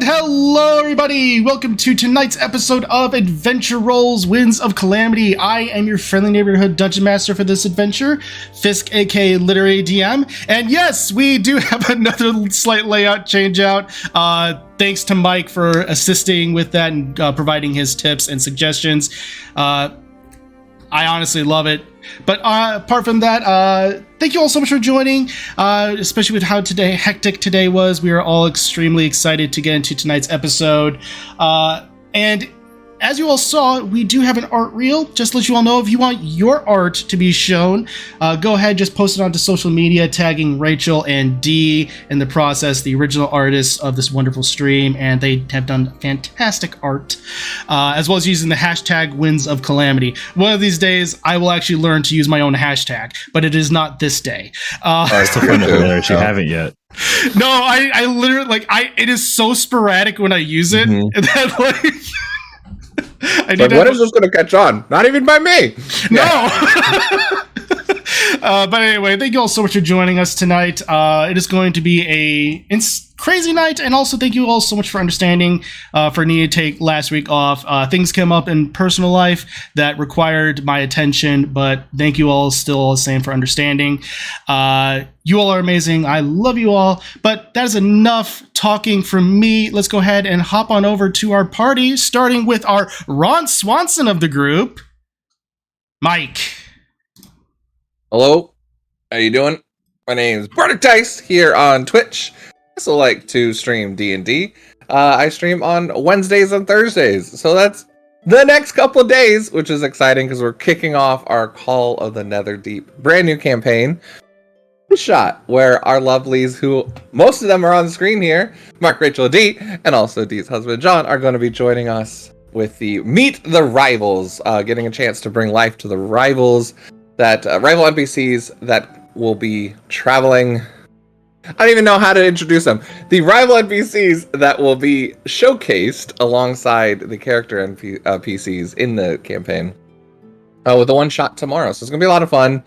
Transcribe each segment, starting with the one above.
Hello everybody! Welcome to tonight's episode of Adventure Rolls Winds of Calamity. I am your friendly neighborhood dungeon master for this adventure, Fisk aka Literary DM. And yes, we do have another slight layout change out. Thanks to Mike for assisting with that and providing his tips and suggestions. I honestly love it. But apart from that, thank you all so much for joining, especially with how hectic today was. We are all extremely excited to get into tonight's episode. And as you all saw, we do have an art reel. Just to let you all know, if you want your art to be shown, go ahead, just post it onto social media, tagging Rachel and Dee in the process, the original artists of this wonderful stream, and they have done fantastic art, as well as using the hashtag Winds of Calamity. One of these days, I will actually learn to use my own hashtag, but it is not this day. I still find it hilarious you haven't yet. No, I literally, it is so sporadic when I use it, that, when is this going to catch on? Not even by me. No. But anyway, thank you all so much for joining us tonight. It is going to be a crazy night, and also thank you all so much for understanding for needing to take last week off. Things came up in personal life that required my attention, but thank you all still the same for understanding. You all are amazing. I love you all, but that is enough talking from me. Let's go ahead and hop on over to our party, starting with our Ron Swanson of the group, Mike. Hello, how you doing? My name is Bardic Dice here on Twitch. I also like to stream D&D. I stream on Wednesdays and Thursdays, so that's the next couple of days, which is exciting because we're kicking off our Call of the Netherdeep brand new campaign. Shot where our lovelies, who most of them are on the screen here, Mark, Rachel, Dee, and also Dee's husband John, are going to be joining us with the Meet the Rivals, getting a chance to bring life to the rivals, that rival NPCs that will be traveling. I don't even know how to introduce them. The rival NPCs that will be showcased alongside the character NPCs in the campaign with a one-shot tomorrow. So it's going to be a lot of fun.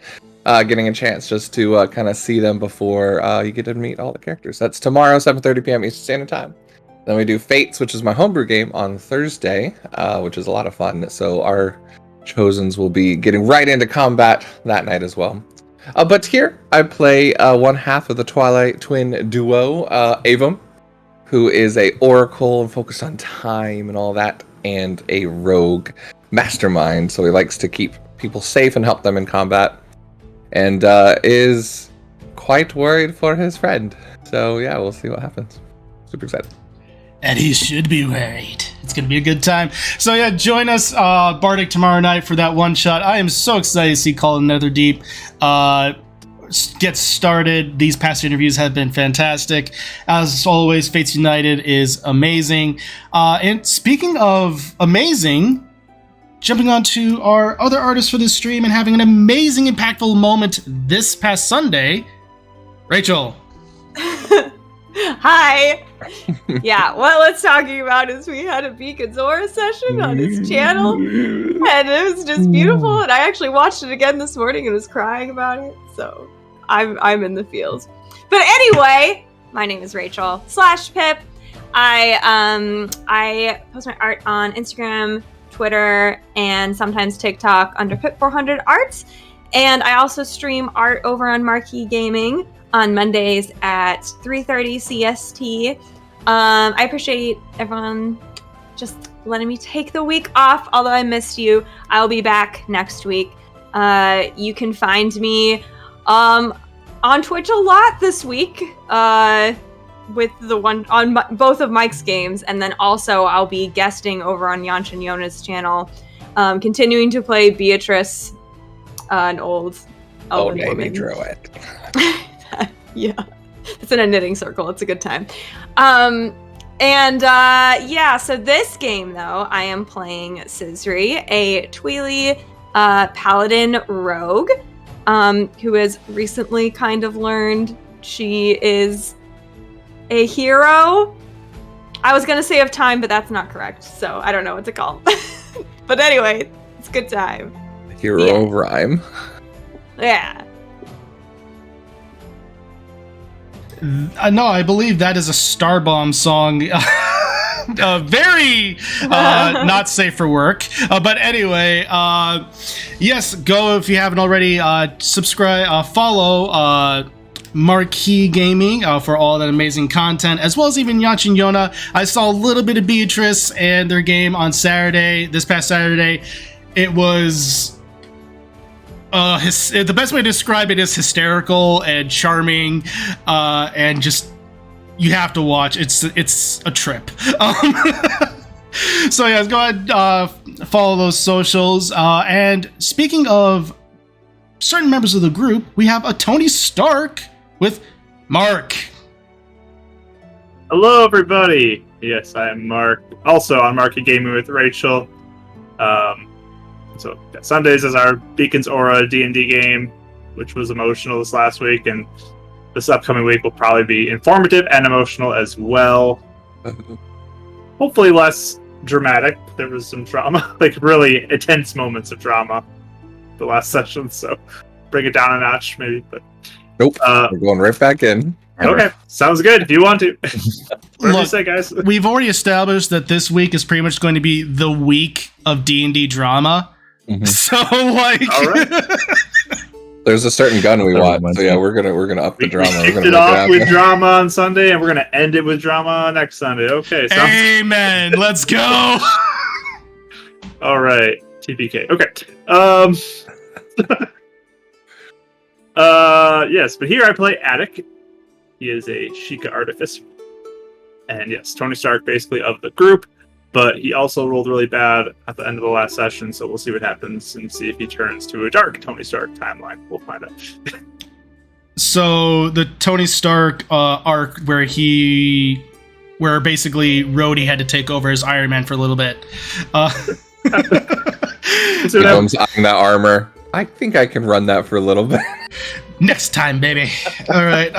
Getting a chance just to kind of see them before you get to meet all the characters. That's tomorrow, 7:30 p.m. Eastern Standard Time. Then we do Fates, which is my homebrew game, on Thursday, which is a lot of fun. So our Chosens will be getting right into combat that night as well. But here, I play one half of the Twilight Twin duo, Avum, who is a oracle and focused on time and all that, and a rogue mastermind. So he likes to keep people safe and help them in combat. And is quite worried for his friend. So yeah, we'll see what happens. Super excited. And he should be worried. It's going to be a good time. So yeah, join us, Bardic, tomorrow night for that one shot. I am so excited to see Call of the Netherdeep get started. These past interviews have been fantastic. As always, Fates United is amazing. And speaking of amazing, jumping on to our other artists for this stream and having an amazing, impactful moment this past Sunday, Rachel. Hi. Yeah, what let's talking about is we had a Beacon Zora session on his channel, and it was just beautiful. And I actually watched it again this morning and was crying about it. So I'm in the feels. But anyway, my name is Rachel /Pip. I post my art on Instagram, Twitter, and sometimes TikTok under Pip400Arts. And I also stream art over on Marquee Gaming on Mondays at 3:30 CST. I appreciate everyone just letting me take the week off, although I missed you. I'll be back next week. You can find me on Twitch a lot this week. With the one on both of Mike's games, and then also I'll be guesting over on Yanch and Yona's channel, continuing to play Beatrice, an old elven woman. Druid. Yeah, it's in a knitting circle. It's a good time. Yeah, so this game though, I am playing Sisri, a Tweely paladin rogue, who has recently kind of learned she is a hero. I was gonna say of time, but that's not correct, so I don't know what to call. But anyway, it's a good time. Hero rhyme. Yeah. No, I believe that is a Starbomb song. Very not safe for work. But anyway, yes, go if you haven't already. Subscribe, follow Marquee Gaming for all that amazing content, as well as even Yachi and Yona. I saw a little bit of Beatrice and their game on this past Saturday. It was the best way to describe it is hysterical and charming, and just you have to watch. It's a trip. So yeah, go ahead, follow those socials. And speaking of certain members of the group, we have a Tony Stark with Mark. Hello, everybody. Yes, I'm Mark. Also on Market Gaming with Rachel. So Sundays is our Beacon's Aura D&D game, which was emotional this last week, and this upcoming week will probably be informative and emotional as well. Hopefully less dramatic. There was some drama, like really intense moments of drama the last session, so bring it down a notch maybe. But nope, we're going right back in. Okay, sounds good if you want to. Whatever you say, guys. We've already established that this week is pretty much going to be the week of D&D drama. Mm-hmm. So like, all right. There's a certain gun we want, so yeah, we're gonna up the drama. We kicked it off with drama on Sunday, and we're gonna end it with drama next Sunday. Okay, amen. Let's go. All right, TPK. Okay. Yes, but here I play Adec. He is a Sheikah artificer, and yes, Tony Stark basically of the group. But he also rolled really bad at the end of the last session, so we'll see what happens and see if he turns to a dark Tony Stark timeline. We'll find out. So the Tony Stark arc where basically Rhodey had to take over as Iron Man for a little bit. So I'm eyeing that armor. I think I can run that for a little bit. Next time, baby. All right.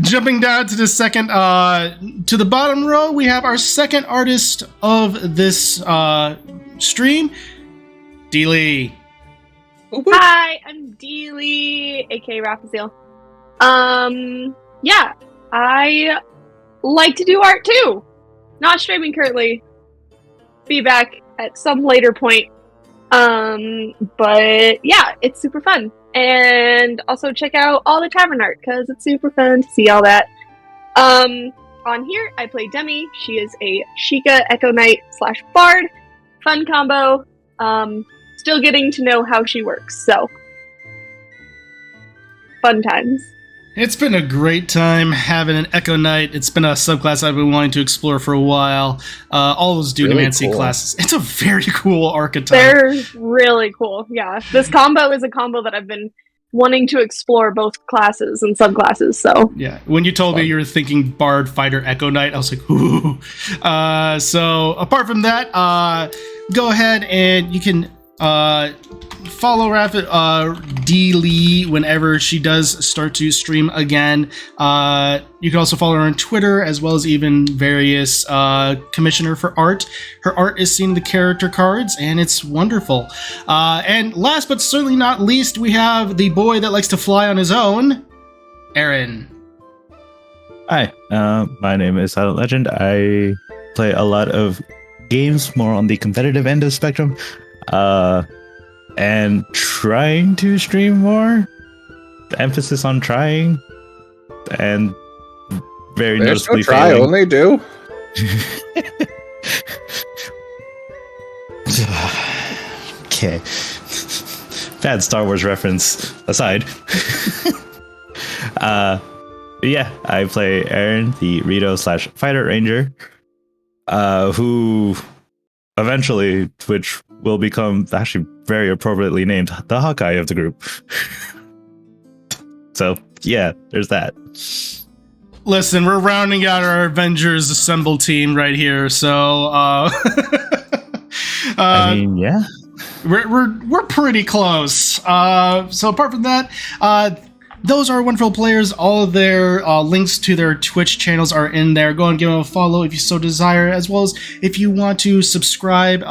Jumping down to the second, to the bottom row, we have our second artist of this stream, D. Lee. Hi, I'm D. Lee, aka Raphael. Yeah, I like to do art too. Not streaming currently. Be back at some later point. But yeah, it's super fun. And also check out all the tavern art because it's super fun to see all that. On here, I play Demi. She is a Sheikah Echo Knight / Bard. Fun combo. Still getting to know how she works, so fun times. It's been a great time having an Echo Knight. It's been a subclass I've been wanting to explore for a while. All those Dunamancy really cool. classes. It's a very cool archetype. They're really cool, yeah. This combo is a combo that I've been wanting to explore both classes and subclasses, so. Yeah, when you told me you were thinking Bard, Fighter, Echo Knight, I was like, ooh. So, apart from that, go ahead and you can follow D. Lee whenever she does start to stream again. You can also follow her on Twitter, as well as even various commissioner for art. Her art is seen in the character cards, and it's wonderful. And last but certainly not least, we have the boy that likes to fly on his own, Aaron. Hi, my name is Silent Legend. I play a lot of games, more on the competitive end of the spectrum. And trying to stream more. The emphasis on trying, and very There's noticeably no try, failing. only do. Okay. Bad Star Wars reference aside. Yeah, I play Aaron, the Rito / Fighter Ranger, who eventually, which will become actually very appropriately named the Hawkeye of the group. So yeah, there's that. Listen, we're rounding out our Avengers Assemble team right here, so I mean, yeah, we're pretty close. So apart from that, those are wonderful players. All of their links to their Twitch channels are in there. Go and give them a follow if you so desire, as well as if you want to subscribe.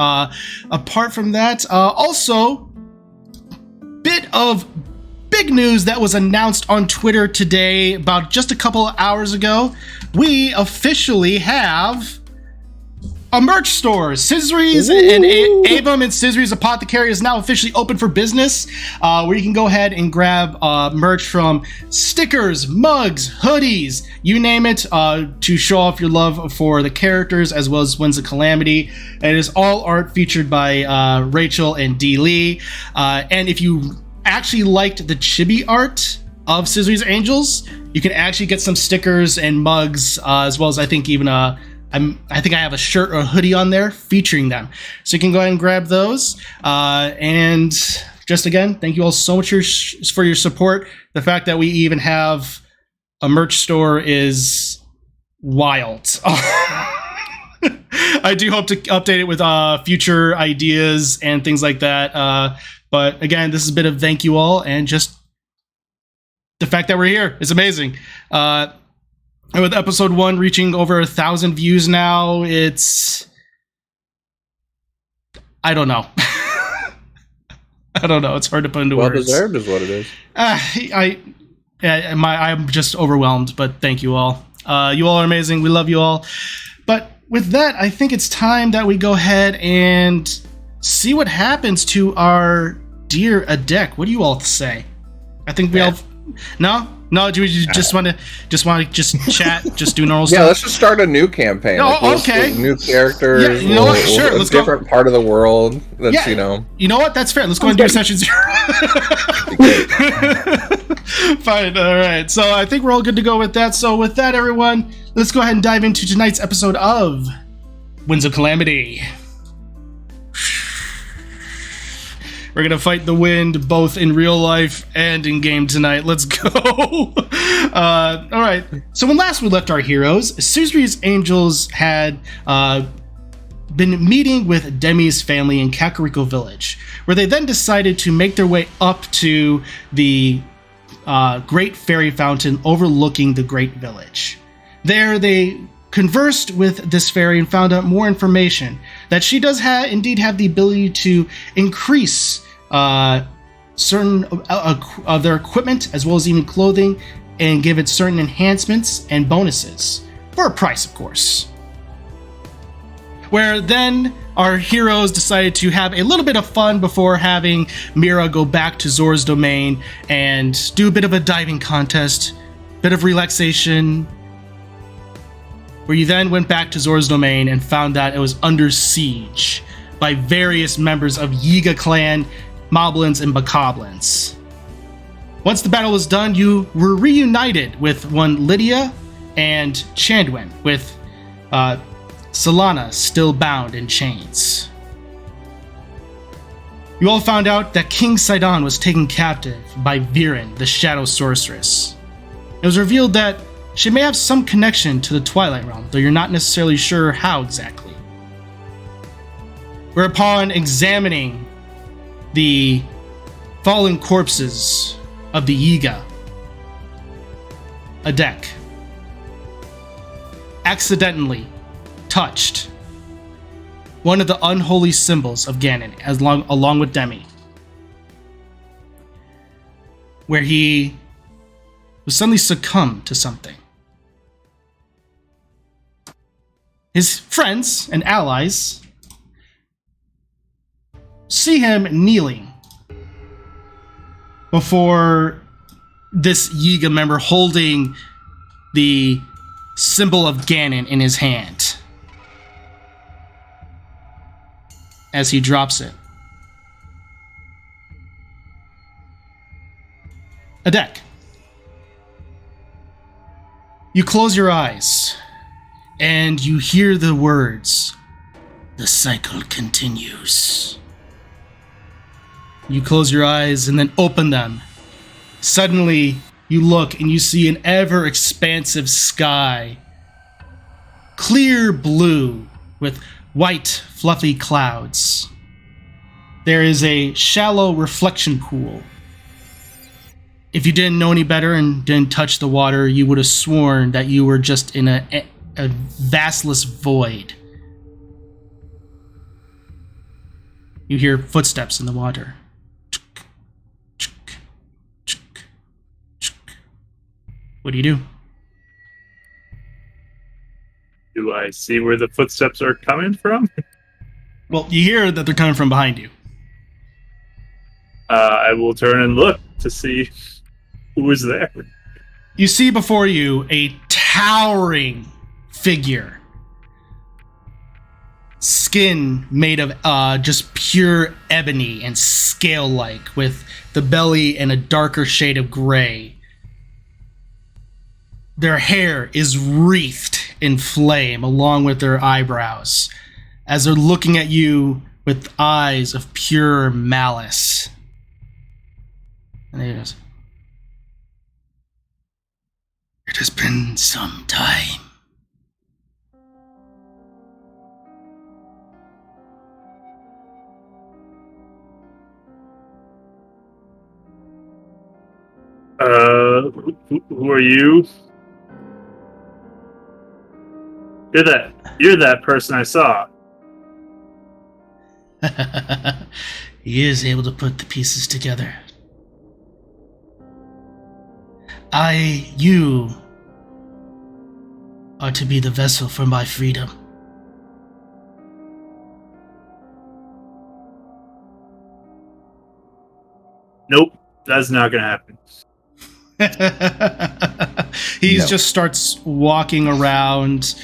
Apart from that, also, bit of big news that was announced on Twitter today, about just a couple of hours ago. We officially have a merch store. Scissory's and Avum and Scissory's Apothecary is now officially open for business, where you can go ahead and grab merch from stickers, mugs, hoodies, you name it, to show off your love for the characters as well as Winds of Calamity. And it is all art featured by Rachel and Dee Lee. And if you actually liked the chibi art of Scissory's Angels, you can actually get some stickers and mugs, as well as I think even I think I have a shirt or a hoodie on there featuring them. So you can go ahead and grab those. And just again, thank you all so much for your support. The fact that we even have a merch store is wild. I do hope to update it with future ideas and things like that. But again, this is a bit of thank you all, and just the fact that we're here is amazing. And with episode 1 reaching over 1,000 views now, it's... I don't know. I don't know. It's hard to put into words. Well deserved is what it is. I'm just overwhelmed, but thank you all. You all are amazing. We love you all. But with that, I think it's time that we go ahead and see what happens to our dear Adec. What do you all say? I think we all... No, do you just want to chat, just do normal stuff? Yeah, let's just start a new campaign. Okay. New characters. Yeah, you know what? Sure, let's go. Different part of the world. That's, you know. You know what? That's fair. Let's go and do session 0. Fine. All right. So I think we're all good to go with that. So with that, everyone, let's go ahead and dive into tonight's episode of Winds of Calamity. We're going to fight the wind both in real life and in game tonight. Let's go. All right. So when last we left our heroes, Scissory's Angels had been meeting with Demi's family in Kakariko Village, where they then decided to make their way up to the Great Fairy Fountain overlooking the Great Village. There they conversed with this fairy and found out more information that she does indeed have the ability to increase certain of their equipment as well as even clothing, and give it certain enhancements and bonuses for a price, of course. Where then our heroes decided to have a little bit of fun before having Mira go back to Zor's domain and do a bit of a diving contest, bit of relaxation, where you then went back to Zor's domain and found that it was under siege by various members of Yiga clan, Moblins, and Bokoblins. Once the battle was done, you were reunited with one Lydia and Chandwin, with Solana still bound in chains. You all found out that King Sidon was taken captive by Viren, the Shadow Sorceress. It was revealed that she may have some connection to the Twilight Realm, though you're not necessarily sure how exactly. Whereupon examining the fallen corpses of the Yiga, Adec accidentally touched one of the unholy symbols of Ganon, along with Demi, where he was suddenly succumbed to something. His friends and allies see him kneeling before this Yiga member holding the symbol of Ganon in his hand as he drops it. Adec, you close your eyes and you hear the words, "The cycle continues." You close your eyes and then open them. Suddenly, you look and you see an ever-expansive sky. Clear blue with white, fluffy clouds. There is a shallow reflection pool. If you didn't know any better and didn't touch the water, you would have sworn that you were just in a vastless void. You hear footsteps in the water. What do you do? Do I I see where the footsteps are coming from. Well, you hear that they're coming from behind you. I will turn and look to see who is there. You see before you a towering figure. Skin made of just pure ebony and scale-like, with the belly in a darker shade of gray. Their hair is wreathed in flame along with their eyebrows as they're looking at you with eyes of pure malice. And he goes, "It has been some time." Who are you? You're that person I saw. He is able to put the pieces together. You are to be the vessel for my freedom. Nope, that's not gonna happen. He No. just starts walking around.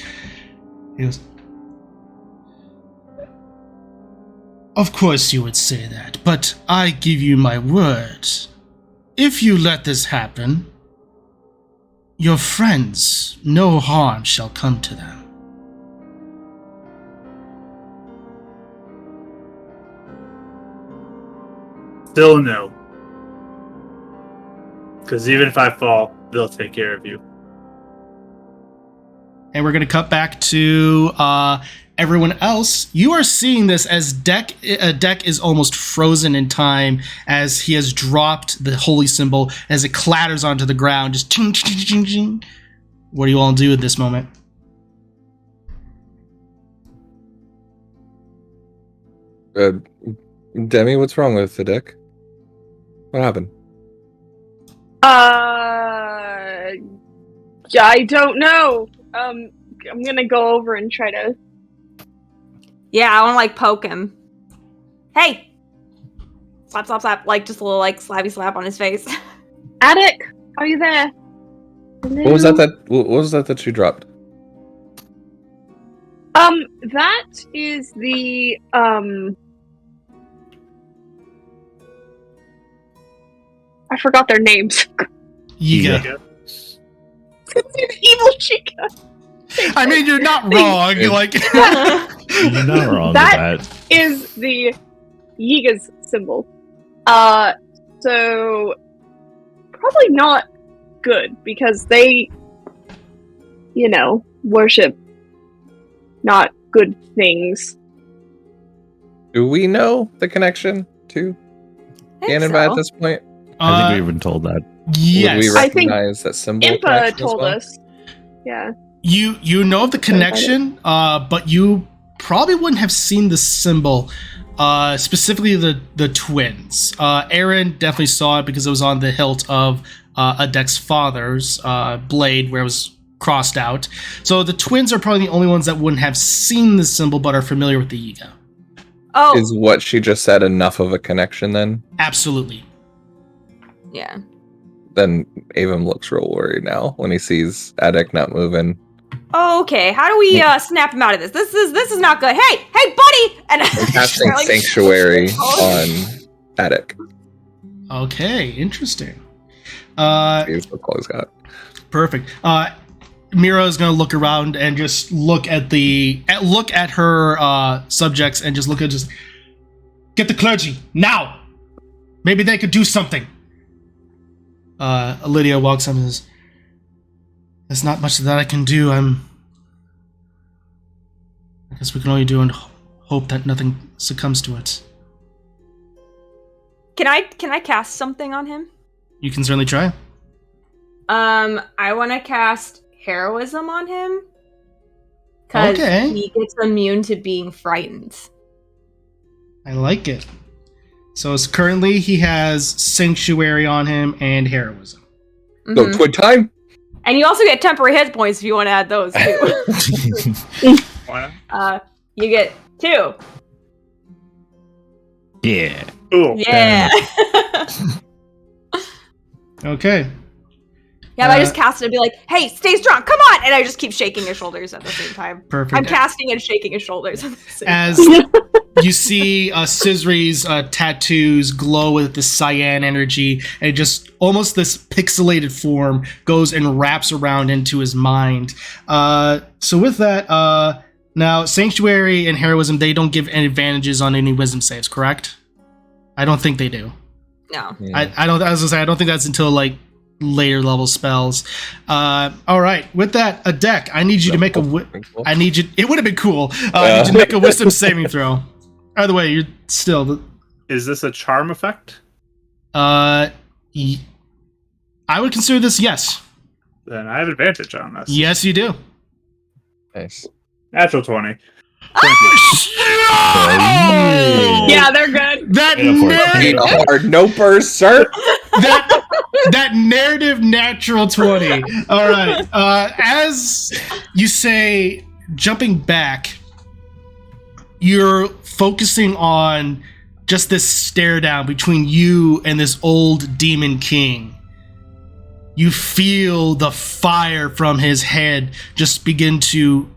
He goes, "Of course you would say that, but I give you my word. If you let this happen, your friends, no harm shall come to them." Still no. Because even if I fall, they'll take care of you. And we're going to cut back to everyone else. You are seeing this as Adec is almost frozen in time as he has dropped the holy symbol as it clatters onto the ground. Just ching, ching, ching, ching. What do you all do at this moment? Demi, what's wrong with the deck? What happened? Yeah, I don't know. I'm gonna go over and try to. Yeah, I want to like poke him. Hey! Slap, slap, slap. Like just a little like slappy slap on his face. Adec, are you there? What was that? What was that you dropped? That is the I forgot their names. Yiga. Yeah. It's evil Chica. I mean, you're not wrong. You're like, You're not wrong That- with that. Is the Yiga's symbol. So probably not good because they, worship not good things. Do we know the connection to Ganonbai at this point? I think we've been told that. yes. Would we I think recognize that symbol? Impa connection as told well? us. Yeah. You know of the connection, but you probably wouldn't have seen the symbol, specifically the twins. Aaron definitely saw it because it was on the hilt of Adec's father's blade where it was crossed out. So the twins are probably the only ones that wouldn't have seen the symbol but are familiar with the Yiga. Oh, Is what she just said enough of a connection then? Absolutely. yeah. Then Avon looks real worried now when he sees Adec not moving. Okay, how do we snap him out of this? This is not good. Hey, buddy! And I'm casting like, Sanctuary on Adec. Okay, interesting. Here's what Chloe's got. Perfect. Mira is going to look around and just look at her subjects and just get the clergy now. Maybe they could do something. Lydia walks up and says, "There's not much that I can do. I guess we can only do and hope that nothing succumbs to it." Can I cast something on him? You can certainly try. I want to cast heroism on him. Because Okay. he gets immune to being frightened. I like it. So currently he has Sanctuary on him and Heroism. So, twin time? And you also get temporary hit points if you want to add those too. Why not? You get 2. Yeah. Cool. Yeah. Okay. Yeah, but I just cast it and be like, hey, stay strong, come on! And I just keep shaking his shoulders at the same time. Perfect. I'm casting and shaking his shoulders at the same As time. you see Scissory's tattoos glow with this cyan energy, and just almost this pixelated form goes and wraps around into his mind. So with that, now Sanctuary and Heroism, they don't give any advantages on any wisdom saves, correct? I don't think they do. No. I don't. As I say, I don't think that's until like later level spells. All right. With that, Adec, I need you to make a. I need you. It would have been cool. I need you to make a wisdom saving throw. Either way, you're still. Is this a charm effect? I would consider this yes. Then I have advantage on this. Yes, you do. Nice. Natural 20. Yeah, they're good. That Ain't narrative, hard, no burst, sir. that narrative natural 20. All right. As you say, jumping back, you're focusing on just this stare down between you and this old demon king. You feel the fire from his head just begin to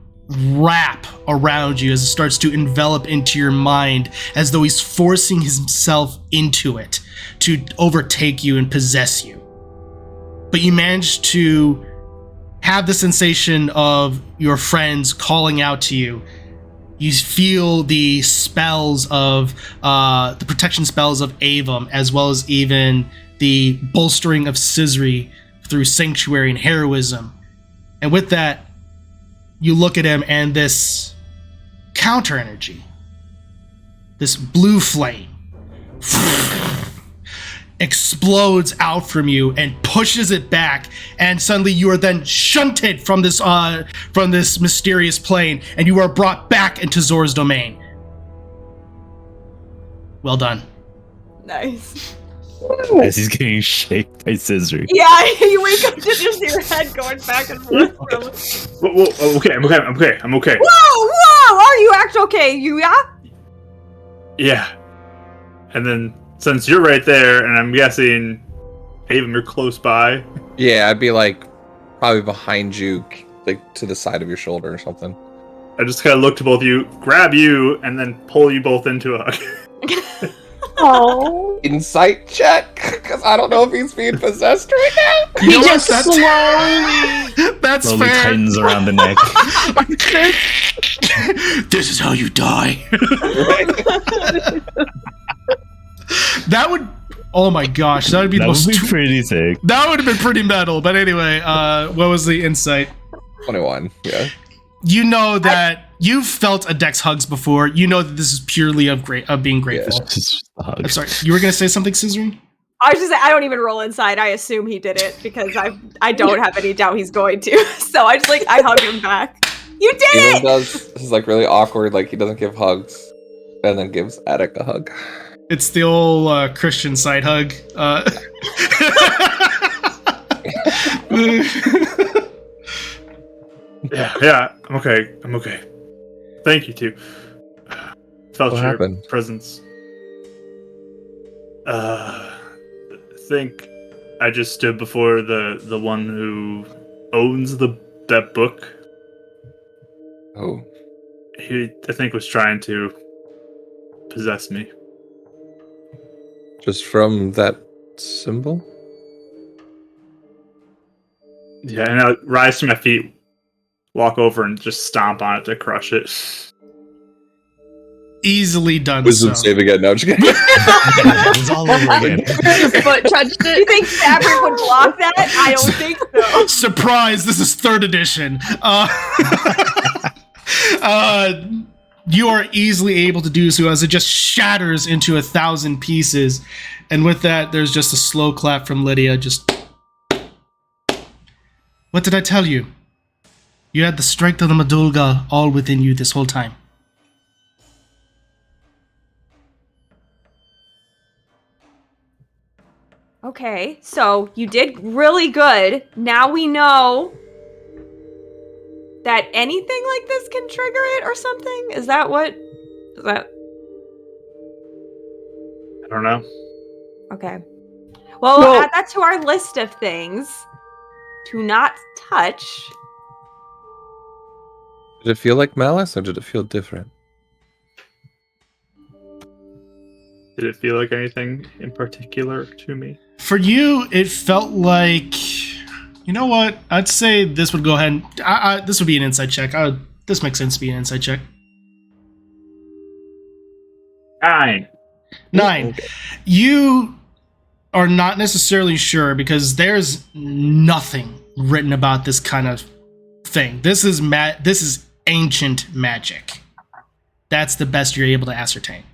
wrap around you as it starts to envelop into your mind, as though he's forcing himself into it to overtake you and possess you. But you manage to have the sensation of your friends calling out to you. You feel the spells of the protection spells of Avum, as well as even the bolstering of Scissory through Sanctuary and Heroism. And with that, you look at him, and this counter energy, this blue flame, explodes out from you and pushes it back, and suddenly you are then shunted from this mysterious plane, and you are brought back into Zor's domain. Well done. Nice. As he's getting shaked by Scissory. Yeah, you wake up to just your head going back and forth. Whoa, okay, I'm okay. Whoa! Are you act okay? You yeah? Yeah. And then, since you're right there, and I'm guessing, Avon, you're close by. Yeah, I'd be like probably behind you, like to the side of your shoulder or something. I just kind of look to both of you, grab you, and then pull you both into a hug. Oh. Insight check, because I don't know if he's being possessed right now. You know He what? just slowly. That's Slowly fair. tightens around the neck. This is how you die. That would. Oh my gosh, that would be the That would most. be pretty sick. That would have been pretty metal. But anyway, what was the insight? 21. Yeah. You know that you've felt Adec's hugs before. You know that this is purely of being grateful. It's just a hug. I'm sorry. You were gonna say something, Scissory? I was just saying, I don't even roll inside. I assume he did it because I don't have any doubt he's going to. So I just I hug him back. You did Even it! does this is like really awkward. Like he doesn't give hugs, and then gives Adek a hug. It's the old Christian side hug. Yeah, I'm okay. Thank you, too. Felt What your happened? presence. I think I just stood before the one who owns that book. Oh, He, I think, was trying to possess me. just from that symbol? Yeah, and I rise to my feet, walk over, and just stomp on it to crush it. Easily done. Wisdom so. save again. No, I'm just kidding. It's all over again. His foot touched You it. think fabric would block that? I don't think so. Surprise! This is 3rd edition. You are easily able to do so as it just shatters into 1,000 pieces, and with that, there's just a slow clap from Lydia. Just, what did I tell you? You had the strength of the Madulga all within you this whole time. Okay, so you did really good. Now we know that anything like this can trigger it or something? Is that? I don't know. Okay. Well, we'll add that to our list of things to not touch. Did it feel like malice or did it feel different? Did it feel like anything in particular to me? For you, it felt like, you know what? I'd say this would go ahead and this would be an insight check. This makes sense to be an insight check. 9. Okay. You are not necessarily sure because there's nothing written about this kind of thing. This is ancient magic. That's the best you're able to ascertain.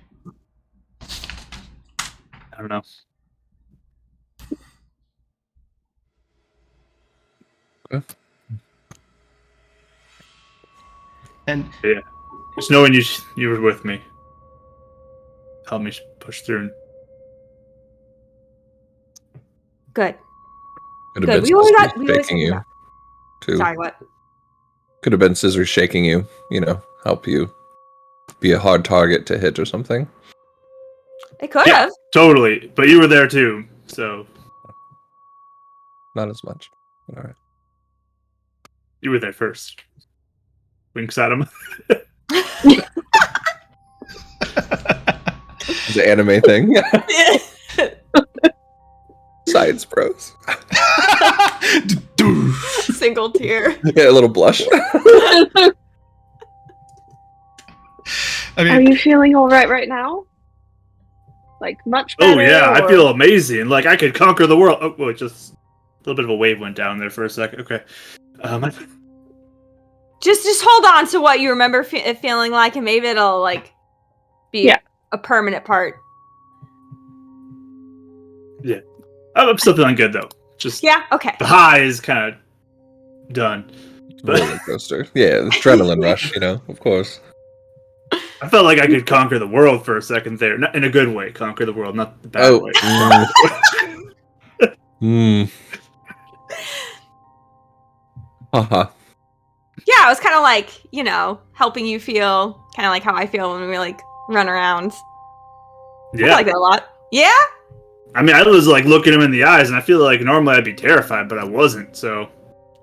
I don't know. And yeah, just knowing you were with me helped me push through. Good. Could have Good. been shaking you. Too. Sorry, what? Could have been scissors shaking you. Help you be a hard target to hit or something. It could have. Totally. But you were there too, so not as much. All right. You were there first. Winks at him. It's an anime thing. Science bros. Single tear. Yeah, a little blush. Are you feeling all right now? Like much better? Oh yeah, I feel amazing. Like I could conquer the world. Oh, just a little bit of a wave went down there for a second. Okay. Just hold on to what you remember feeling like, and maybe it'll be a permanent part. Yeah, I'm still feeling good though. Just okay. The high is kind of done. Roller coaster. Yeah, the adrenaline rush. Of course. I felt like I could conquer the world for a second there, not in a good way. Conquer the world, not the bad way. Haha. Yeah, it was kind of like, helping you feel kind of like how I feel when we run around. Yeah. I like that a lot. Yeah? I mean, I was looking him in the eyes, and I feel like normally I'd be terrified, but I wasn't, so.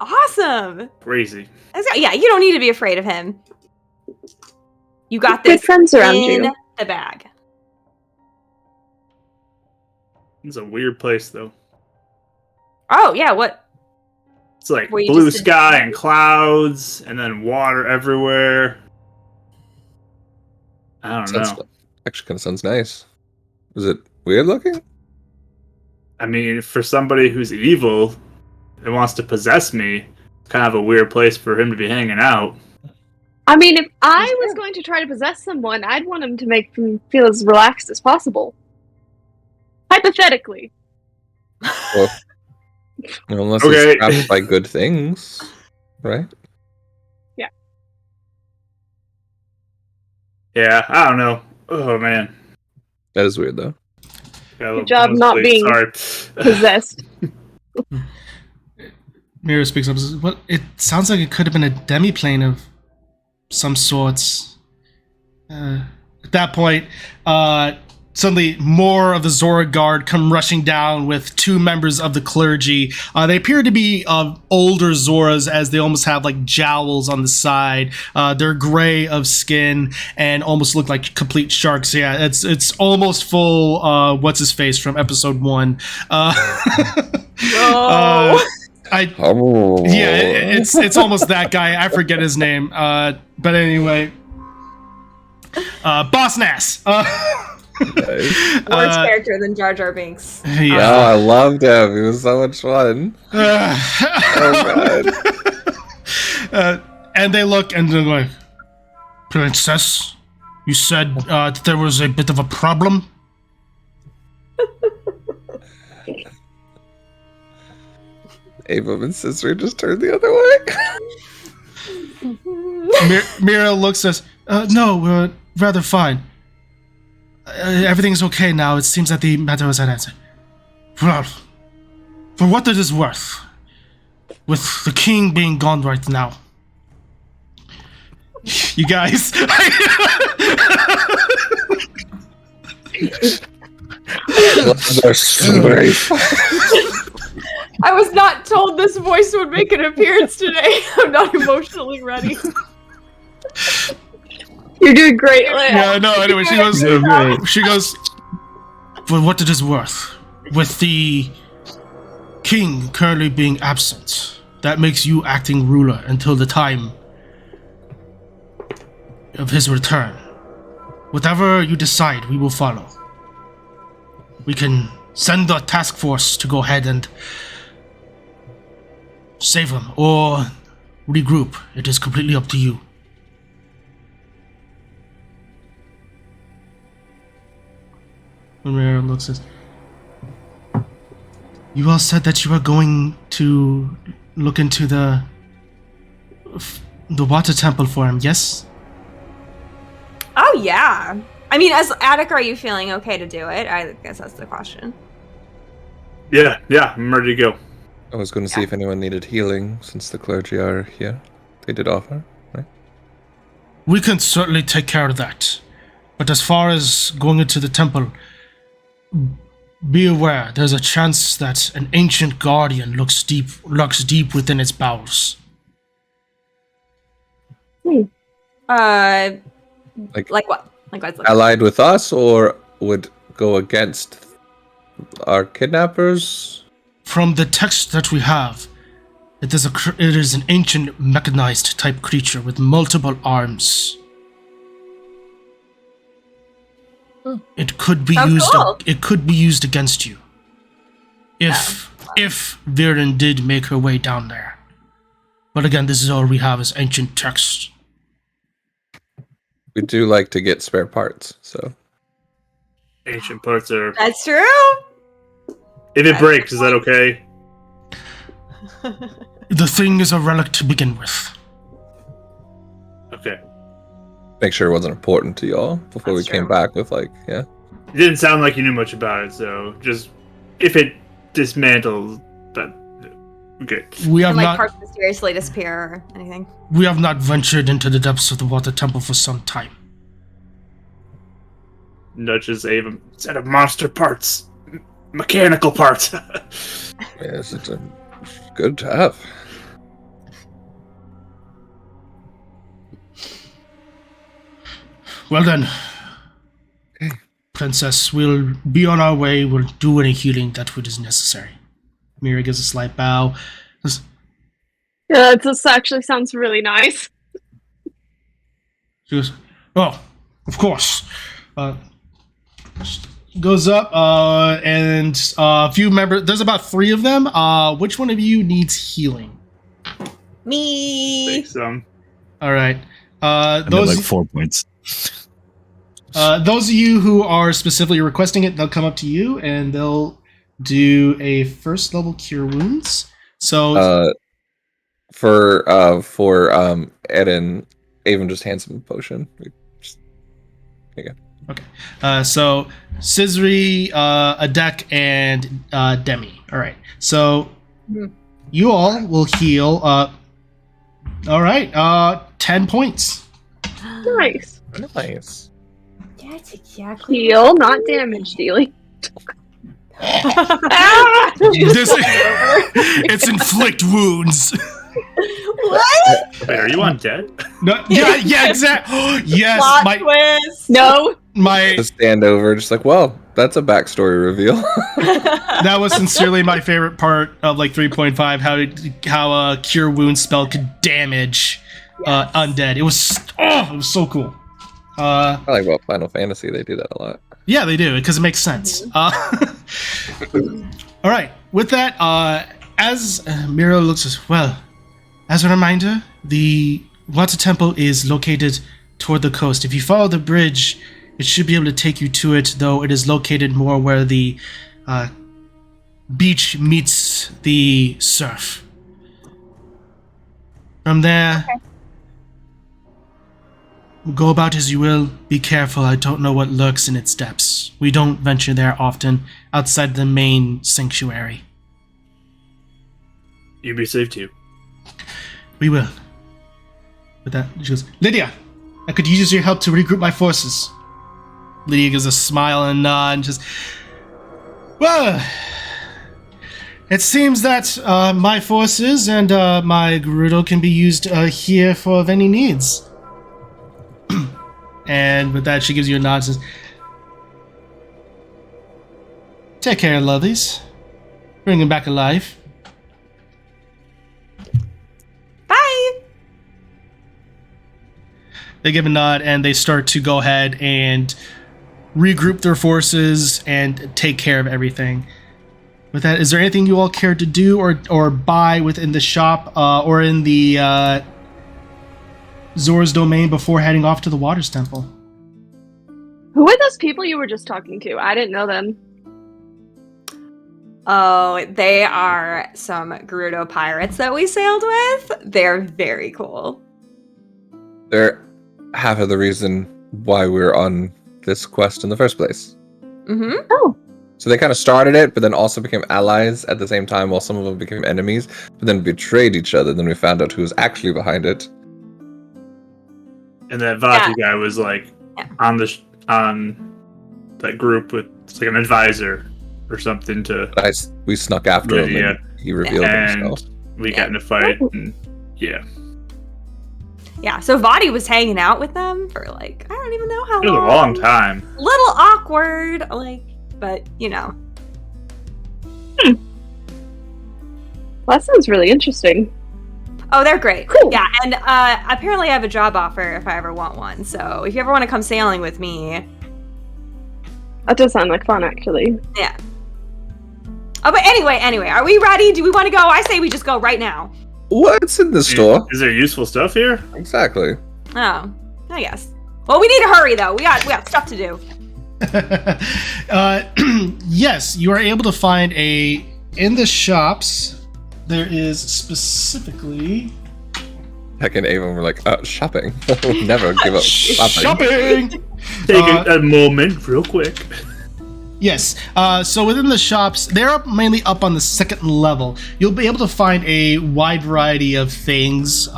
Awesome. Crazy. Yeah, you don't need to be afraid of him. You got this. Good friends around in you. The bag. It's a weird place, though. Oh, yeah, what? It's blue sky and clouds, and then water everywhere. I don't know. Actually, kind of sounds nice. Is it weird looking? I mean, for somebody who's evil and wants to possess me, it's kind of a weird place for him to be hanging out. I mean, if I was going to try to possess someone, I'd want him to make them feel as relaxed as possible. Hypothetically. Well, unless it's trapped by good things, right? Yeah. Yeah, I don't know. Oh, man. That is weird, though. Good job not being possessed. Mira speaks up. Well, it sounds like it could have been a demi-plane of some sorts. At that point, suddenly more of the Zora Guard come rushing down with two members of the clergy. They appear to be older Zoras, as they almost have jowls on the side. They're gray of skin and almost look like complete sharks. Yeah, it's almost full what's his face from episode 1. It's almost that guy. I forget his name. But anyway, Boss Nass. Worse character than Jar Jar Binks. Yeah. Oh, I loved him. He was so much fun. Oh god. And they look and they're like, Princess, you said there was a bit of a problem. Ava and sister just turned the other way. Mira looks at us. No, we're rather fine. Everything's okay now. It seems that the matter was unanswered. Well, for what it is worth, with the king being gone right now, you guys. I was not told this voice would make an appearance today. I'm not emotionally ready. You're doing great, Leia. Yeah, no, anyway, she goes, You're great. for what it is worth, with the king currently being absent, that makes you acting ruler until the time of his return. Whatever you decide, we will follow. We can send the task force to go ahead and save him, or regroup. It is completely up to you. Mira looks at... You all said that you were going to look into the water temple for him, yes? Oh, yeah. I mean, as Adek, are you feeling okay to do it? I guess that's the question. Yeah, I'm ready to go. I was going to see if anyone needed healing, since the clergy are here. They did offer, right? We can certainly take care of that. But as far as going into the temple, be aware there's a chance that an ancient guardian lurks deep within its bowels. Like what? Like what's allied with us, or would go against our kidnappers? From the text that we have, it is an ancient mechanized type creature with multiple arms. It could be used. Cool. It could be used against you. If Viren did make her way down there. But again, this is all we have is ancient text. We do like to get spare parts, so. Ancient parts are. That's true. If it breaks, is that okay? The thing is a relic to begin with. Okay. Make sure it wasn't important to y'all before That's we came true. back with, like, yeah. It didn't sound like you knew much about it, so just if it dismantles, but okay. We have And, not. parts mysteriously disappear or anything. We have not ventured into the depths of the water temple for some time. Nudges a set of monster parts, mechanical parts. Yes, it's good to have. Well then, Princess, we'll be on our way. We'll do any healing that is necessary. Mira gives a slight bow. Yeah, this actually sounds really nice. She goes, "Oh, of course." Goes up, and a few members. There's about 3 of them. Which one of you needs healing? Me. Take some. All right. I'm at Those like 4 points. those of you who are specifically requesting it, they'll come up to you and they'll do a first level cure wounds. So For Ed and Avon just hands him a potion. There you go. Okay. So Sizri, Adec, and Demi. All right. So you all will heal. All right. 10 points. Nice. Nice. That's exactly. Heal, not damage dealing. It's inflict wounds. What? Wait, are you undead? No, yeah, exactly. Yes, Plot twist. No. my Just stand over, just like, well, that's a backstory reveal. that was sincerely my favorite part of like 3.5. How a cure wound spell could damage undead. It was so cool. I like about Final Fantasy, they do that a lot. Yeah, they do, because it makes sense. All right, with that, as Miro looks as well, as a reminder, the Water Temple is located toward the coast. If you follow the bridge, it should be able to take you to it, though it is located more where the beach meets the surf. From there, Go about as you will. Be careful. I don't know what lurks in its depths. We don't venture there often, outside the main sanctuary. You be safe too. We will. With that, she goes, Lydia, I could use your help to regroup my forces. Lydia gives a smile and nod and just, well, it seems that my forces and my Gerudo can be used here for any needs. And with that, she gives you a nod and says, take care, lovelies. Bring him back alive. Bye! They give a nod and they start to go ahead and regroup their forces and take care of everything. With that, is there anything you all care to do or buy within the shop or in the Zora's domain before heading off to the Waters Temple? Who are those people you were just talking to? I didn't know them. Oh, they are some Gerudo pirates that we sailed with. They're very cool. They're half of the reason why we're on this quest in the first place. Mm-hmm. Oh. So they kind of started it, but then also became allies at the same time, while some of them became enemies, but then betrayed each other. Then we found out who was actually behind it. And that Vati guy was like on that group with like an advisor or something to. We snuck after him, and he revealed himself. We got in a fight, and yeah. Yeah, so Vati was hanging out with them for like, I don't even know how long. It was a long time. Little awkward, like, but you know. Well, that sounds really interesting. Oh, they're great. Cool. Yeah, and apparently I have a job offer if I ever want one. So if you ever want to come sailing with me. That does sound like fun, actually. Yeah. Oh, but anyway, are we ready? Do we want to go? I say we just go right now. What's in the store? Is there useful stuff here? Exactly. Oh, I guess. Well, we need to hurry though. We got stuff to do. Yes, you are able to find in the shops. There is specifically. Heck and Avon were like, shopping. We'll never give up shopping. Take a moment, real quick. Yes. So within the shops, they're mainly up on the second level. You'll be able to find a wide variety of things.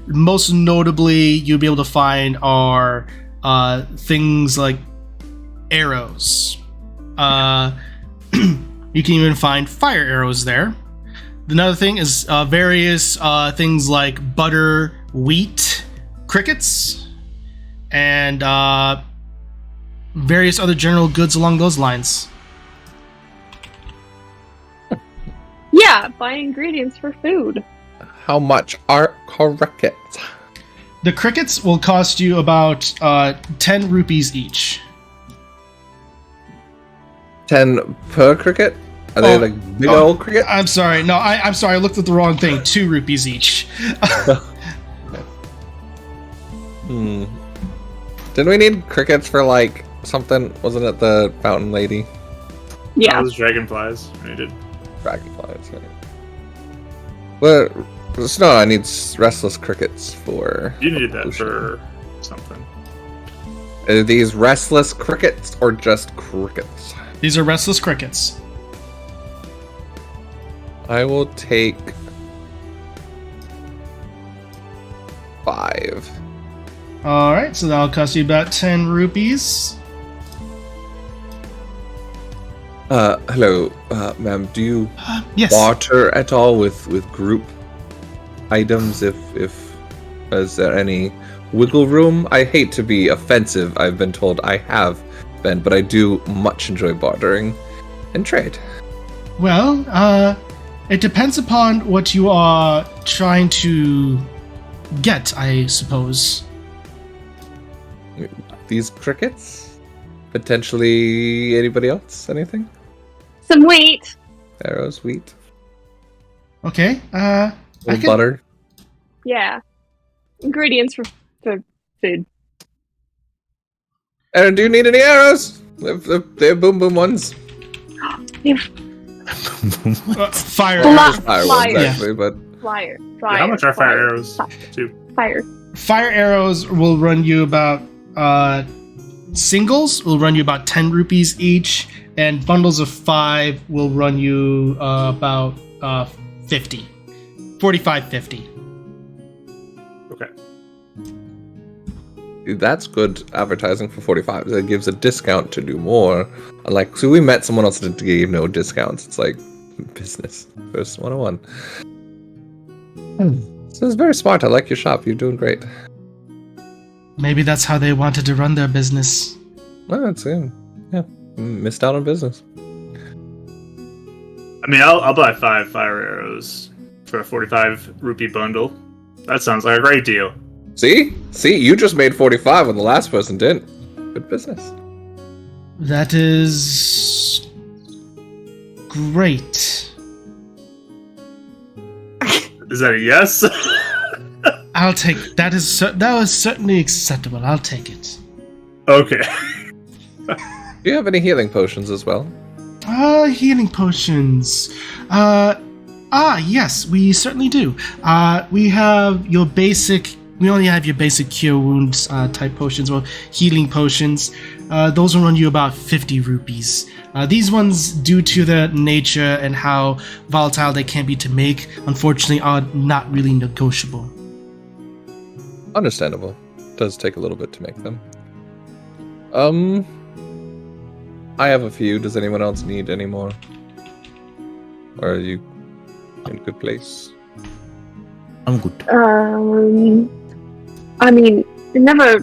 Most notably, you'll be able to find are things like arrows. You can even find fire arrows there. Another thing is various things like butter, wheat, crickets, and various other general goods along those lines. Yeah, buy ingredients for food. How much are crickets? The crickets will cost you about 10 rupees each. 10 per cricket? Are they like big old cricket? I'm sorry. No, I'm sorry. I looked at the wrong thing. 2 rupees each. Didn't we need crickets for like something? Wasn't it the fountain lady? Yeah. Those dragonflies. I did. Dragonflies, right? Well, no, I need restless crickets for. You needed that potion. for something. Are these restless crickets or just crickets? These are restless crickets. I will take 5. Alright, so that'll cost you about 10 rupees. Hello, ma'am. Do you Yes. barter at all with group items? If is there any wiggle room? I hate to be offensive. I've been told I have been, but I do much enjoy bartering and trade. Well, it depends upon what you are trying to get, I suppose. These crickets? Potentially anybody else? Anything? Some wheat. Arrows, wheat, Okay, I little could- butter. Yeah. Ingredients for food. Aaron, do you need any arrows? They're boom boom ones. fire. Fly- Fire ones, fire. actually, but Fire. Yeah, how much are fire arrows? Too. Fire. fire arrows will run you about singles will run you about 10 rupees each, and bundles of 5 will run you about 50. 45.50. Okay. That's good advertising for 45. It gives a discount to do more. Like, so we met someone else that gave no discounts. It's like business first 101. So it's very smart. I like your shop. You're doing great. Maybe that's how they wanted to run their business. Well, that's it. Yeah, missed out on business. I mean, I'll buy 5 fire arrows for a 45 rupee bundle. That sounds like a great deal. See, you just made 45 when the last person didn't. Good business. That is great. Is that a yes? I'll take that. That was certainly acceptable. I'll take it. Okay. Do you have any healing potions as well? Healing potions. Yes, we certainly do. We have your basic. We only have your basic cure wounds type potions, or healing potions. Those will run you about 50 rupees. These ones, due to their nature and how volatile they can be to make, unfortunately are not really negotiable. Understandable. Does take a little bit to make them. I have a few. Does anyone else need any more? Or are you in a good place? I'm good. I mean, it never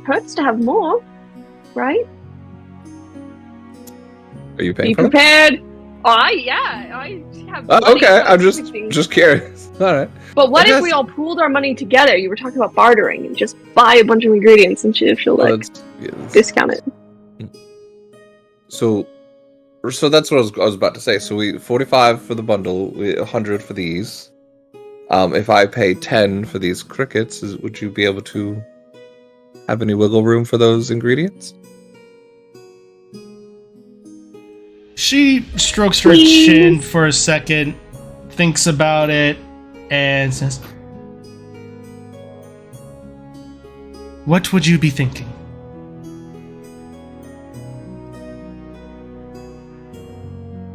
hurts to have more, right? Are you paying Be for them? prepared. I have. Oh, money okay. for I'm everything. just curious. All right. But what I if guess- we all pooled our money together? You were talking about bartering and just buy a bunch of ingredients and she'll Well, like discount it. So that's what I was about to say. So we 45 for the bundle, 100 for these. If I pay 10 for these crickets, would you be able to have any wiggle room for those ingredients? She strokes her chin for a second, thinks about it, and says, "What would you be thinking?"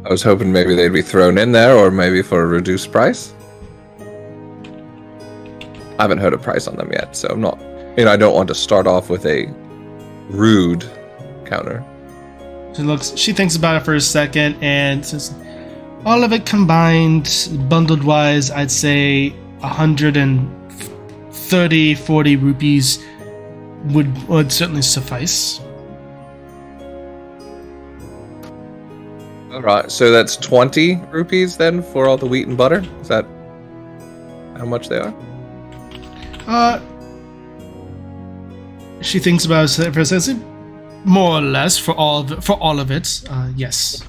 I was hoping maybe they'd be thrown in there, or maybe for a reduced price. I haven't heard a price on them yet, so I'm not. I don't want to start off with a rude counter. She thinks about it for a second and says, all of it combined, bundled wise, I'd say 130, 40 rupees would certainly suffice. Alright, so that's 20 rupees then for all the wheat and butter? Is that how much they are? She thinks about it for a second. More or less for all of it. Yes.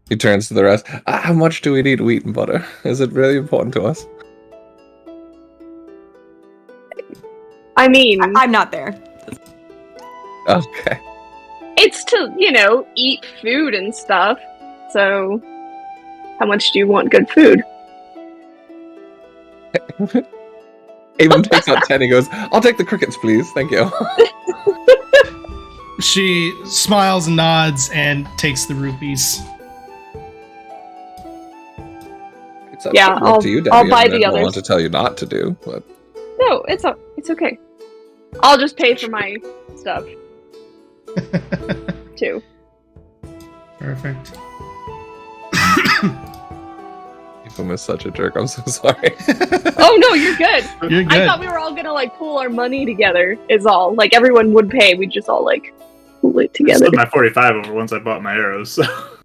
He turns to the rest. How much do we need wheat and butter? Is it really important to us? I mean, I'm not there. Okay. it's to, eat food and stuff. So, how much do you want good food? Avon takes out 10. He goes, I'll take the crickets, please. Thank you. She smiles and nods and takes the rupees. It's up Yeah, to you, Debbie. I'll buy I the don't others. want to tell you not to do, but No, it's okay. I'll just pay for my stuff too. Perfect. Avon is such a jerk. I'm so sorry. Oh no, you're good. You're good. I thought we were all gonna pool our money together. Is all. Like everyone would pay. We'd just all pool it I together. split my 45 over once I bought my arrows. So. All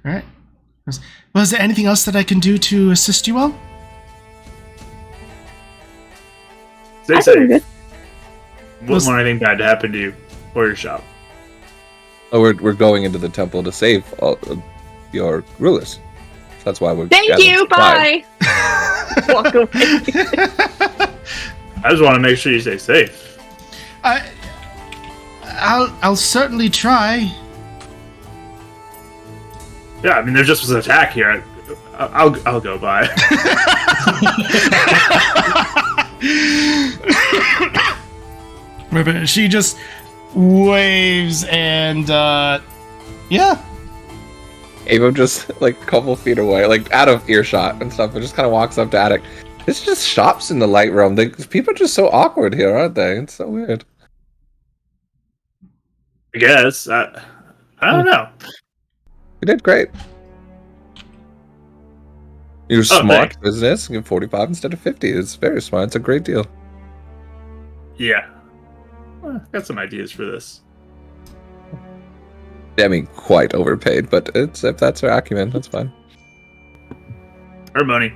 right. Well, is there anything else that I can do to assist you all? Stay I think we're safe. good. Wouldn't want anything bad to happen to you or your shop. Oh, we're going into the temple to save all your rulers. That's why we're. Thank gathering you. supplies. Bye. Walk away. I just want to make sure you stay safe. I'll certainly try. Yeah, I mean, there just was an attack here. I'll go by. She just waves and yeah. Ava just like a couple feet away, like out of earshot and stuff, and just kind of walks up to Adek. It's just shops in the light realm. People are just so awkward here, aren't they? It's so weird. I guess. I don't know. You did great. You're smart thanks. business. You get 45 instead of 50. It's very smart. It's a great deal. Yeah. Well, got some ideas for this. I mean, quite overpaid, but it's if that's her acumen, that's fine. Her money.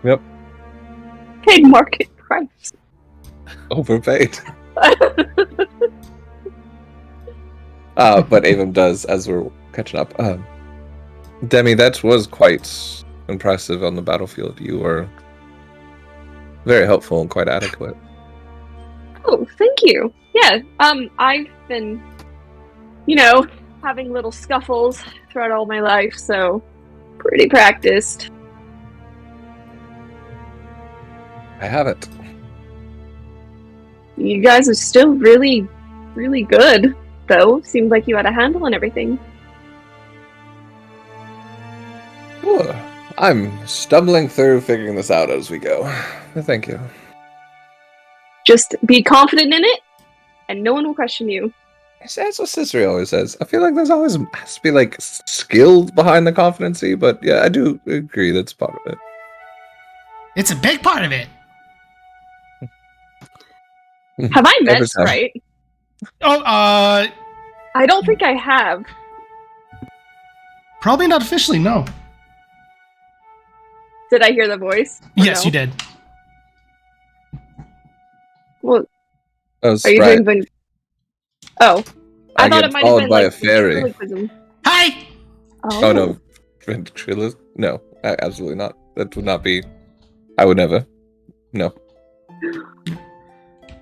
Yep. Paid market price. Overpaid. But Avum does, as we're catching up. Demi, that was quite impressive on the battlefield. You were very helpful and quite adequate. Oh, thank you. Yeah, I've been, having little scuffles throughout all my life, so pretty practiced. I have it. You guys are still really, really good, though. Seemed like you had a handle on everything. Ooh, I'm stumbling through figuring this out as we go. Thank you. Just be confident in it, and no one will question you. That's what Cicely always says. I feel like there's always has to be like skill behind the competency, but yeah, I do agree that's part of it. It's a big part of it. Have I met Every time. Sprite? Oh, I don't think I have. probably not officially, no. Did I hear the voice? Or Yes, no? you did. Well, Oh, are you Sprite. doing? Oh, I thought get it might have followed been by like a fairy. ventriloquism. Hi! Oh no, ventriloquist? No, absolutely not. That would not be. I would never. No.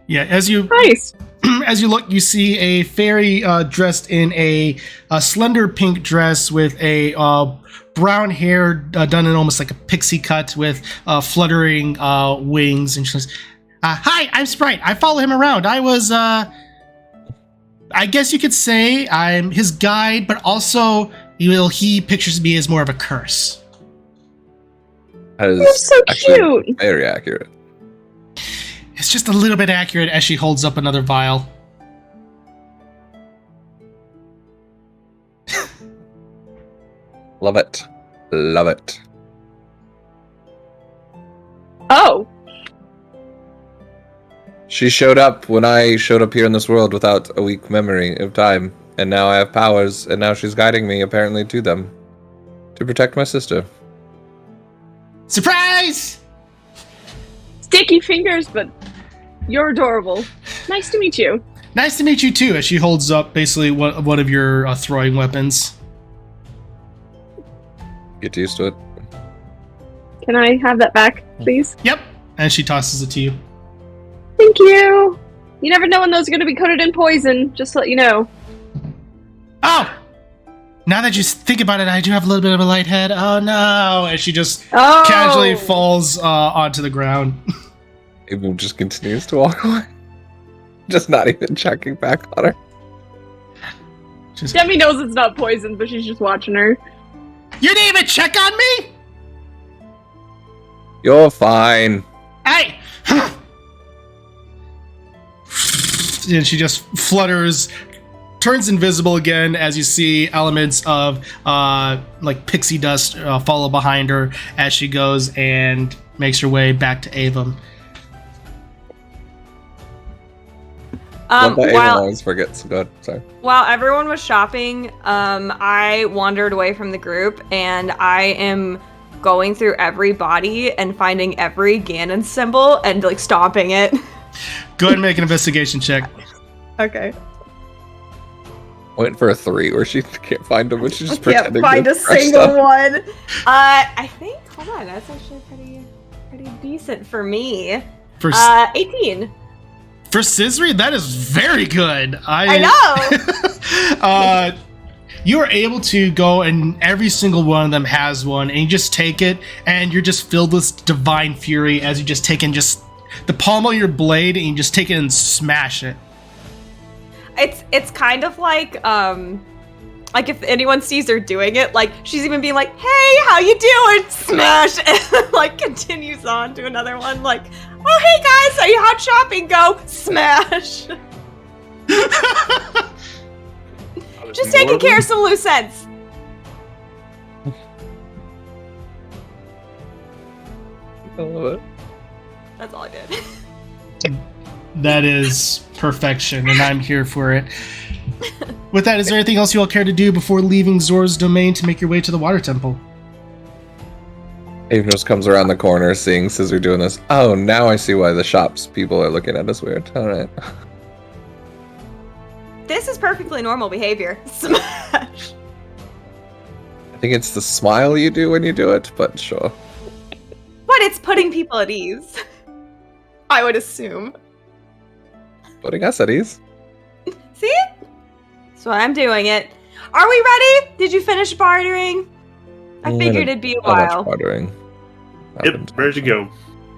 Yeah, as you Nice. as you look, you see a fairy dressed in a slender pink dress with a brown hair done in almost like a pixie cut with fluttering wings. And she says, "Hi, I'm Sprite. I follow him around. I was, I guess you could say I'm his guide, but also he pictures me as more of a curse." That is You're so actually cute. very accurate. It's just a little bit accurate as she holds up another vial. Love it. Love it. Oh, She showed up when I showed up here in this world without a weak memory of time, and now I have powers, and now she's guiding me apparently to them. To protect my sister. Surprise! sticky fingers, but you're adorable. Nice to meet you. Nice to meet you too, as she holds up basically one of your throwing weapons. Get used to it. Can I have that back, please? Yep. And she tosses it to you. Thank you. You never know when those are going to be coated in poison, just to let you know. Oh! Now that you think about it, I do have a little bit of a light head. Oh no! And she just Oh! casually falls onto the ground. Even just continues to walk away. Just not even checking back on her. Just, Demi knows it's not poison, but she's just watching her. you didn't even check on me? You're fine. Hey! And she just flutters, turns invisible again as you see elements of like pixie dust follow behind her as she goes and makes her way back to Avum. What that Avon While always forgets. Go ahead. Sorry. while everyone was shopping, I wandered away from the group, and I am going through every body and finding every Ganon symbol and like stomping it. Go ahead and make an investigation check. Okay. Waiting for a 3 where she can't find him, but she's just Can't pretending find to a fresh single stuff. one. I think. Hold on, that's actually pretty decent for me. For 18. for Scissory, that is very good. I know. you are able to go, and every single one of them has one, and you just take it, and you're just filled with divine fury as you just take in just the palm of your blade, and you just take it and smash it. It's kind of like if anyone sees her doing it, like she's even being like, "Hey, how you doing?" Smash, and like continues on to another one, like, "Oh, hey guys, are you out shopping? Go smash." Just taking care of some loose ends. I love it. That's all I did. That is perfection, and I'm here for it. With that, is there anything else you all care to do before leaving Zor's domain to make your way to the Water Temple? Abe just comes around the corner seeing Scissor doing this. Oh, now I see why the shops people are looking at us weird. Alright. This is perfectly normal behavior. Smash. I think it's the smile you do when you do it, but sure. But it's putting people at ease. I would assume. Putting us at ease. See? That's why I'm doing it. Are we ready? Did you finish bartering? I figured it'd be a Not much while. bartering. Yep, ready to go.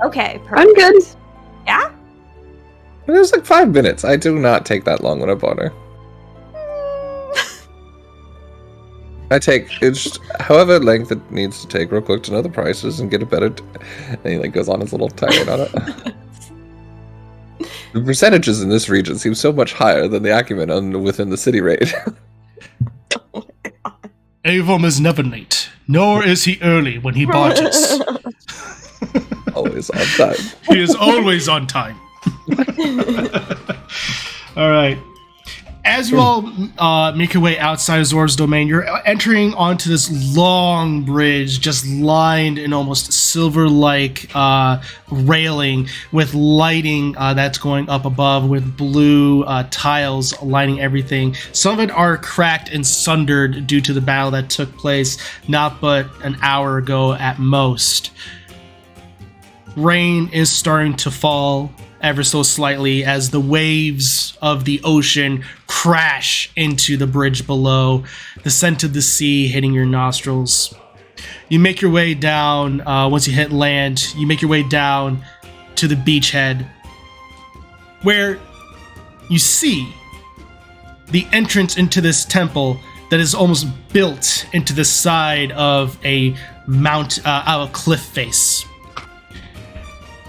Okay, perfect. I'm good. Yeah? It was like 5 minutes. I do not take that long when I barter. I take it's just however length it needs to take real quick to know the prices and get a better. And he like goes on his little tirade on it. The percentages in this region seem so much higher than the acumen within the city rate. Avon is never late, nor is he early when he barges. Always on time. He is always on time. All right. As you all make your way outside of Zor's domain, you're entering onto this long bridge just lined in almost silver-like railing with lighting that's going up above with blue tiles lining everything. Some of it are cracked and sundered due to the battle that took place not but an hour ago at most. Rain is starting to fall ever so slightly as the waves of the ocean crash into the bridge below, the scent of the sea hitting your nostrils. You make your way down, once you hit land, you make your way down to the beachhead, where you see the entrance into this temple that is almost built into the side of a cliff face.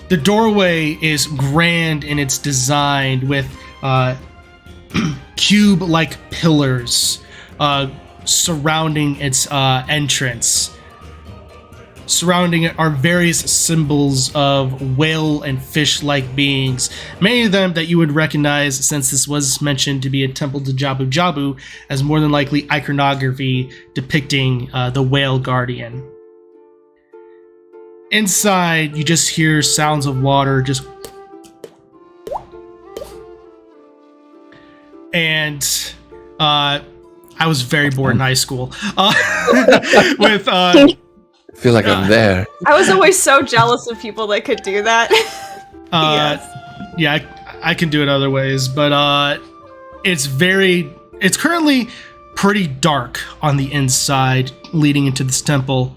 The doorway is grand in its design with cube-like pillars surrounding its entrance. Surrounding it are various symbols of whale and fish-like beings, many of them that you would recognize since this was mentioned to be a temple to Jabu Jabu, as more than likely iconography depicting the whale guardian. Inside, you just hear sounds of water just... And I was very bored in high school. With I feel like I'm there. I was always so jealous of people that could do that. Yes. Yeah, I can do it other ways, but it's currently pretty dark on the inside leading into this temple.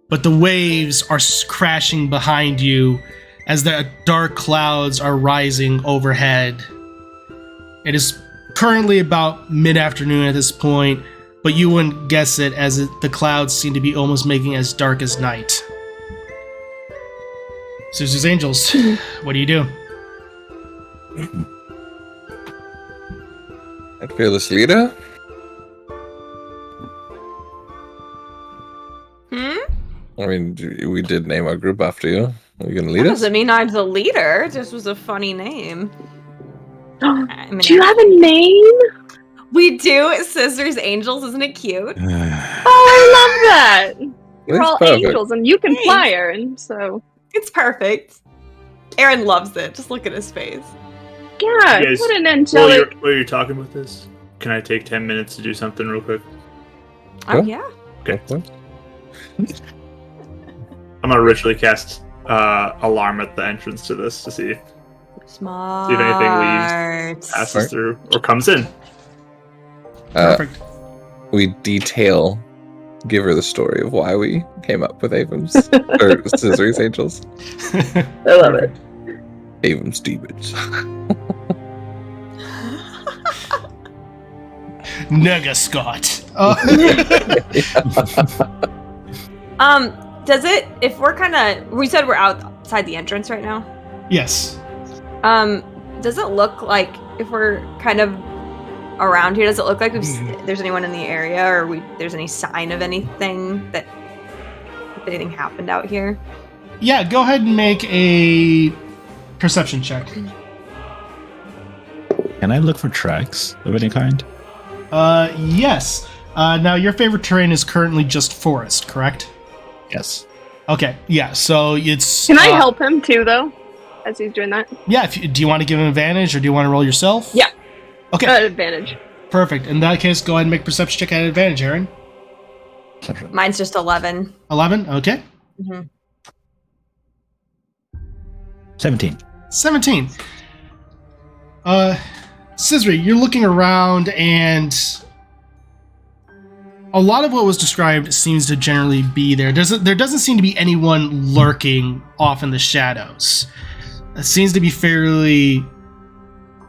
But the waves are crashing behind you as the dark clouds are rising overhead. It is currently about mid-afternoon at this point, but you wouldn't guess it as the clouds seem to be almost making as dark as night. Susie's Angels, what do you do? I'd fearless leader. I mean, we did name our group after you. Are you gonna lead That us? doesn't mean I'm the leader. This was a funny name. I mean, Do you have a name? We do. Scissors Angels, isn't it cute? Oh, I love that. You're It's all perfect. angels, and you can Thanks. fly, Aaron. So It's perfect. Aaron loves it. Just look at his face. yeah, You guys- what an While angelic. you're talking with this, can I take 10 minutes to do something real quick? Oh, Cool. yeah. Okay. I'm gonna ritually cast alarm at the entrance to this to see Smart. if anything leaves, passes Right. through, or comes in. Perfect. give her the story of why we came up with Avums or Scissory's Angels. I love it. Avums Demons. Nega Scott. Does it, if we're we said we're outside the entrance right now? Yes. Does it look like, if we're kind of around here, does it look like there's anyone in the area, or there's any sign of anything if anything happened out here? Yeah, go ahead and make a perception check. Can I look for tracks of any kind? Yes. Now, your favorite terrain is currently just forest, correct? Yes. Okay, yeah, so it's... Can I help him too, though, as he's doing that? Yeah, do you want to give him advantage, or do you want to roll yourself? Yeah. Okay. Advantage. Perfect. In that case, go ahead and make perception check at advantage, Aaron. Mine's just 11. 11? Okay. Mm-hmm. 17. 17. Scissory, you're looking around, and a lot of what was described seems to generally be there. There doesn't seem to be anyone lurking off in the shadows. It seems to be fairly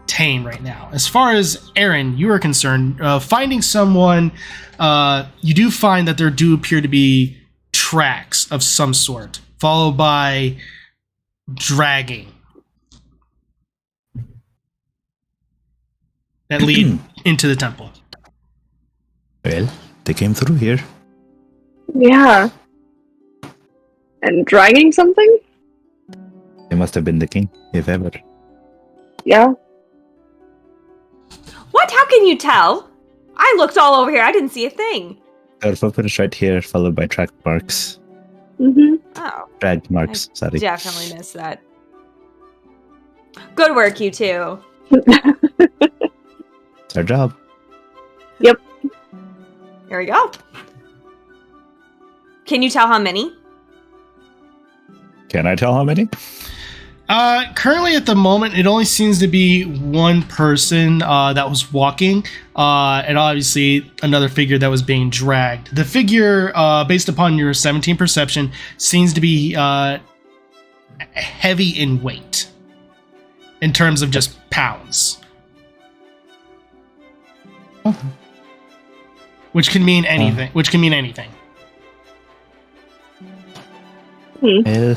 tame right now. As far as Aaron, you are concerned, finding someone, you do find that there do appear to be tracks of some sort, followed by dragging that lead into the temple. Well, they came through here. Yeah. And dragging something? They must have been the king, if ever. Yeah. What? How can you tell? I looked all over here. I didn't see a thing. Our footprints right here, followed by track marks. Mm-hmm. Oh. Drag marks, sorry. Definitely missed that. Good work, you two. It's our job. Yep. Here we go. Can you tell how many? Can I tell how many? Currently at the moment, it only seems to be one person that was walking, and obviously another figure that was being dragged. The figure, based upon your 17 perception, seems to be heavy in weight, in terms of just pounds. Which can mean anything. Well,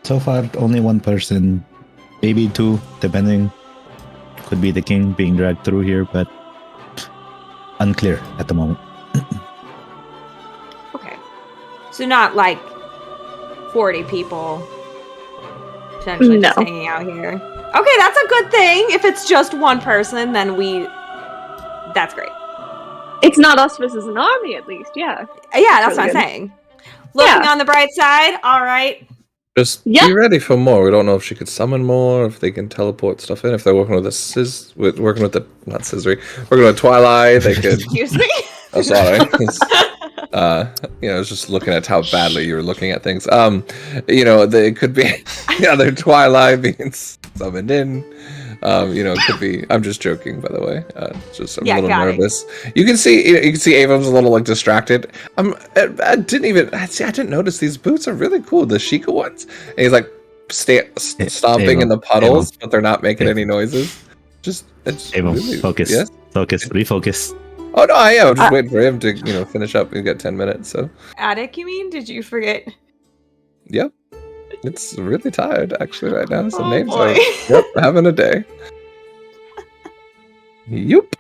so far, only one person, maybe two, depending. Could be the king being dragged through here, but unclear at the moment. Okay. So not like 40 people potentially just hanging out here. Okay, that's a good thing. If it's just one person, then that's great. It's not us versus an army, at least, yeah. Yeah, that's really what I'm good. saying. Looking on the bright side, all right. Just be ready for more. We don't know if she could summon more, if they can teleport stuff in. If they're working with working with Twilight, they could. Excuse me. Oh, sorry. It's just looking at how badly you were looking at things. They could be the other Twilight being summoned in. It could be. I'm just joking, by the way. I'm a little nervous. You can see Avum's a little distracted. I didn't notice these boots are really cool. The Sheikah ones. And he's stomping in the puddles, but they're not making any noises. Focus. Yes? Focus. Refocus. Oh no, I am just waiting for him to finish up. We've got 10 minutes. So. Adec, you mean? Did you forget? Yep. It's really tired, actually, right now. Some names boy. are having a day. Yup.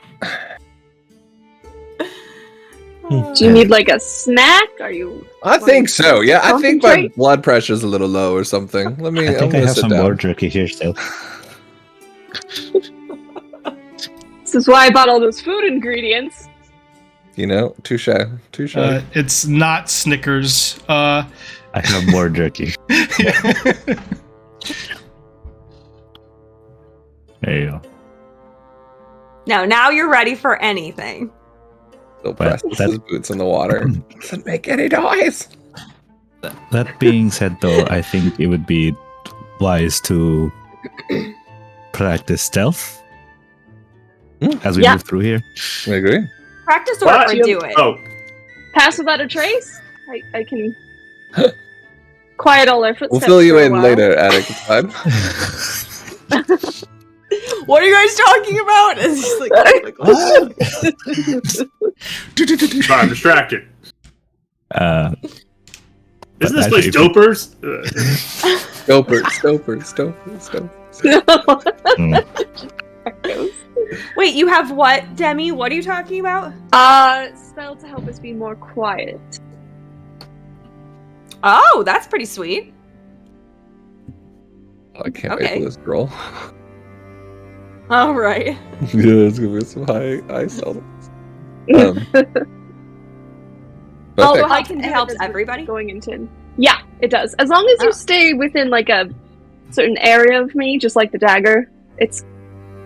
Do you need a snack? Are you? I think so. Yeah, I think my blood pressure's a little low or something. I think I have some more jerky here still. This is why I bought all those food ingredients. Touche. It's not Snickers. I have more jerky. There you go. Now you're ready for anything. Still presses his boots in the water. Doesn't make any noise. That being said, though, I think it would be wise to practice stealth as we move through here. I agree. Practice or What? do it. Oh, Pass without a trace? I can quiet all our footsteps. We'll fill you for a in while. later, Adec. It's fine. What are you guys talking about? It's just like, sorry, I'm distracted. Isn't this place actually- dopers? Stopers. wait, you have what, Demi? What are you talking about? Spell to help us be more quiet. Oh, that's pretty sweet. Oh, I can't Okay. wait for this scroll. All right. Yeah, it's gonna be some high sellers. Although Perfect. I can do It helps as everybody? going into. Yeah, it does. As long as you Oh. stay within like a certain area of me, just like the dagger, it's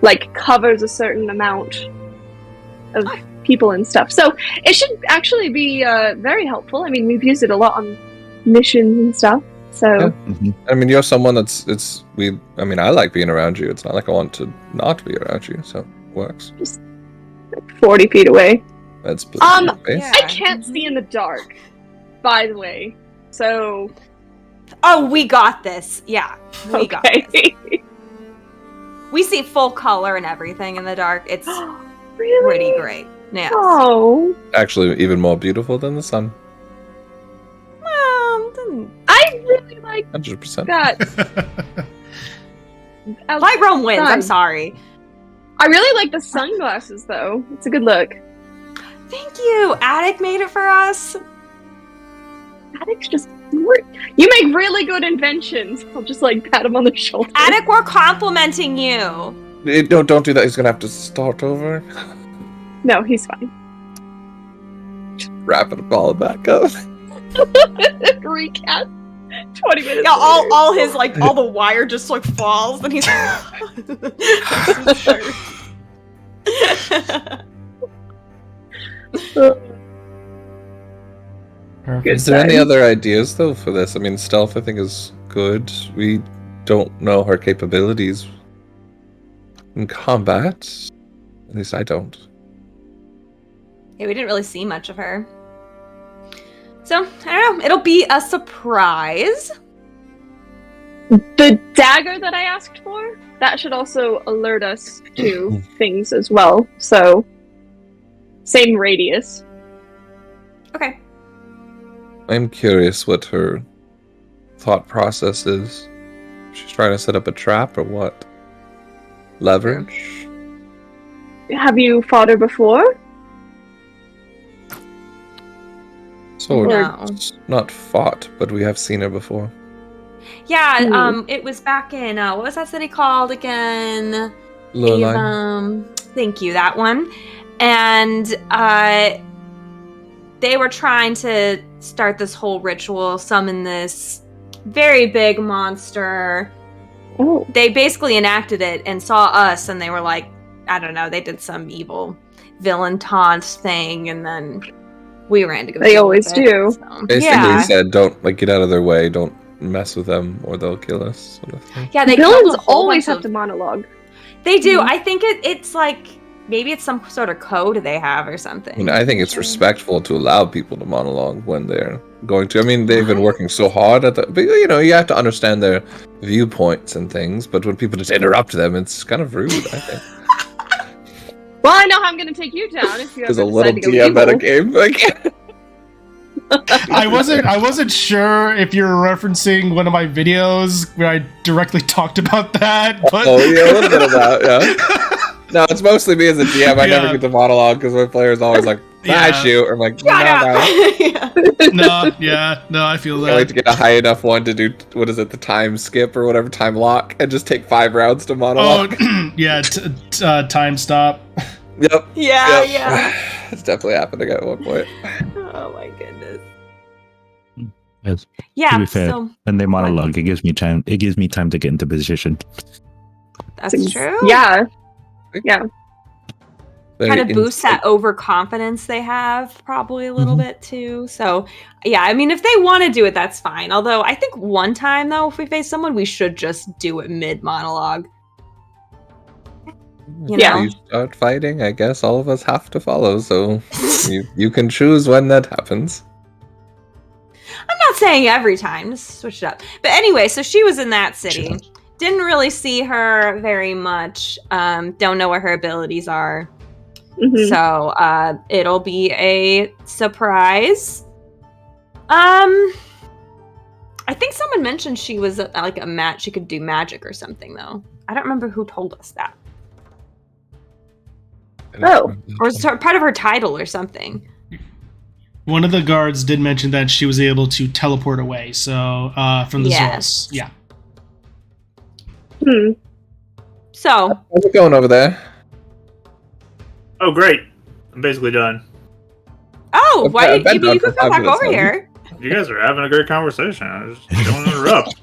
like covers a certain amount of people and stuff. So it should actually be very helpful. I mean, we've used it a lot on missions and stuff. So Yeah. Mhm. I mean, you're someone I like being around you. It's not like I want to not be around you, so it works. like 40 feet away. That's Um, space. yeah. I can't see in the dark, by the way. So Oh, we got this. Yeah, we got this. okay. We see full color and everything in the dark. It's Really? pretty great. Yeah. Oh, Actually, even more beautiful than the sun. I really like 100%. that. Light Rome wins. I'm Fun. sorry. I really like the sunglasses, though. It's a good look. Thank you. Adek made it for us. Adek's just you make really good inventions. I'll just like pat him on the shoulder. Adek, we're complimenting you. Don't do that. He's gonna have to start over. No, he's fine. Wrap it all back up. Recast 20 minutes. Yeah, later. all his like all the wire just like falls and he's Perfect. Is there any times. other ideas though for this? I mean, stealth I think is good. We don't know her capabilities in combat. At least I don't. Yeah, we didn't really see much of her. So, I don't know. It'll be a surprise. The dagger that I asked for, that should also alert us to things as well. So, same radius. Okay. I'm curious what her thought process is. She's trying to set up a trap or what? Leverage? Have you fought her before? So No. not fought, but we have seen her before. Yeah, it was back in what was that city called again? Lurline. Thank you, that one. And they were trying to start this whole ritual, summon this very big monster. Oh. They basically enacted it and saw us, and they were like, I don't know, they did some evil villain taunt thing, and then we ran to go. They deal always with it, do. so. Basically Yeah, said, don't get out of their way, don't mess with them or they'll kill us. Sort of thing. yeah. They Villains killed a whole always bunch have to monologue. They do. Mhm. I think it's like maybe it's some sort of code they have or something. I mean, I think it's respectful to allow people to monologue when they're going to. I mean, they've been working so hard at that, but you have to understand their viewpoints and things. But when people just interrupt them, it's kind of rude. I think Well, I know how I'm going to take you down if you there's ever a little decide to go DM meta evil. game. Like, I wasn't sure if you're referencing one of my videos where I directly talked about that, but oh yeah, a little bit of that. Yeah. No, it's mostly me as a DM. I never Yeah. get to monologue because my player's always like, "I Yeah. shoot." I'm like, "No, Shut up. no." no, I feel I like that. to get a high enough one to do what is it, the time skip or whatever, time lock, and just take 5 rounds to monologue. Oh, yeah, time stop. Yep. Yeah, Yep. yeah. It's definitely happening at one point. Oh my goodness. Yes. Yeah. To be fair, So when they monologue, it gives me time. It gives me time to get into position. that's true. Yeah. Yeah. Very Kind of boosts insight- that overconfidence they have probably a little Mhm. bit too. So yeah, I mean, if they want to do it, that's fine. Although I think one time though, if we face someone, we should just do it mid monologue. You Yeah. know? You start fighting, I guess all of us have to follow, so you can choose when that happens. I'm not saying every time, just switch it up. But anyway, so she was in that city. Didn't really see her very much. Don't know what her abilities are. Mhm. So it'll be a surprise. I think someone mentioned she was like a mat. She could do magic or something, though. I don't remember who told us that. Oh. Or was it part of her title or something. One of the guards did mention that she was able to teleport away. So from the Yes. Zoras, yeah. So How's it going over there? Oh, great. I'm basically done. oh, why I've did been you done could for come 5 back minutes over now. here? You guys are having a great conversation. I just don't interrupt.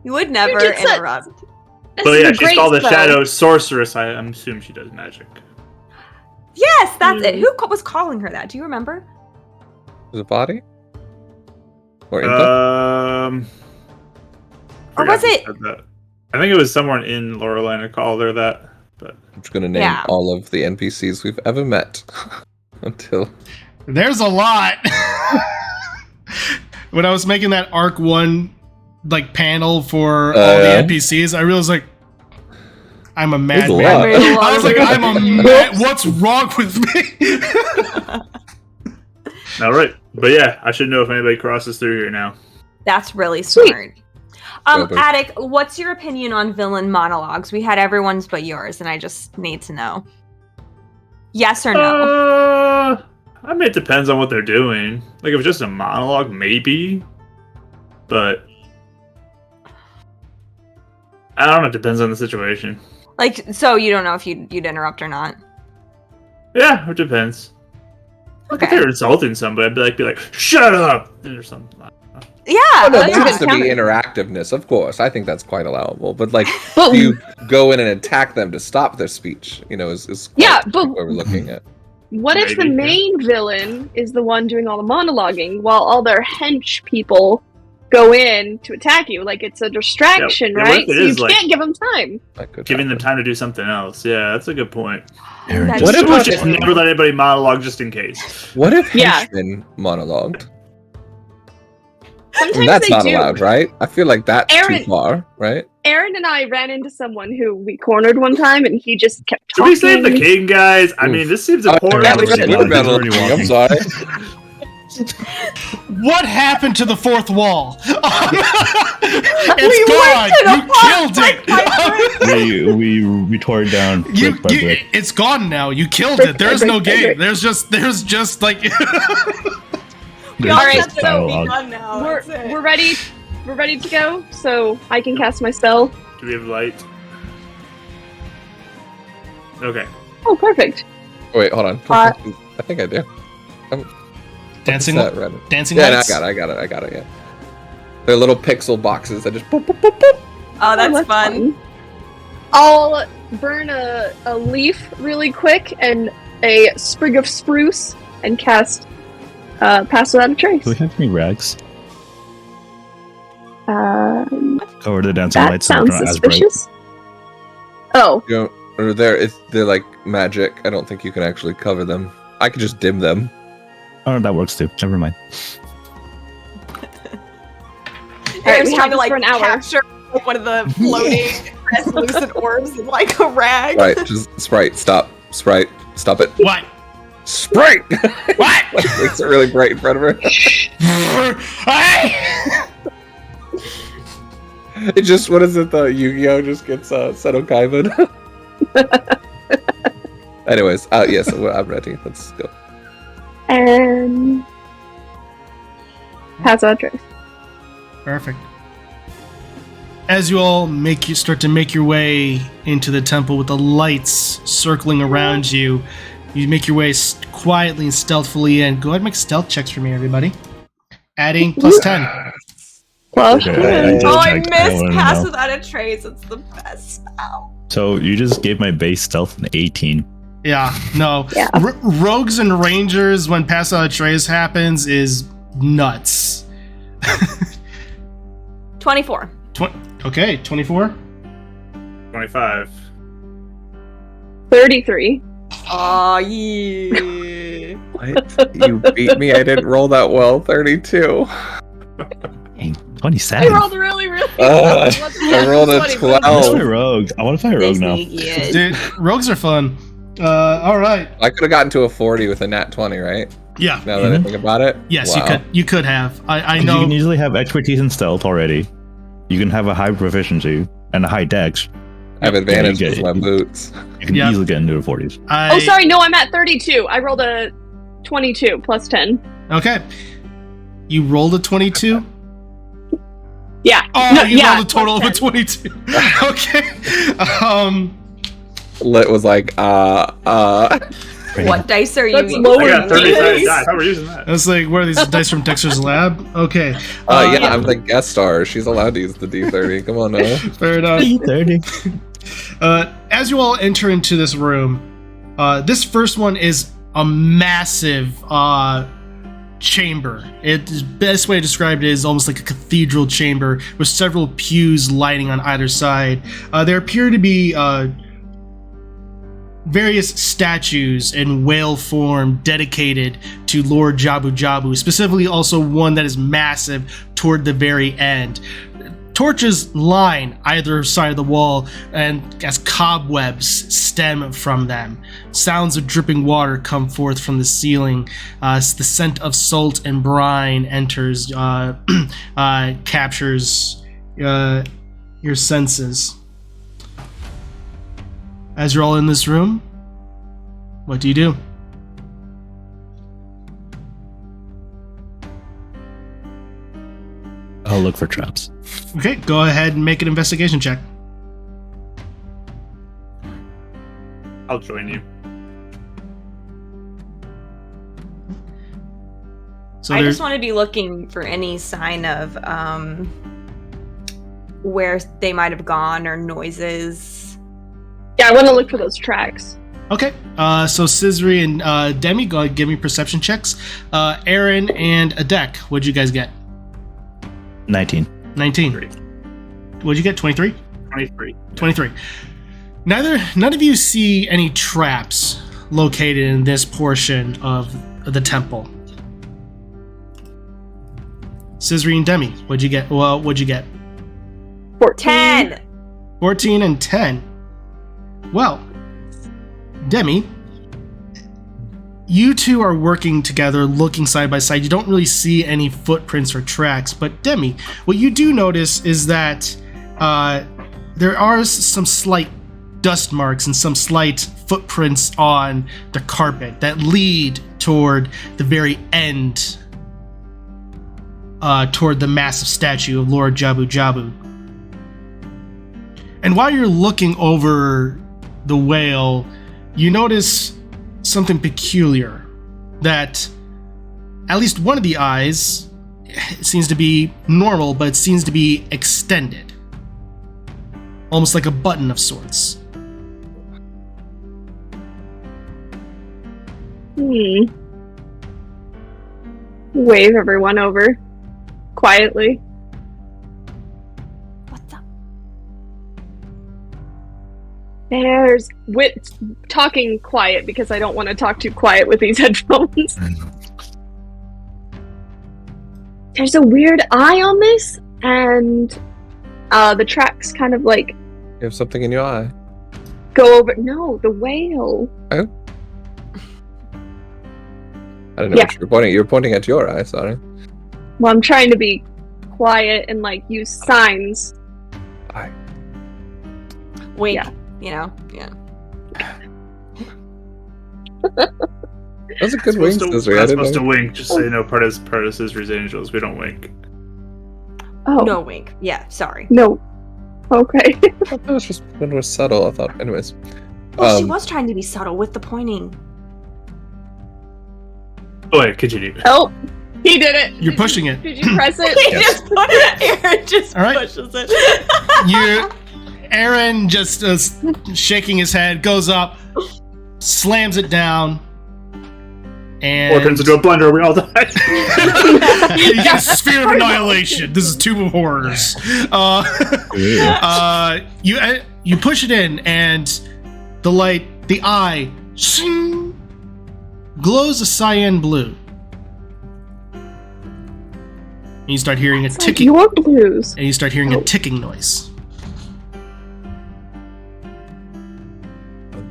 You would never You just said- interrupt. This But is yeah, a she's great called a spell. shadow sorceress. I'm assuming she does magic. Yes, that's it. Who was calling her that? Do you remember? Is it body? Or info? Or forgot was who it- said that. I think it was someone in Laureline who called her that. But I'm just gonna name Yeah. all of the NPCs we've ever met until. There's a lot. When I was making that Arc 1 like panel for all yeah. the NPCs, I realized like I'm a There's a madman. lot. I was like, I'm a mad. What's wrong with me? all right. But yeah, I should know if anybody crosses through here now. That's really Sweet. smart. Perfect. Adek, what's your opinion on villain monologues? We had everyone's but yours, and I just need to know. Yes or no? I mean, it depends on what they're doing. Like, if it's just a monologue, maybe. But I don't know. It depends on the situation. Like, so you don't know if you'd interrupt or not? Yeah, it depends. If Okay. they're insulting somebody, I'd be like, "Shut up!" or something. Yeah. Oh, no, yeah. there has to be counter. interactiveness, of course. I think that's quite allowable. But like, But do you go in and attack them to stop their speech? You know, is Yeah, quite but- what we're looking at. what if the Maybe, yeah. main villain is the one doing all the monologuing while all their hench people go in to attack you? Like, it's a distraction, Yeah, what right? if it So you is, like- can't give them time. That could Giving them happen. time to do something else. Yeah, that's a good point. Aaron, That's What just- if Or I- just never let anybody monologue just in case. What if Yeah. henchmen monologued? I Sometimes mean, that's they not do. allowed, right? I feel like that's Aaron- too far, right? Aaron and I ran into someone who we cornered one time, and he just kept Should talking. we save the king, guys? I Oof. mean, this seems Oh, important. yeah, we shit, should. we're He's better already looking, I'm walking. sorry. What happened to the fourth wall? We It's went to gone. the You park killed it. we tore it down You, brick by you, brick. it's gone now. You killed Brick it. by There's brick no by game. brick. There's just like There's All right, just so dialogue. We're ready. We're ready to go, so I can cast my spell. Do we have light? Okay. Oh, perfect. Oh, wait, hold on. Uh, I think I do. dancing. What's that, Red? Dancing Yeah, no, lights. I got it, yeah. They're little pixel boxes that just boop, boop, boop, boop. Oh, that's fun. I'll burn a leaf really quick and a sprig of spruce and cast Pass Without a Trace. Do we have any rags? Cover the dancing That lights so sounds they're not as bright. suspicious. Oh, You know, or they're like magic. I don't think you can actually cover them. I could just dim them. Oh, that works too. Never mind. Aaron's we trying have to this like for an hour. capture like, one of the floating translucent orbs in like a rag. Right, just Sprite, stop. Sprite, stop it. What? Sprite! What? Like, makes it really bright in front of her. Hey! It just, what is it, the Yu-Gi-Oh! Just gets Seto Kaiban. Anyways, yes, I'm ready. Let's go. and Pass Without a Trace. Perfect. As you all start to make your way into the temple with the lights circling around you, you make your way quietly and stealthily in. Go ahead and make stealth checks for me, everybody. Adding plus 10. Well, Okay, Oh, I checked. miss wanna Pass know. Without a Trace. It's the best spell. So you just gave my base stealth an 18. Yeah, no. Yeah. Rogues and Rangers, when Pass Out a Trace happens, is nuts. 24. Okay, 24. 25. 33. Oh, yeah. What? You beat me. I didn't roll that well. 32. Dang, I 27. rolled really, really I rolled a 20. 12. Let's play rogue. I want to play rogue now. Dude, rogues are fun. All right. I could have gotten to a 40 with a nat 20, right? Yeah. Now that I think about it. Yes, Wow. you could have. I You know. can easily have expertise in stealth already. You can have a high proficiency and a high dex. I have advantage Yeah, you with get my it. boots. You can Yeah. easily get into the 40s. Oh, sorry, no, I'm at 32. I rolled a 22 plus 10. Okay. You rolled a 22? Yeah. Oh, No, you yeah, rolled a total of a plus 22. Okay. Lit was like, What dice are you That's using? lower I got 30 sided Nice. die. How are we using that? I was like, what are these dice from Dexter's Lab? Okay. yeah, I'm the guest star. She's allowed to use the D30. Come on now. Fair enough. 30. As you all enter into this room, this first one is a massive chamber. The best way to describe it is almost like a cathedral chamber with several pews lighting on either side. There appear to be various statues in whale form dedicated to Lord Jabu Jabu, specifically also one that is massive toward the very end. Torches line either side of the wall, and as cobwebs stem from them. Sounds of dripping water come forth from the ceiling. The scent of salt and brine enters, captures your senses. As you're all in this room, what do you do? I'll look for traps. Okay, go ahead and make an investigation check. I'll join you. So I there's just want to be looking for any sign of where they might have gone or noises. Yeah, I want to look for those tracks. okay. So Scissory and Demi, go ahead and give me perception checks. Aaron and Adec, what'd you guys get? 19. 19. What'd you get? 23? 23. 23. None of you see any traps located in this portion of the temple. Scissory and Demi, what'd you get? Well, what'd you get? 14. 10! 14 and 10. Well, Demi, you two are working together, looking side by side. You don't really see any footprints or tracks, but Demi, what you do notice is that there are some slight dust marks and some slight footprints on the carpet that lead toward the very end, toward the massive statue of Lord Jabu Jabu. And while you're looking over the whale, you notice something peculiar, that at least one of the eyes seems to be normal, but it seems to be extended, almost like a button of sorts. Wave everyone over quietly. What's up? There's talking quiet because I don't want to talk too quiet with these headphones. There's a weird eye on this, and the tracks kind of like You have something in your eye. go over. No, the whale. Oh? I don't know Yeah. what you were pointing. You were pointing at your eye, sorry. Well, I'm trying to be quiet and like use signs. Wink. Yeah. You know? Yeah. That's a good wing, Scissory. We're I not didn't supposed to know. wink, just so you know, part of Scissory's Angels, we don't wink. Oh No wink. Yeah, sorry. no. Okay. I thought it was just when it was subtle. I thought, anyways. Well, she was trying to be subtle with the pointing. Oh, wait, continue. Oh, he did it. You're pushing it. Did you press it? He just put it. Aaron just All right. pushes it. Aaron just shaking his head, goes up, slams it down, and Or turns into a blender, we all die. you get a sphere of annihilation. This is Tomb of Horrors. You push it in, and the light the eye shing, glows a cyan blue. And you start hearing a It's like ticking. your blues. And you start hearing a ticking noise.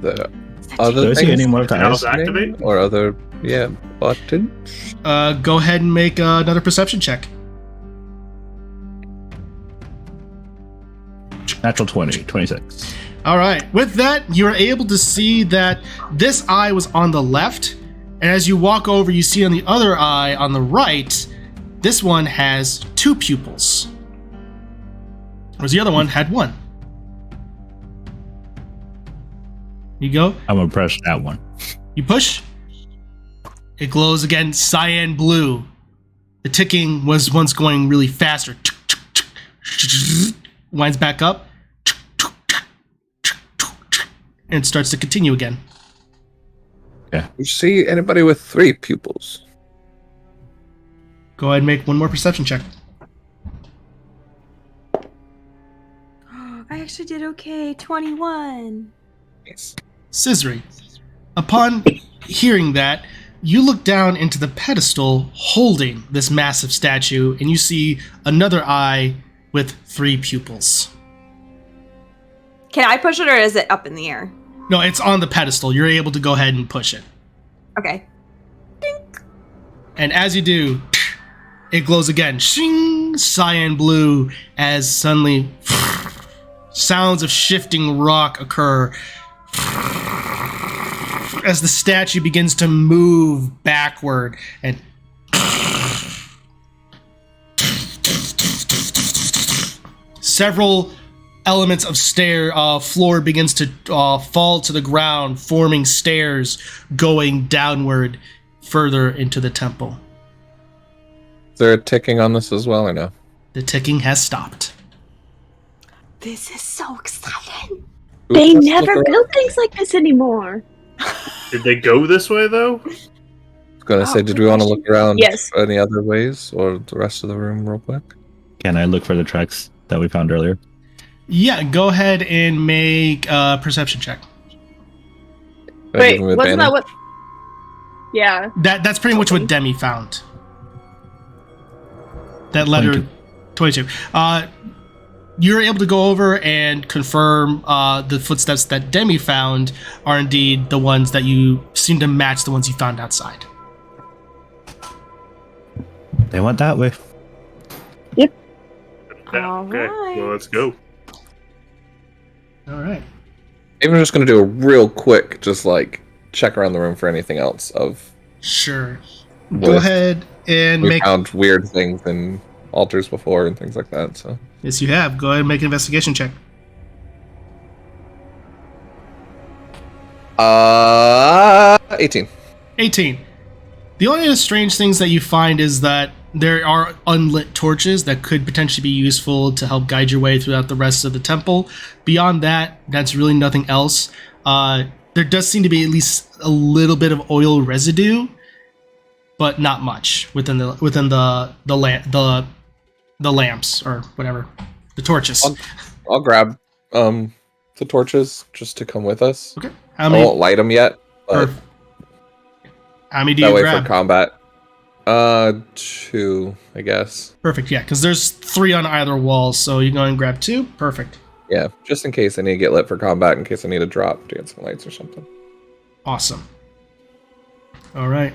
The Is that other Do I see things any more Anything else tiles? activate? or other buttons. Go ahead and make another perception check. Natural 20, 26. All right. With that, you are able to see that this eye was on the left, and as you walk over, you see on the other eye on the right, this one has 2 pupils, whereas the other one had 1. You go. I'm gonna press that one. You push. It glows again, cyan blue. The ticking was once going really faster. Winds back up. And it starts to continue again. You see anybody with 3 pupils? Go ahead and make one more perception check. I actually did okay. 21. Yes. Scissory. Upon hearing that, you look down into the pedestal holding this massive statue, and you see another eye with 3 pupils. Can I push it or is it up in the air? No, it's on the pedestal. You're able to go ahead and push it. Okay. And as you do, it glows again. Shing! Cyan blue as suddenly sounds of shifting rock occur as the statue begins to move backward and several elements of floor begins to fall to the ground, forming stairs going downward further into the temple. Is there a ticking on this as well or no? The ticking has stopped. This is so exciting. They Let's never look around. build things like this anymore. Did they go this way though? I was gonna say, Oh, did good we want to question. look around Yes. any other ways or the rest of the room real quick? Can I look for the tracks that we found earlier? Yeah, go ahead and make a perception check. Can I Wait, give him wasn't that advantage? what? Yeah. That's pretty much what Demi found. That letter 22. You're able to go over and confirm the footsteps that Demi found are indeed the ones that you seem to match the ones you found outside. They went that way. Yeah, All okay, right. well, let's go. All right. Even just gonna do a real quick, just like check around the room for anything else of. Sure. Go With- ahead and We make. found weird things in altars before and things like that. So Yes, you have. Go ahead and make an investigation check. 18. 18. The only other strange things that you find is that there are unlit torches that could potentially be useful to help guide your way throughout the rest of the temple. Beyond that, that's really nothing else. There does seem to be at least a little bit of oil residue, but not much within the lamps or whatever, the torches. I'll grab the torches just to come with us. Okay. How I many? won't light them yet, but How many do that you way grab? for combat. 2, I guess. Perfect. Yeah, because there's 3 on either wall, so you go and grab 2. Perfect. Yeah, just in case I need to get lit for combat, in case I need to drop to get some lights or something. Awesome. All right.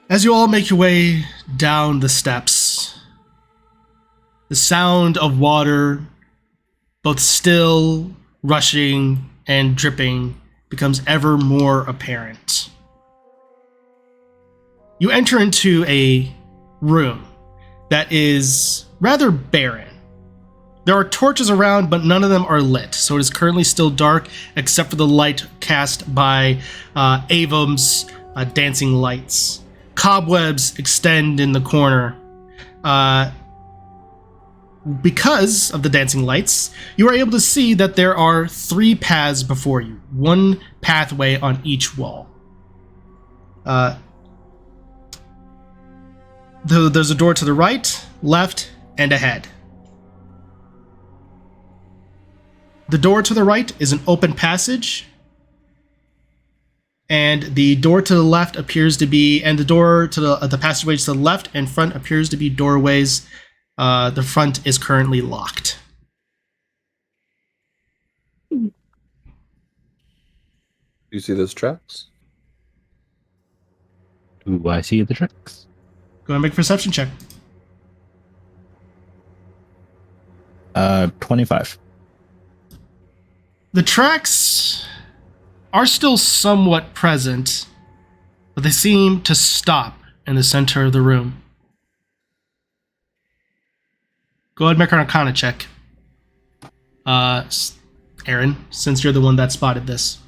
As you all make your way down the steps, the sound of water, both still, rushing, and dripping, becomes ever more apparent. You enter into a room that is rather barren. There are torches around, but none of them are lit, so it is currently still dark except for the light cast by Avum's dancing lights. Cobwebs extend in the corner. Because of the dancing lights, you are able to see that there are 3 paths before you, 1 pathway on each wall. There's a door to the right, left, and ahead. The door to the right is an open passage. And the door to the left appears to be, and the door to the passageways to the left and front appears to be doorways. The front is currently locked. Do you see those tracks? Do I see the tracks? Go and make a perception check. 25. The tracks are still somewhat present, but they seem to stop in the center of the room. Go ahead and make an Arcana check. Aaron, since you're the one that spotted this.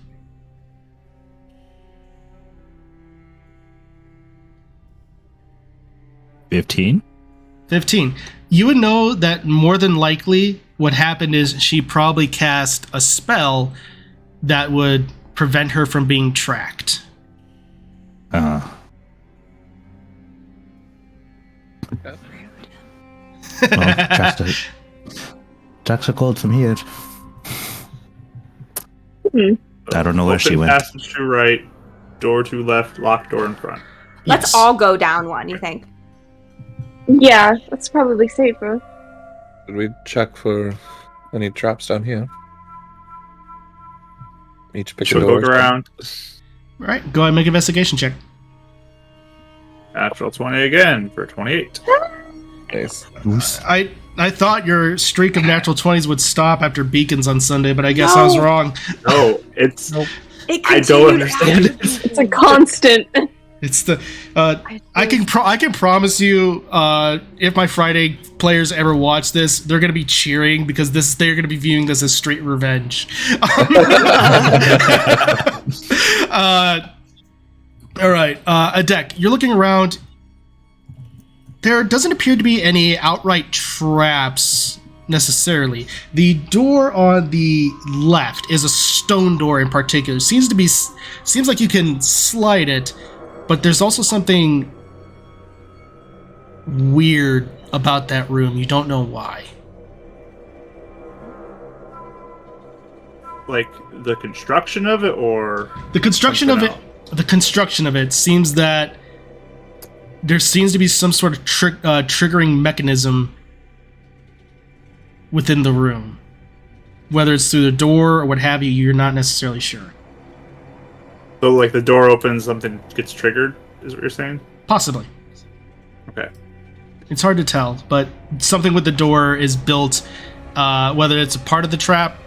15. 15. You would know that more than likely what happened is she probably cast a spell that would prevent her from being tracked. Uh, well, tracks are cold from here. I don't know where she Open went. Passage to right, door to left, locked door in front. Let's Yes. all go down one, you think? Yeah, that's probably safer. Did we check for any traps down here? Each pick a Should we door. look around? All right, go ahead and make an investigation check. Natural 20 again for 28. Nice. I thought your streak of natural 20s would stop after Beacons on Sunday, but I guess I was No. wrong. No, it's. It I don't continued understand after- it. It's a constant. It's the I can promise you if my Friday players ever watch this, they're gonna be cheering because they're gonna be viewing this as straight revenge. All right, Adec, you're looking around. There doesn't appear to be any outright traps necessarily. The door on the left is a stone door in particular. Seems like you can slide it, but there's also something weird about that room. You don't know why. Like the construction of it, or The construction of something it. The construction of it seems that there seems to be some sort of triggering mechanism within the room. Whether it's through the door or what have you, you're not necessarily sure. so like the door opens, something gets triggered. Is what you're saying? Possibly. Okay. It's hard to tell, but something with the door is built, whether it's a part of the trap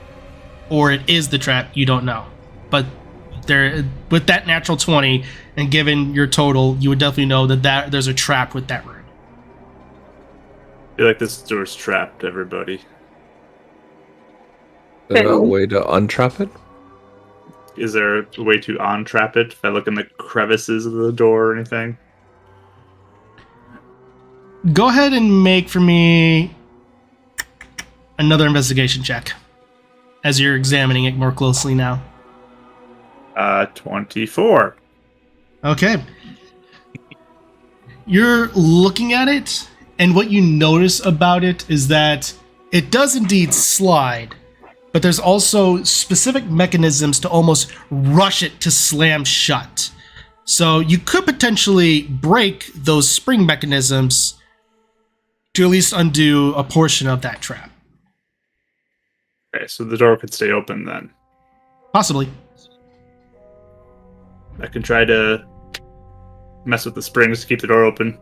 or it is the trap, you don't know. But there, with that natural 20, and given your total, you would definitely know that there's a trap with that room. I feel like this door's trapped, everybody. Is there a way to untrap it? Is there a way to untrap it if I look in the crevices of the door or anything? Go ahead and make for me another investigation check as you're examining it more closely now. 24. Okay. You're looking at it, and what you notice about it is that it does indeed slide, but there's also specific mechanisms to almost rush it to slam shut. So you could potentially break those spring mechanisms to at least undo a portion of that trap. Okay, so the door could stay open then. Possibly. I can try to mess with the springs to keep the door open.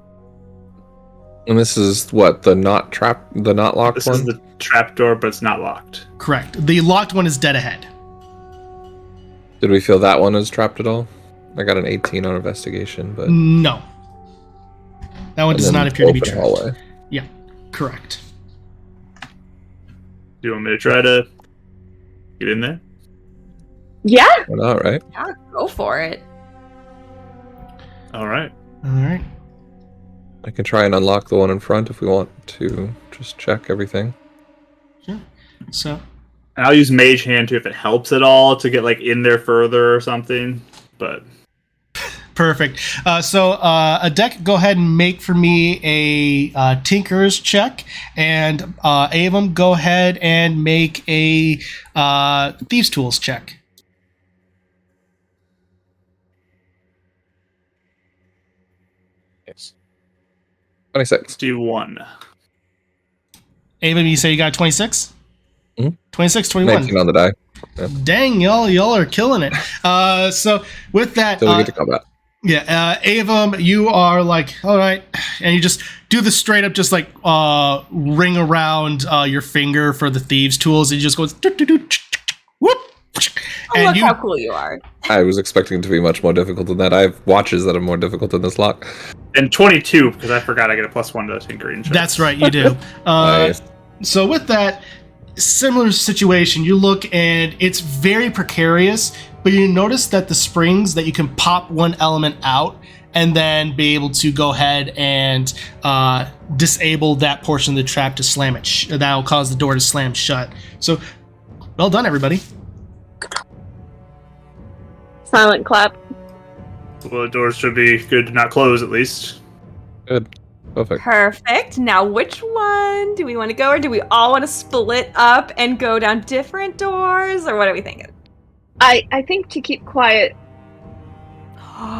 And this is what, the not locked This one? is the trap door, but it's not locked. Correct. The locked one is dead ahead. Did we feel that one is trapped at all? I got an 18 on investigation, but No. That one and does then not appear to be open trapped. hallway. Yeah, correct. Do you want me to try to get in there? Yeah. Why not, right? Yeah, go for it. All right. All right. I can try and unlock the one in front if we want to just check everything. Sure. So, And I'll use Mage Hand too if it helps at all to get like in there further or something. But Perfect. So Adec, go ahead and make for me a Tinker's check, and Avum, go ahead and make a Thieves' Tools check. Yes. 26. Do 1. Avum, you say you got 26? Mhm. 26, 21. 19 on the die. Yeah. Dang, y'all are killing it. So with that, So we get to combat. yeah, Avum, you are like, all right, and you just do the straight up, just like ring around your finger for the thieves' tools, and you just goes whoop. Oh, look how cool you are. I was expecting it to be much more difficult than that. I have watches that are more difficult than this lock. And 22, because I forgot I get a +1 to tinkering checks. That's right, you do. Nice. So with that, similar situation, you look and it's very precarious, but you notice that the springs that you can pop one element out and then be able to go ahead and disable that portion of the trap to slam it. That'll cause the door to slam shut. So, well done, everybody. Silent clap. Well, the doors should be good to not close, at least. Good. Perfect. Perfect. Now, which one do we want to go, or do we all want to split up and go down different doors, or what are we thinking? I think to keep quiet,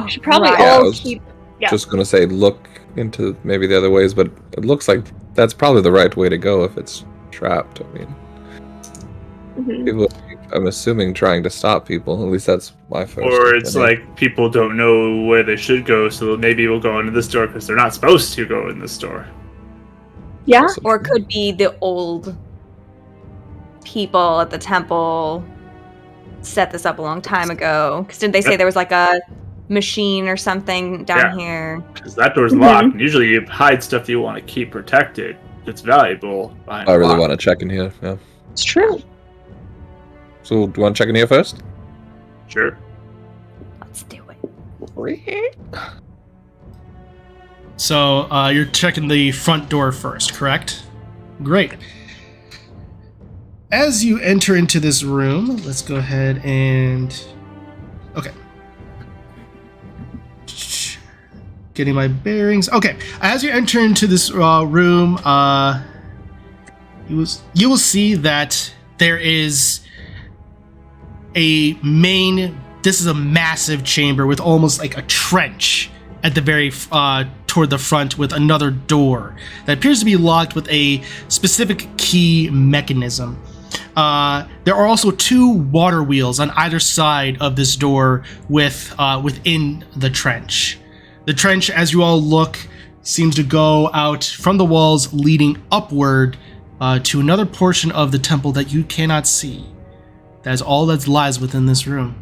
we should probably Right. Yeah, I all was keep. Yeah. Just going to say look into maybe the other ways, but it looks like that's probably the right way to go if it's trapped. I mean, Mhm. people, I'm assuming, trying to stop people. At least that's my first. Or it's opinion. like people don't know where they should go, so maybe we'll go into this door because they're not supposed to go in this door. Yeah. Also Or it true. could be the old people at the temple set this up a long time ago. Because didn't they say there was like a machine or something down here? Because that door's Mhm. locked. And usually you hide stuff you want to keep protected. It's valuable. I really want to check in here. Yeah. It's true. So, do you want to check in here first? Sure. Let's do it. So you're checking the front door first, correct? Great. As you enter into this room, let's go ahead and... Okay. Getting my bearings. Okay, as you enter into this room, you will see that there is a main... This is a massive chamber with almost like a trench at the very toward the front, with another door that appears to be locked with a specific key mechanism. There are also 2 water wheels on either side of this door within the trench. The trench, as you all look, seems to go out from the walls leading upward to another portion of the temple that you cannot see. That is all that lies within this room.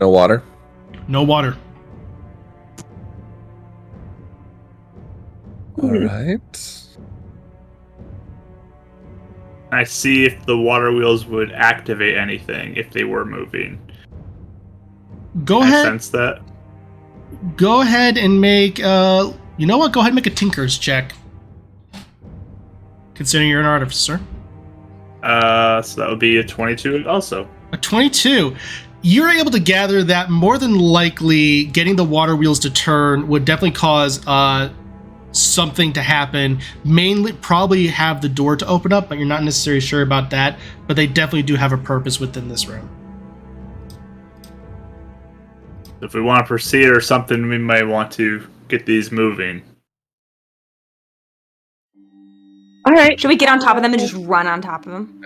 No water. No water. All right. I see if the water wheels would activate anything if they were moving. Go I ahead. sense that. Go ahead and make. You know what? Go ahead and make a Tinker's check. Considering you're an artificer. So that would be a 22 also. A 22. You're able to gather that more than likely getting the water wheels to turn would definitely cause something to happen. Mainly, probably have the door to open up, but you're not necessarily sure about that. But they definitely do have a purpose within this room. If we want to proceed or something, we might want to get these moving. All right. Should we get on top of them and just run on top of them?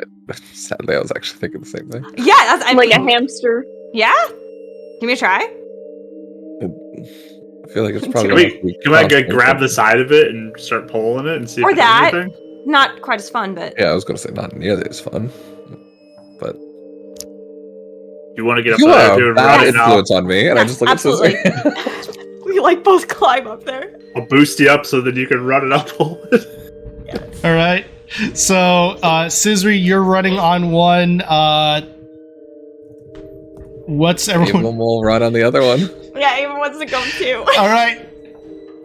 Sadly, I was actually thinking the same thing. Yeah, that's I Like a mean, hamster. Yeah. Give me a try. I feel like it's probably. Can we grab the side of it and start pulling it and see Or if it does that. anything? Not quite as fun, but Yeah, I was gonna say not nearly as fun, but You want to get up you there are too a and bad run it now. influence on me, and I Yes, just look at absolutely. Susie. we like both climb up there. I'll boost you up so that you can run it up. All right. So, Scissory, you're running on one. What's everyone? Even will run on the other one. Yeah, Ava wants to go too. All right.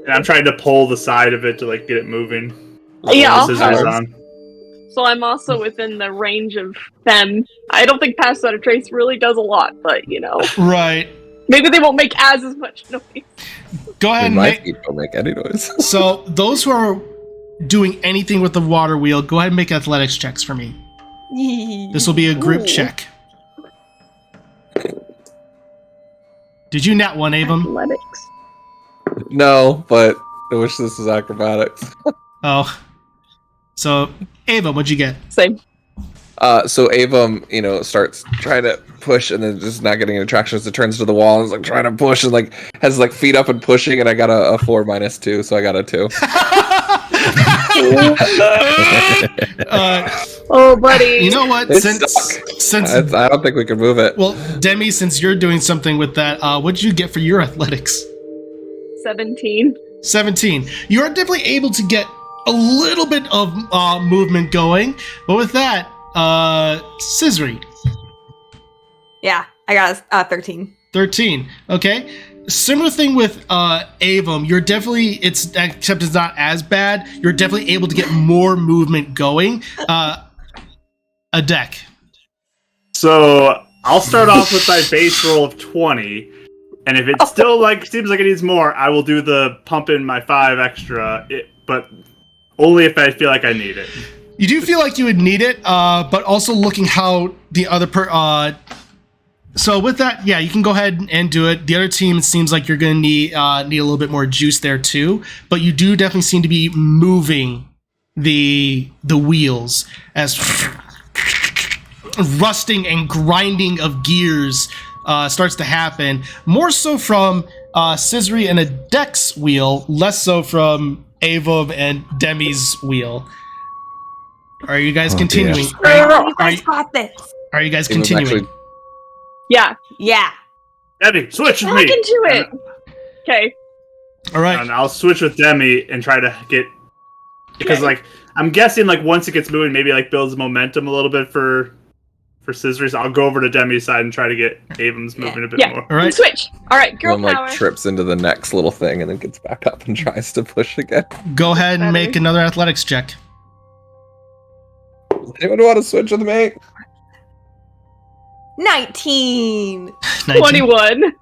And I'm trying to pull the side of it to like get it moving. Yeah, I'll The scissors help. on. So I'm also within the range of them. I don't think Pass Out of Trace really does a lot, but you know. Right. Maybe they won't make as much noise. Go ahead and My make. feet don't make any noise. So those who are doing anything with the water wheel, go ahead and make athletics checks for me. This will be a group check. Did you nat one, Avon? Athletics. No, but I wish this was acrobatics. Oh. So, Ava, what'd you get? Same. So Avam, starts trying to push and then just not getting any traction as it turns to the wall and is like trying to push and like has like feet up and pushing, and I got a 4 - 2, so I got a 2. Oh, buddy. You know what? It Since I don't think we can move it. well, Demi, since you're doing something with that, what'd you get for your athletics? 17. 17. You are definitely able to get a little bit of movement going, but with that, Scissory, Yeah, I got a 13. 13. Okay. Similar thing with Avum. You're definitely except it's not as bad. You're definitely able to get more movement going. Adec. So I'll start off with my base roll of 20, and if it still seems like it needs more, I will do the pump in my 5 extra. But only if I feel like I need it. You do feel like you would need it, but also looking how the other so with that, yeah, you can go ahead and do it. The other team, it seems like you're going to need a little bit more juice there too, but you do definitely seem to be moving the wheels as rusting and grinding of gears starts to happen. More so from Scissory and Adec's wheel, less so from Avum and Demi's wheel. Are you guys continuing? You guys got this. Are you guys It was continuing? actually- Yeah. Yeah. Demi, switch with Back me! into it. Okay. All right. And I'll switch with Demi and try to get... Because, I'm guessing, once it gets moving, maybe, builds momentum a little bit for Scissory. So I'll go over to Demi's side and try to get Avum's moving a bit more. All right. Switch. All right, girl And power. trips into the next little thing and then gets back up and tries to push again. Go ahead and Better. make another athletics check. Does anyone want to switch with me? 19. 19, 21.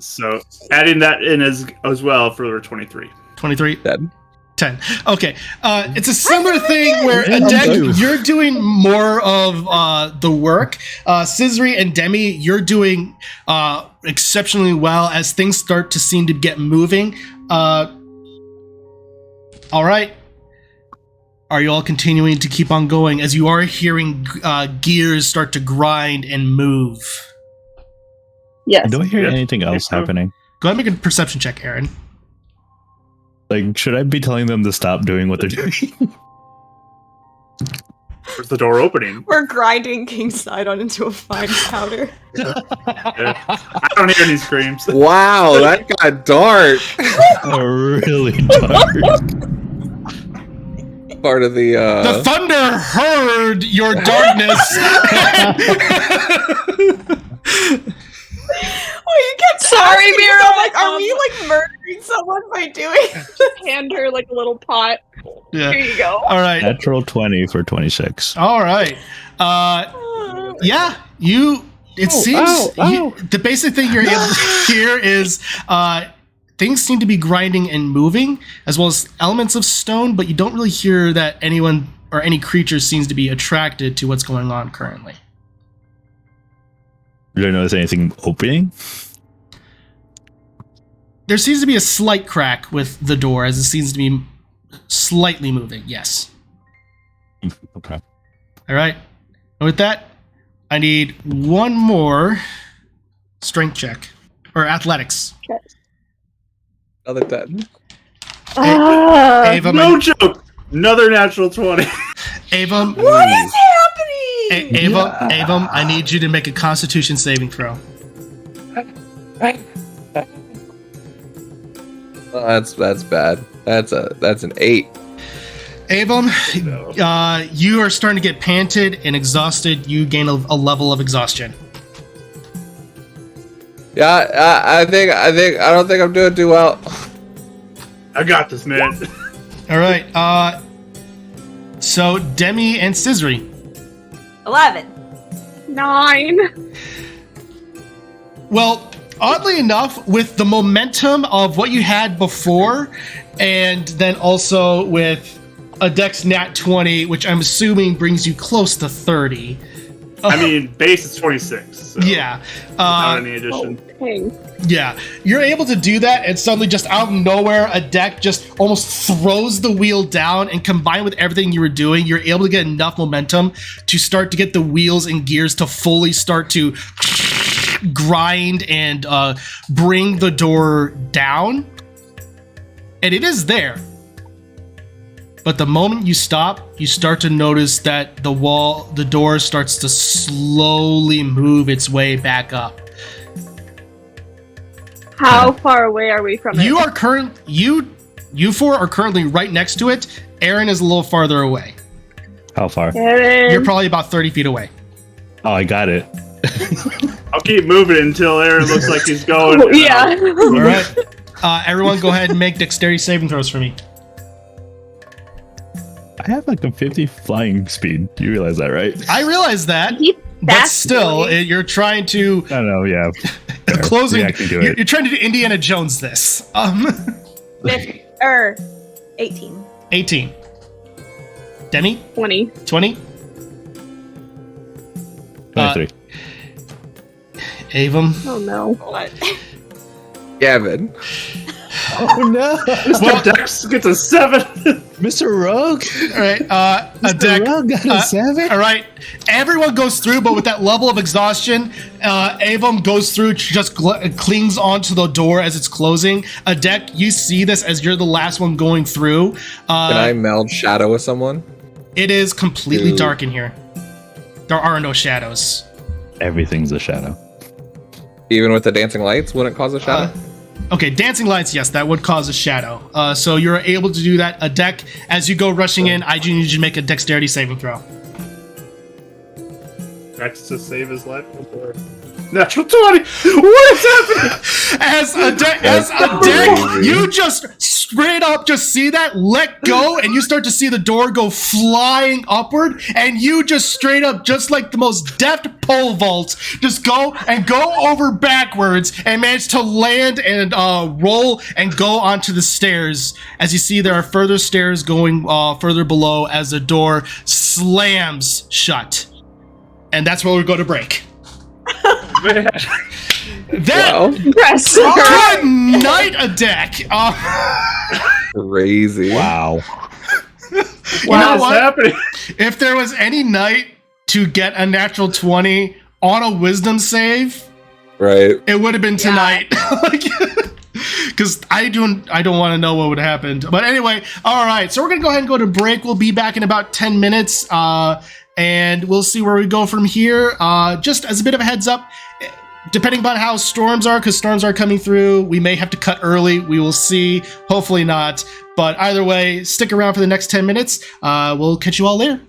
So adding that in as well for 23. 23, Dead. 10. Okay. It's a similar thing where Adec, you're doing more of the work. Scissory and Demi, you're doing exceptionally well as things start to seem to get moving. All right. Are you all continuing to keep on going as you are hearing gears start to grind and move? Yes. Do I hear Yeah. anything else so. happening? Go ahead and make a perception check, Aaron. Should I be telling them to stop doing what they're doing? Where's the door opening? We're grinding King Sidon into a fine powder. Yeah. I don't hear any screams. Wow, that got dark. Really dark. Part of the The thunder heard your darkness. Oh, you kept Sorry, asking, Mira, so I'm like, are we murdering someone by doing? Just hand her a little pot. Yeah. Here you go. All right. Natural 20 for 26. All right. Yeah, you. It seems the basic thing you're able to hear is things seem to be grinding and moving, as well as elements of stone, but you don't really hear that anyone or any creature seems to be attracted to what's going on currently. Do I notice anything opening? There seems to be a slight crack with the door, as it seems to be slightly moving. Yes. Okay. All right. And with that, I need one more strength check or athletics. Another dead. Ava, No joke! Another natural 20. Ava, What is happening? Ava, I need you to make a Constitution saving throw. That's bad. That's an 8. Avon, you are starting to get panted and exhausted. You gain a level of exhaustion. Yeah, I don't think I'm doing too well. I got this, man. All right. So Demi and Scissory. 11. 9. Well, oddly enough, with the momentum of what you had before, and then also with Adec's Nat 20, which I'm assuming brings you close to 30. I mean, base is 26. So Yeah. without any addition. Okay. Yeah. You're able to do that, and suddenly, just out of nowhere, Adec just almost throws the wheel down, and combined with everything you were doing, you're able to get enough momentum to start to get the wheels and gears to fully start to grind and bring the door down. And it is there. But the moment you stop, you start to notice that the door starts to slowly move its way back up. How far away are we from it? You four are currently right next to it. Aaron is a little farther away. How far? You're probably about 30 feet away. Oh, I got it. I'll keep moving until Aaron looks like he's going. Oh, yeah. All right. Everyone go ahead and make dexterity saving throws for me. I have like a 50 flying speed. You realize that, right? I realize that. He's But fast, still, really. you're trying to I don't know, yeah. closing. Yeah, I can do You're it. trying to do Indiana Jones this. 18. 18. Demi, 20. 20. 23. Avum. Oh no. What? Gavin. Oh no! Well, Dex gets a 7. Mr. Rogue? all right. Mr. Adec. Rogue got a 7? All right. Everyone goes through, but with that level of exhaustion, Avum goes through, just clings onto the door as it's closing. Adec, you see this as you're the last one going through. Can I meld shadow with someone? It is completely Dude. dark in here. There are no shadows. Everything's a shadow. Even with the dancing lights, wouldn't cause a shadow? Okay, dancing lights, yes, that would cause a shadow. So you're able to do that. Adec, as you go rushing in, I do need you to make a dexterity saving throw. Dex to save his life before. Natural 20! What is happening? As Adec, you just straight up just see that, let go, and you start to see the door go flying upward, and you just straight up, just like the most deft pole vault, just go over backwards and manage to land and roll and go onto the stairs. As you see, there are further stairs going further below as the door slams shut. And that's where we go to break. Man. That Wow. Impressive. good night, Adec. Crazy. Wow. You know What is what? happening? If there was any night to get a natural 20 on a wisdom save, Right. it would have been tonight. Because I don't want to know what would have happened. But anyway, all right. So we're gonna go ahead and go to break. We'll be back in about 10 minutes. And we'll see where we go from here. Just as a bit of a heads up, depending upon how storms are, because storms are coming through, we may have to cut early. We will see. Hopefully not. But either way, stick around for the next 10 minutes. We'll catch you all later.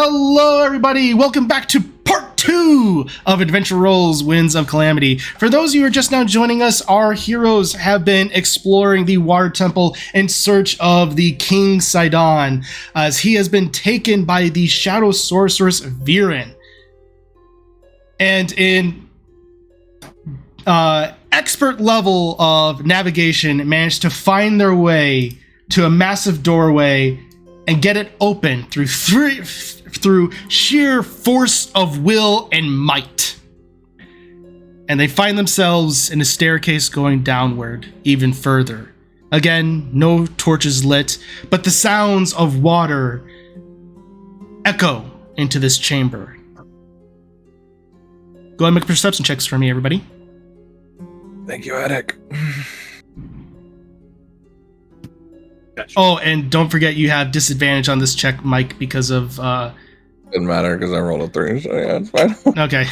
Hello, everybody. Welcome back to part 2 of Adventure Rolls Winds of Calamity. For those of you who are just now joining us, our heroes have been exploring the Water Temple in search of the King Sidon, as he has been taken by the Shadow Sorceress Viren. And in expert level of navigation, managed to find their way to a massive doorway and get it open through sheer force of will and might. And they find themselves in a staircase going downward even further. Again, no torches lit, but the sounds of water echo into this chamber. Go ahead and make perception checks for me, everybody. Thank you, Adec. Gotcha. Oh, and don't forget you have disadvantage on this check, Mike, because of... Didn't matter because I rolled a 3, so yeah, it's fine. Okay.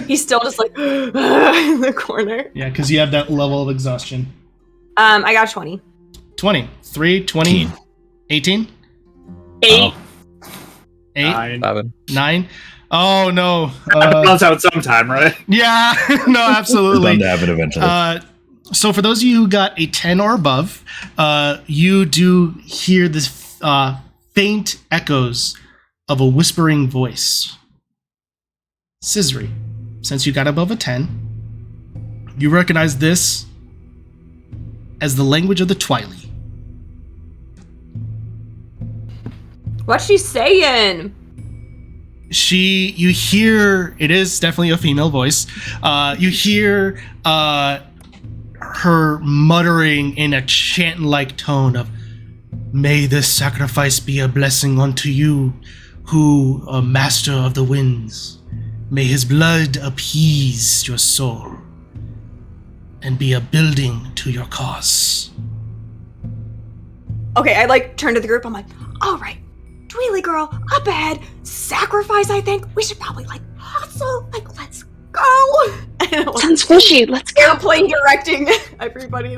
He's still just like in the corner. Yeah, because you have that level of exhaustion. I got 20. 20. 3, 20, 18? 8. 8? 9. 7. 9? Oh, no. Balance out sometime, right? Yeah, no, absolutely. Bound to happen eventually. So for those of you who got a 10 or above, you do hear this faint echoes of a whispering voice. Scissory, since you got above a 10, you recognize this as the language of the Twilight. What's she saying? You hear, it is definitely a female voice. You hear her muttering in a chant-like tone of, "May this sacrifice be a blessing unto you, who are master of the winds. May his blood appease your soul and be a building to your cause." Okay, I turn to the group. I'm like, all right, Dweely girl, up ahead. Sacrifice, I think. We should probably hustle. Let's go. Sounds fishy. Let's go. Airplane directing everybody.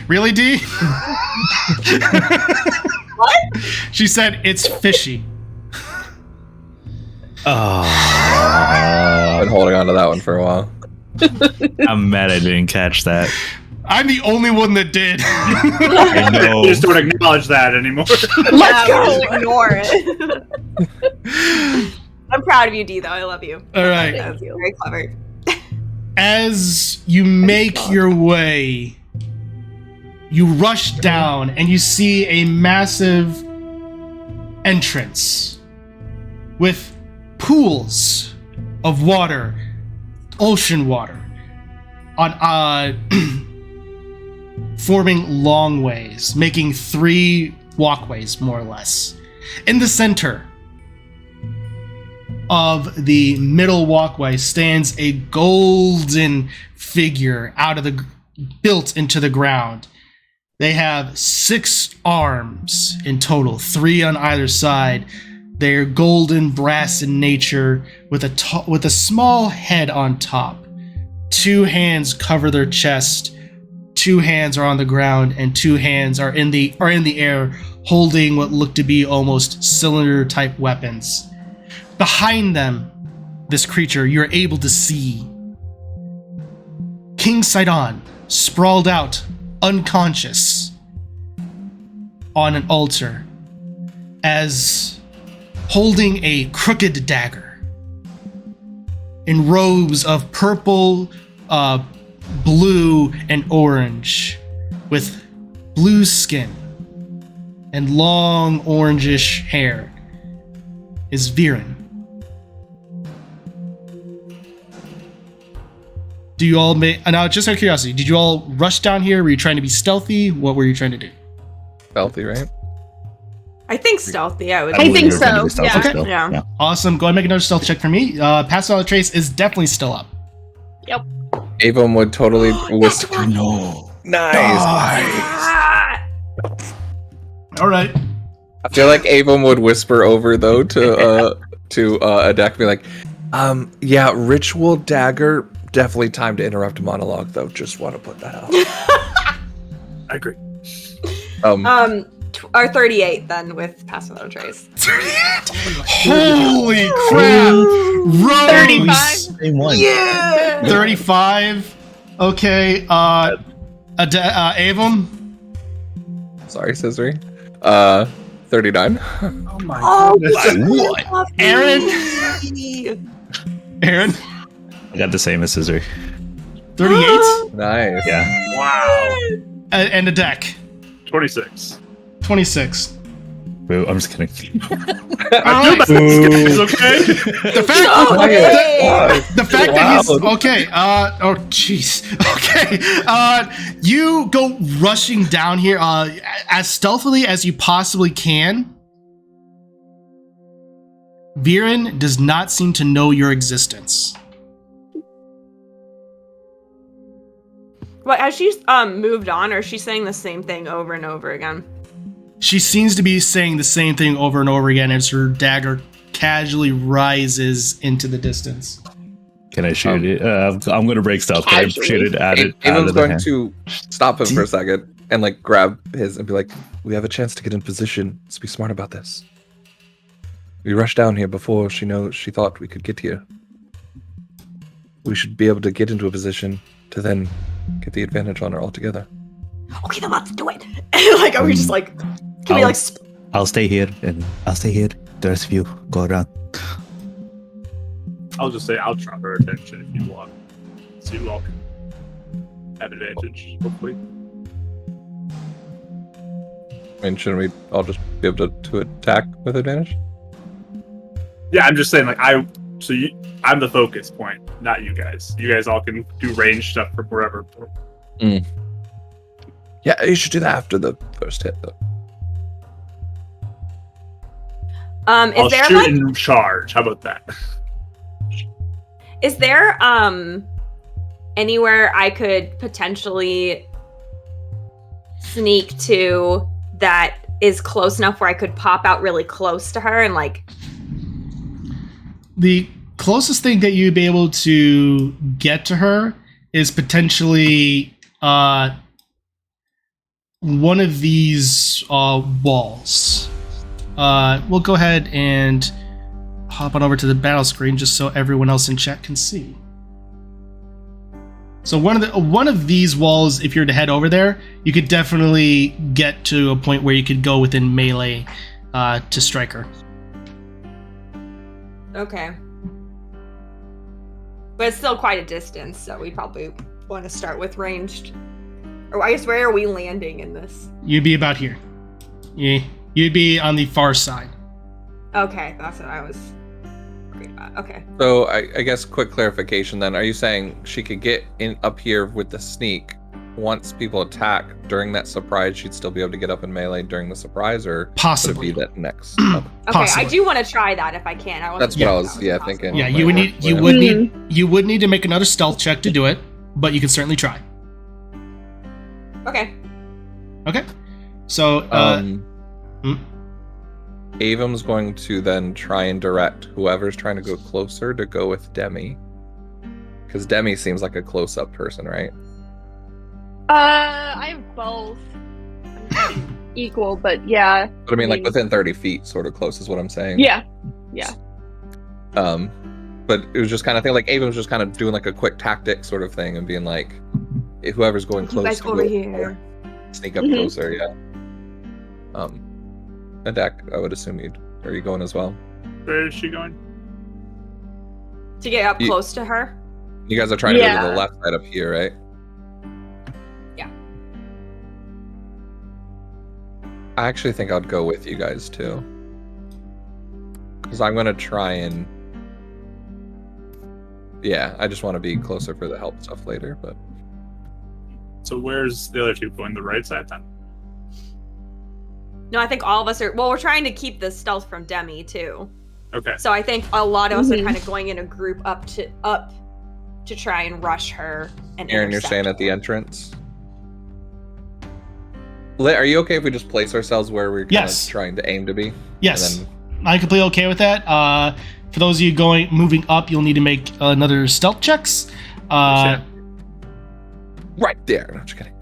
Really, D? What? She said it's fishy. I've been holding on to that one for a while. I'm mad I didn't catch that. I'm the only one that did. I know. You just don't acknowledge that anymore. Let's go. Ignore it. I'm proud of you, D, though. I love you. All right. That was very clever. As you make your way, you rush down and you see a massive entrance with pools of water, ocean water, on forming long ways, making 3 walkways, more or less. In the center of the middle walkway stands a golden figure built into the ground. They have 6 arms in total, 3 on either side. They're golden brass in nature, with a small head on top. 2 hands cover their chest. 2 hands are on the ground, and 2 hands are in the air, holding what look to be almost cylinder-type weapons. Behind them, this creature, you're able to see King Sidon sprawled out, unconscious, on an altar, as holding a crooked dagger, in robes of purple, blue, and orange, with blue skin and long orangish hair, is Viren. Do you all now, just out of curiosity, did you all rush down here? Were you trying to be stealthy? What were you trying to do? Stealthy, right? I think stealthy. I would. I think believe you're gonna so, be stealthy yeah. still. Yeah. Awesome. Go ahead and make another stealth check for me. Pass without a trace is definitely still up. Avon would totally whisper. No. Nice. Ah! All right. I feel like Avon would whisper over though to Adec, be like, yeah, ritual dagger. Definitely time to interrupt a monologue though. Just want to put that out. I agree. Or 38 then with Pass Without a Trace. 38. Holy crap! Rose. 35. Same one. Yeah! 35. Okay. Avum. Sorry, Scissory. 39. Oh my Oh, goodness. What? Aaron. Aaron. I got the same as Scissor. 38. Nice. Yeah. Wow. And Adec. 26. 26. Boo, I'm just kidding. All right. It's okay. The fact, Wow. the fact that he's Wow. okay. Oh, jeez. Okay. You go rushing down here as stealthily as you possibly can. Viren does not seem to know your existence. What, has she moved on, or is she saying the same thing over and over again? She seems to be saying the same thing over and over again as her dagger casually rises into the distance. Can I shoot it? I'm going to break stealth. Can I shoot it at it? out Avon's of the going hand? to stop him for a second and like grab his and be like, "We have a chance to get in position. Let's be smart about this. We rushed down here before she thought we could get here. We should be able to get into a position to then get the advantage on her altogether." Okay, then let's do it. Like, are we just like, can we like? I'll stay here, and I'll stay here. The rest of you go around. I'll just say I'll draw her attention if you want. So you all can have advantage, hopefully. I mean, shouldn't we all just be able to attack with advantage? Yeah, I'm just saying, like, I'm the focus point, not you guys. You guys all can do range stuff from wherever. Yeah, you should do that after the first hit, though. Is I'll there shoot like, and charge. How about that? is there anywhere I could potentially sneak to that is close enough where I could pop out really close to her and like? The closest thing that you'd be able to get to her is potentially one of these walls. We'll go ahead and hop on over to the battle screen just so everyone else in chat can see. So one of these walls, if you're to head over there, you could definitely get to a point where you could go within melee to strike her. Okay. But it's still quite a distance, so we probably want to start with ranged. Or I guess, where are we landing in this? You'd be about here. Yeah, you'd be on the far side. Okay, that's what I was worried about. Okay. So I guess quick clarification then. Are you saying she could get in up here with the sneak once people attack during that surprise, she'd still be able to get up in melee during the surprise, or Possibly. would it be that next level? Okay, Possibly. I do want to try that if I can. I That's what I was possible. thinking. Yeah, Might you would work need well. you would need to make another stealth check to do it, but you can certainly try. Okay. Okay. So Avum's going to then try and direct whoever's trying to go closer to go with Demi. Because Demi seems like a close-up person, right? I have both. I'm pretty equal, but yeah. But I mean, like within 30 feet, sort of close is what I'm saying. Yeah. But it was just kind of thing, like Avon was just kind of doing like a quick tactic sort of thing and being like, whoever's going You close guys to over go here. sneak up Mhm. closer, yeah. Adec, I would assume are you going as well? Where is she going? To get up You- close to her? You guys are trying to go to Yeah. the left side up here, right? Yeah. I actually think I'd go with you guys too. Because I'm going to try and... Yeah, I just want to be closer for the help stuff later, but... So where's the other two going? The right side then? No, I think all of us are. Well, we're trying to keep the stealth from Demi too. Okay. So I think a lot of us are Mhm. kind of going in a group up to try and rush her. And Aaron, you're intercept staying at the her. entrance? Are you okay if we just place ourselves where we're kind Yes. of trying to aim to be? yes, And then, I'm completely okay with that. For those of you moving up, you'll need to make another stealth checks. Sure. right there. No, just kidding.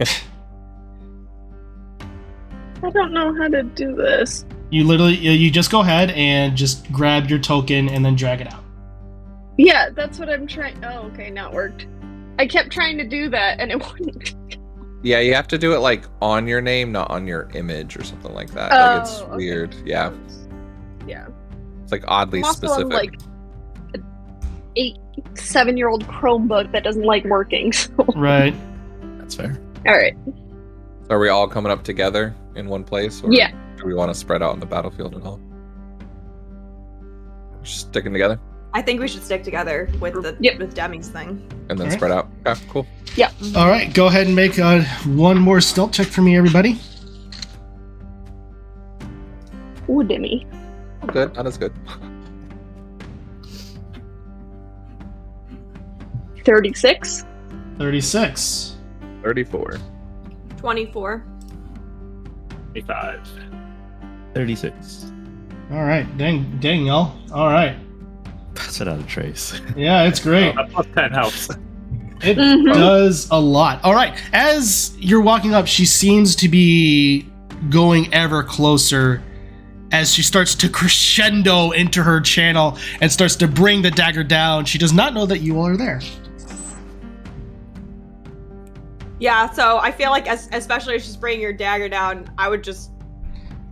I don't know how to do this. You just go ahead and just grab your token and then drag it out. Yeah, that's what I'm trying. Oh, okay, now it worked. I kept trying to do that and it wouldn't. Yeah, you have to do it like on your name, not on your image or something like that. Oh, Like it's okay. weird. Yeah, Yeah. it's like oddly I'm also specific. on like an 7-year-old Chromebook that doesn't like working. So. Right. That's fair. All right. So are we all coming up together in one place? Or Yeah. do we want to spread out on the battlefield at all? Just sticking together I think we should stick together with the Yep. with Demi's thing. and then Alright. spread out. Okay, cool. All right, go ahead and make one more stealth check for me, everybody. Ooh, Demi. Oh, good. Not as good. 36. 36. 34. 24. 25. 36. All right, dang, y'all. All right. Pass it out of trace. Yeah, it's great. A plus 10 helps. It Mhm. does a lot. All right, as you're walking up, she seems to be going ever closer as she starts to crescendo into her channel and starts to bring the dagger down. She does not know that you all are there. Yeah, so I feel like especially if she's bringing your dagger down, I would just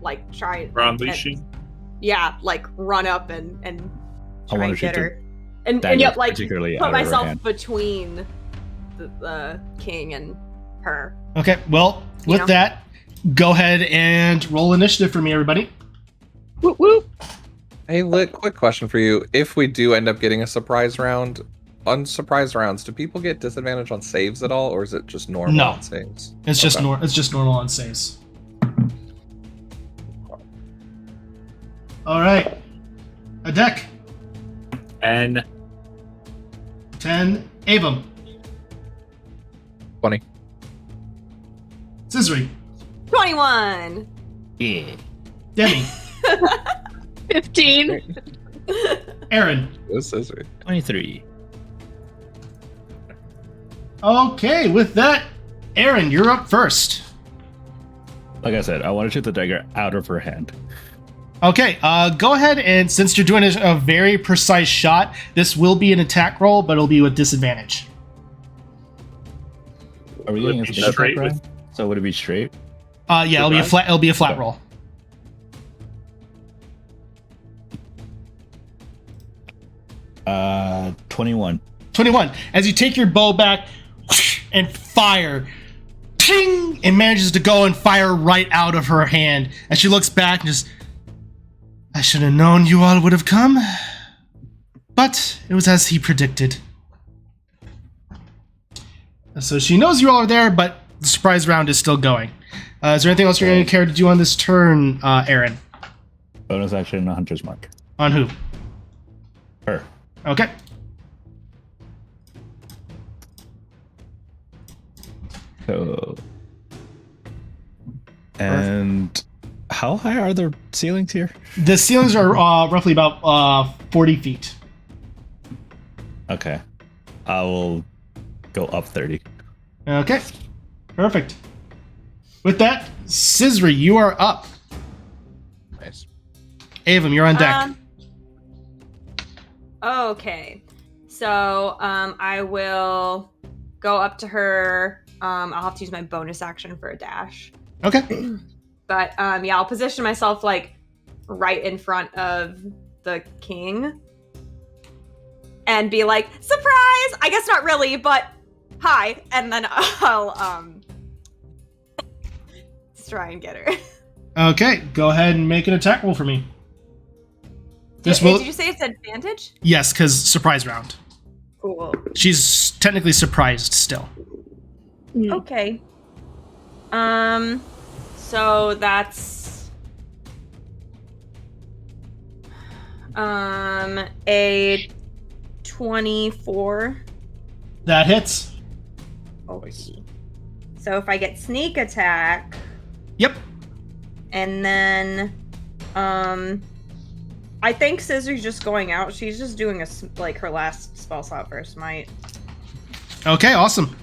like try We're unleashing. yeah, like run up and I try wanna and shoot get the her. And dagger yet like particularly put out of her myself hand. between the king and her. Okay, well, with Yeah. that, go ahead and roll initiative for me, everybody. Whoop whoop. Hey, Lit, quick question for you. If we do end up getting a surprise round, on surprise rounds, do people get disadvantage on saves at all, or is it just normal No. on saves? It's just Okay. it's just normal on saves. All right, Adec, And 10, Abram, 20. Scissory, 21. Yeah. Demi, 15. Aaron. This is it. 23. Okay, with that, Aaron, you're up first. Like I said, I want to shoot the dagger out of her hand. Okay, go ahead and since you're doing a very precise shot, this will be an attack roll, but it'll be with disadvantage. Are we Would getting it a be spell straight check with- round? So would it be straight? Yeah, it'll be a flat. It'll be a flat Okay. roll. Uh, 21. 21. As you take your bow back and fire, ting, it manages to go and fire right out of her hand. And she looks back and just, I should have known you all would have come. But it was as he predicted. So she knows you all are there, but the surprise round is still going. Is there anything else you're going to care to do on this turn, Aaron? Bonus action, a hunter's mark. On who? Her. Okay. So. And how high are the ceilings here? The ceilings are roughly about 40 feet. Okay. I will go up 30. Okay. Perfect. With that, Scissory, you are up. Nice. Avum, you're on deck. Okay. So I will go up to her. I'll have to use my bonus action for a dash. Okay. But yeah, I'll position myself like right in front of the king and be like, surprise! I guess not really, but hi. And then I'll try and get her. Okay, go ahead and make an attack roll for me. This Did will you say it's advantage? yes, because surprise round. Cool. She's technically surprised still. Mm. Okay. So that's a 24. That hits. Okay. So if I get sneak attack Yep. and then I think Scissor's just going out. She's just doing like her last spell slot for a smite Okay, awesome.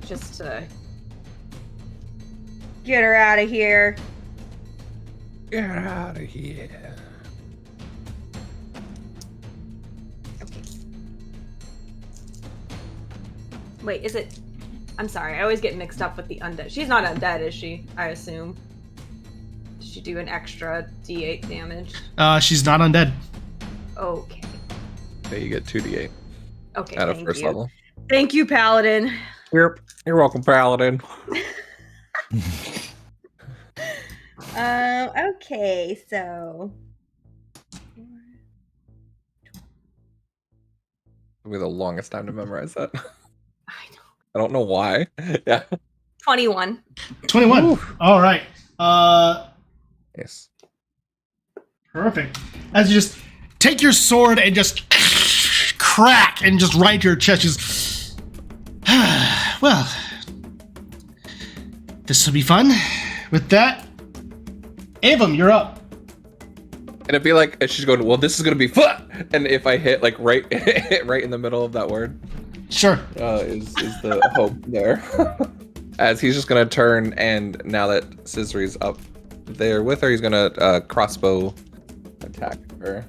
just to Get her out of here. Get out of here. Okay. Wait, is it? I'm sorry, I always get mixed up with the undead. She's not undead, is she? I assume. Does she do an extra D8 damage? She's not undead. Okay. Okay, you get 2d8 Okay. at a Thank first you. level. Thank you, Paladin. Yep. You're welcome, Paladin. Okay, so. It'll be the longest time to memorize that. I know. I don't know why. Yeah. 21. 21. Ooh. All right. Yes. Perfect. As you just take your sword and just crack and just right to your chest, just well, this will be fun. With that, Avum, you're up. And it'd be like she's going, well, this is gonna be fun. And if I hit like right in the middle of that word, Sure. is the hope there. As he's just gonna turn, and now that Scissory's up there with her, he's gonna crossbow attack her.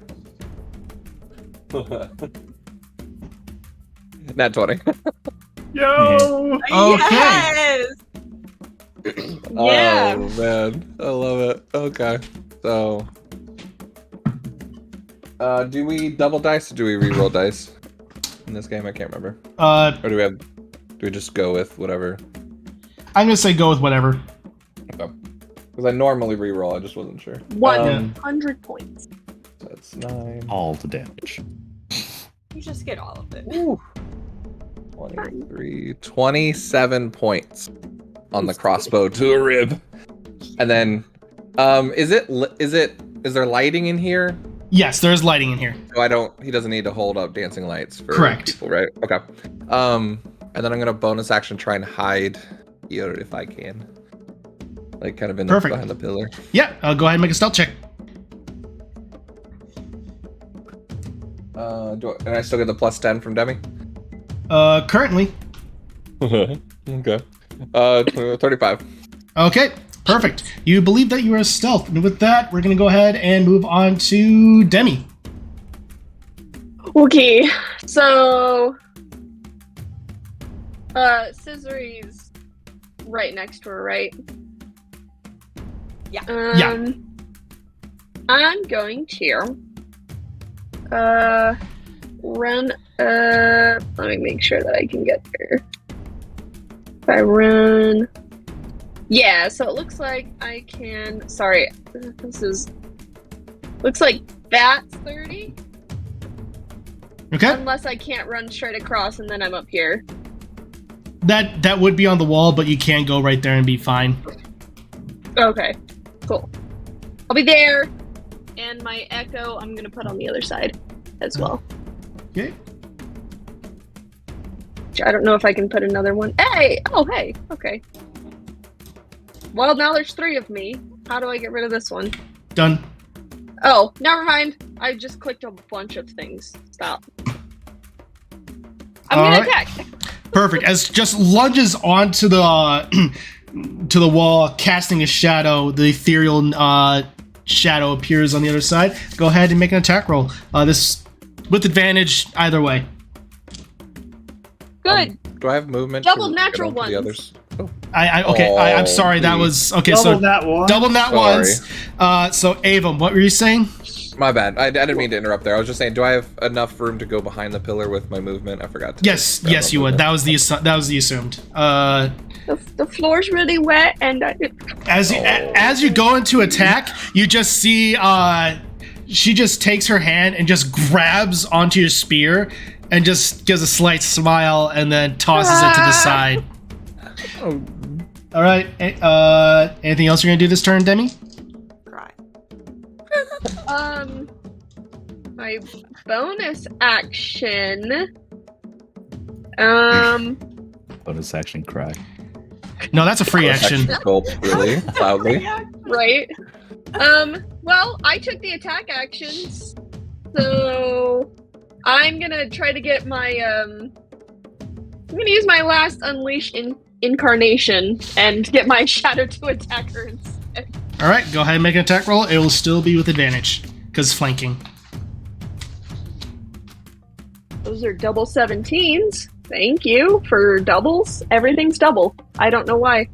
Nat 20. Yo! Okay. Yes! Yeah. Oh man, I love it. Okay, so do we double dice or do we re-roll dice in this game? I can't remember. Or do we just go with whatever? I'm gonna say go with whatever. Okay. Because I normally re-roll. I just wasn't sure. 100 points. That's 9. All the damage. You just get all of it. Ooh. 23, 27 points on the crossbow to a rib. And then, is there lighting in here? Yes, there's lighting in here. So he doesn't need to hold up dancing lights for Correct. people, right? Okay. And then I'm gonna bonus action try and hide here if I can. Like kind of in Perfect. behind the pillar. Yeah, go ahead and make a stealth check. And I still get the plus 10 from Demi? Currently. Okay. 35. Okay, perfect. You believe that you are stealth. And with that, we're going to go ahead and move on to Demi. Okay, so Scissory's right next to her, right? Yeah. Yeah. I'm going to run let me make sure that I can get there. If I run, yeah, so it looks like I can, sorry, looks like that's 30, Okay. unless I can't run straight across and then I'm up here. That would be on the wall, but you can go right there and be fine. Okay, cool. I'll be there, and my echo I'm gonna put on the other side as well. Okay. I don't know if I can put another one. Hey! Oh, hey! Okay. Well, now there's 3 of me. How do I get rid of this one? Done. Oh, never mind. I just clicked a bunch of things. Stop. I'm gonna Alright. attack. Perfect. As just lunges onto the to the wall, casting a shadow, the ethereal shadow appears on the other side. Go ahead and make an attack roll. This with advantage either way. Good. Do I have movement? Double to natural get onto the ones. others? Oh. I'm sorry. That was okay. Double So that one. double nat Sorry. ones. So Avum, what were you saying? My bad. I didn't mean to interrupt there. I was just saying, do I have enough room to go behind the pillar with my movement? I forgot to. Yes, grab yes, my you would. movement. That was the assumed. The floor's really wet, and As you go into attack, you just see she just takes her hand and just grabs onto your spear and just gives a slight smile and then tosses it to the side. Oh, All right. Anything else you're gonna do this turn, Demi? Cry. my bonus action. Bonus action cry. No, that's a free action. Gulp really loudly. Right. Well, I took the attack actions, so I'm gonna try to get my I'm gonna use my last unleash incarnation and get my shadow to attack her instead. All right, go ahead and make an attack roll. It will still be with advantage because flanking. Those are double 17s. Thank you for doubles. Everything's double. I don't know why.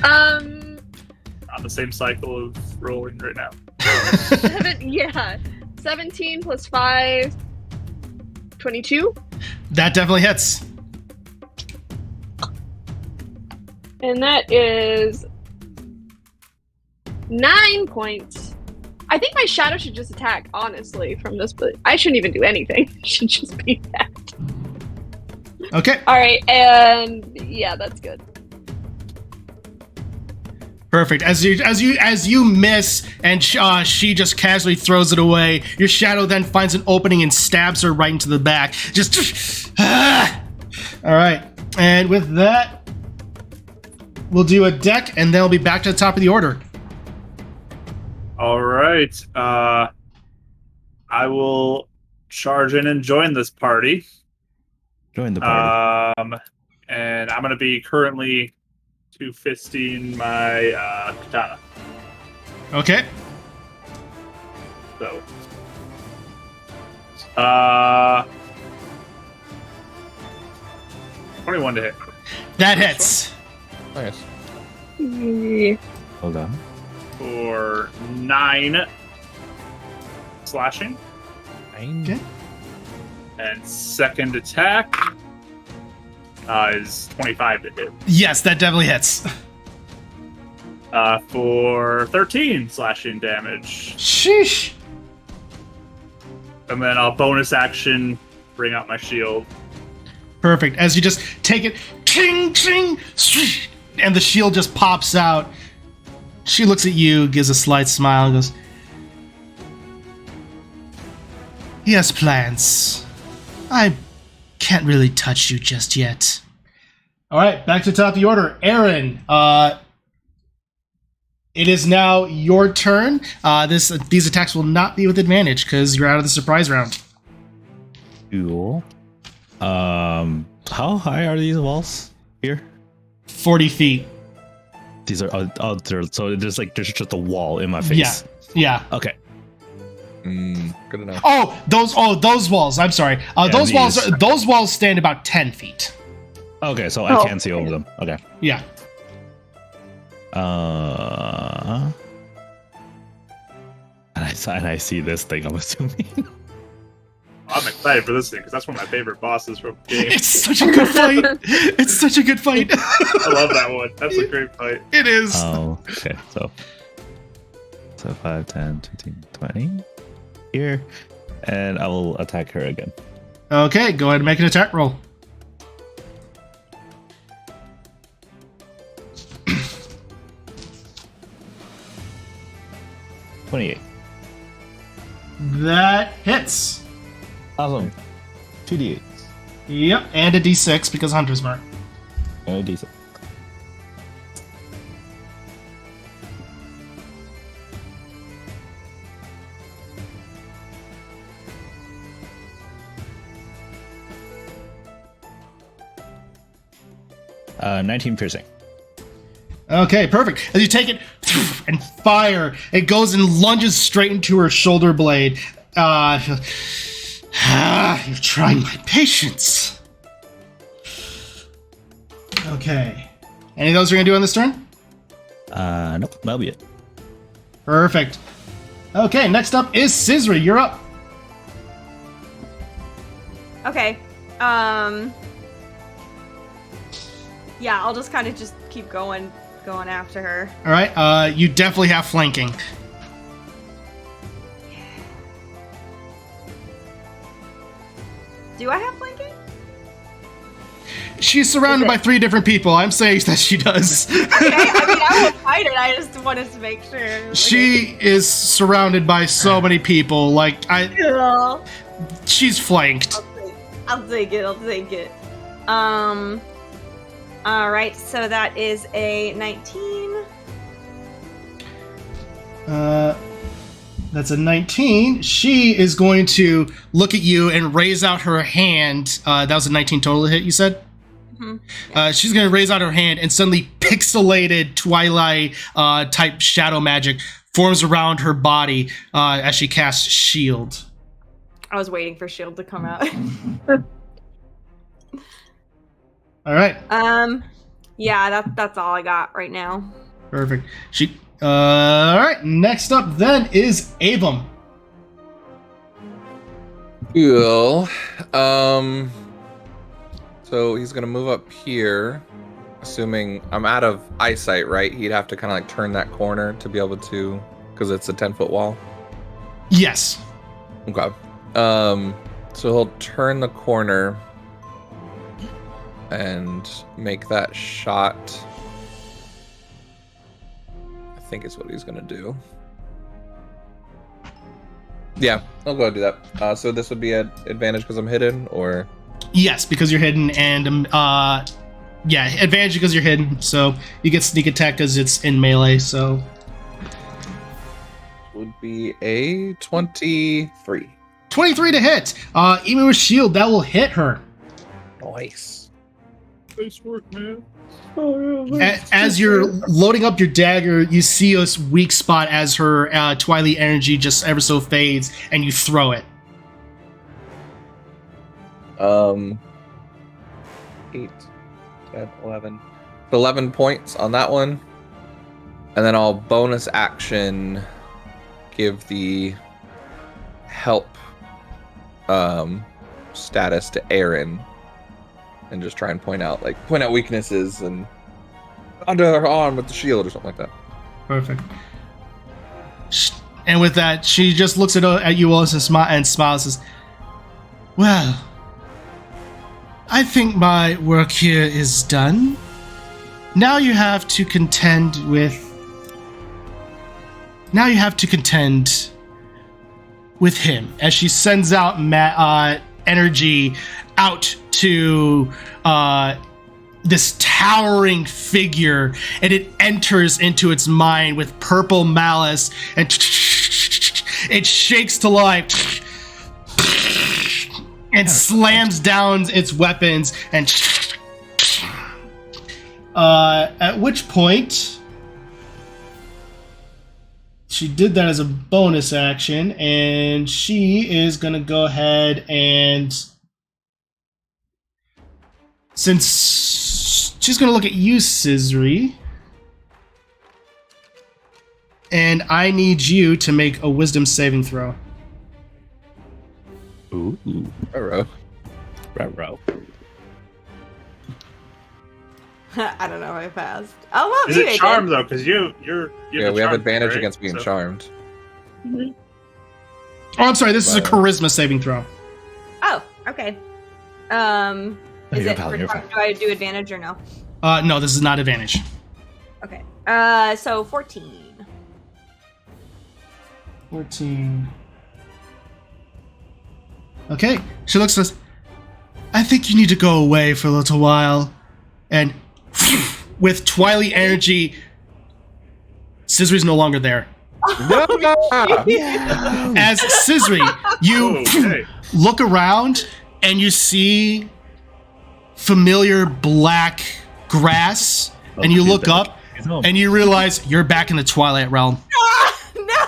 On the same cycle of rolling right now. 17 plus 5, 22. That definitely hits. And that is 9 points. I think my shadow should just attack, honestly, from this, but I shouldn't even do anything. It should just be that. Okay. All right, and yeah, that's good. Perfect. As you miss, and she just casually throws it away. Your shadow then finds an opening and stabs her right into the back. Just all right. And with that, we'll do Adec, and then we'll be back to the top of the order. All right. I will charge in and join this party. Join the party. And I'm going to be currently two-fisting my katana. Okay. So, 21 to hit. That hits. Nice. Hold on. For 9 slashing. Okay. And second attack is 25 to hit. Yes, that definitely hits. For 13 slashing damage. Sheesh. And then I'll bonus action bring out my shield. Perfect. As you just take it, ching, ching, swish, and the shield just pops out. She looks at you, gives a slight smile, and goes, "He has plans. I can't really touch you just yet." All right, back to the top of the order. Aaron, it is now your turn. These attacks will not be with advantage because you're out of the surprise round. Cool. How high are these walls here? 40 feet. These are so there's just a wall in my face. Yeah. Okay. Good enough. Those walls. I'm sorry. Those walls stand about 10 feet. Okay, so I can't see over them. Okay. Yeah. And I see this thing, I'm assuming. I'm excited for this thing because that's one of my favorite bosses from the game. It's such a good fight. It's such a good fight. I love that one. That's a great fight. It is. Oh, okay. So 5, 10, 15, 20 here. And I will attack her again. Okay, go ahead and make an attack roll. $28. That hits. Awesome. 2d8s. Yep, and a d6 because Hunter's Mark. And a d6. Uh, 19 piercing. Okay, perfect. As you take it and fire, it goes and lunges straight into her shoulder blade. You're trying my patience. Okay. Any of those you're gonna do on this turn? Nope, that'll be it. Perfect. Okay, next up is Scisra. You're up. Okay. Yeah, I'll just kind of just keep going after her. All right. You definitely have flanking. Do I have flanking? She's surrounded by 3 different people. I'm saying that she does. Okay, I mean, I will fight it. I just wanted to make sure. She is surrounded by so many people. Like she's flanked. I'll take it. All right, so that is a 19. That's a 19. She is going to look at you and raise out her hand. That was a 19 total hit, you said? She's going to raise out her hand, and suddenly pixelated Twilight type shadow magic forms around her body as she casts Shield. I was waiting for Shield to come out. All right. Yeah, that's all I got right now. Perfect. All right. Next up then is Abram. Cool. So he's gonna move up here, assuming I'm out of eyesight, right? He'd have to kind of like turn that corner to be able to, because it's a 10-foot wall. Yes. Okay. So he'll turn the corner and make that shot. I think is what he's gonna do. Yeah, I'll go ahead and do that. So this would be an advantage because I'm hidden, or? Yes, because you're hidden, and yeah, advantage because you're hidden. So you get sneak attack because it's in melee. So Would be a 23. 23 to hit. Even with shield, that will hit her. Nice. Nice work, man. As you're loading up your dagger, you see a weak spot as her Twilight energy just ever so fades, and you throw it. 8, 10, 11. 11 points on that one. And then I'll bonus action give the help status to Aaron. And just try and point out weaknesses and under her arm with the shield or something like that. Perfect. And with that, she just looks at you all and smiles and says, "Well, I think my work here is done. Now you have to contend with him." As she sends out energy out to this towering figure, and it enters into its mind with purple malice, and it shakes to life and slams down its weapons, and at which point she did that as a bonus action, and she is gonna go ahead and, since she's gonna look at you, Scissory, and I need you to make a wisdom saving throw. Ooh. Ruh-roh. I don't know if I passed. Oh well, Is maybe it I charm did. though? Because you Yeah, we have charmed, advantage right? against being So- charmed. Oh, I'm sorry, this is a charisma saving throw. Oh, okay. Is You're it? fine, you're fine. Do I do advantage or no? No, this is not advantage. Okay. So 14. 14. Okay. She looks at us. "I think you need to go away for a little while." And with Twilight energy, Scissory's no longer there. As Scissory, you Okay. look around and you see familiar black grass, and you look up and you realize you're back in the Twilight realm. No.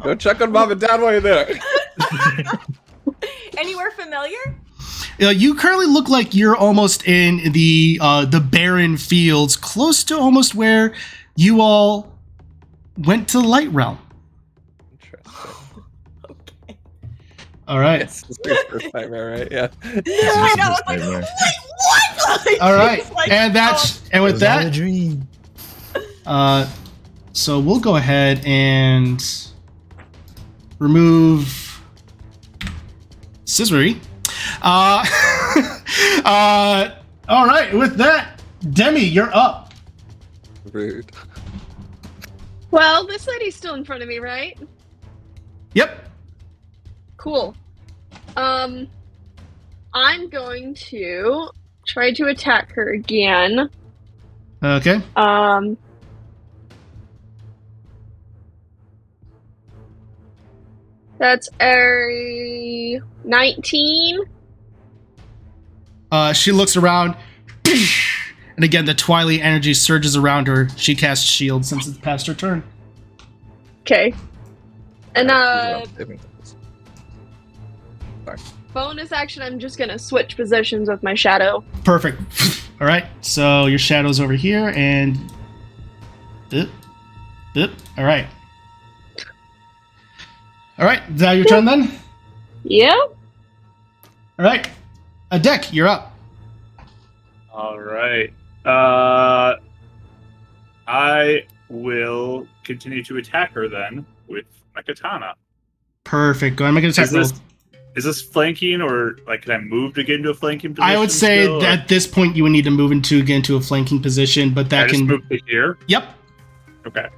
Go check on Mom and Dad while you're there. Anywhere familiar? You currently look like you're almost in the barren fields, close to almost where you all went to the Light Realm. Interesting. Okay. All right. It's the first nightmare, right? Yeah. I know. I was like, wait, what? Like, All right. it's like, And that's and with that, dream. so we'll go ahead and remove Scissory. All right. With that, Demi, you're up. Rude. Well, this lady's still in front of me, right? Yep. Cool. I'm going to try to attack her again. Okay. That's a 19. She looks around. And again, the twilight energy surges around her. She casts shield since it's past her turn. Okay. And Sorry. bonus action, I'm just gonna switch positions with my shadow. Perfect. All right, so your shadow's over here, and all right. All right, is that your turn then? Yeah. All right, Adec, you're up. All right. I will continue to attack her then with my katana. Perfect. Go ahead and make an attack roll. Is this flanking, or like can I move to get into a flanking position? I would say still, that at this point you would need to move get into a flanking position, but that I can just move to here. Yep. Okay.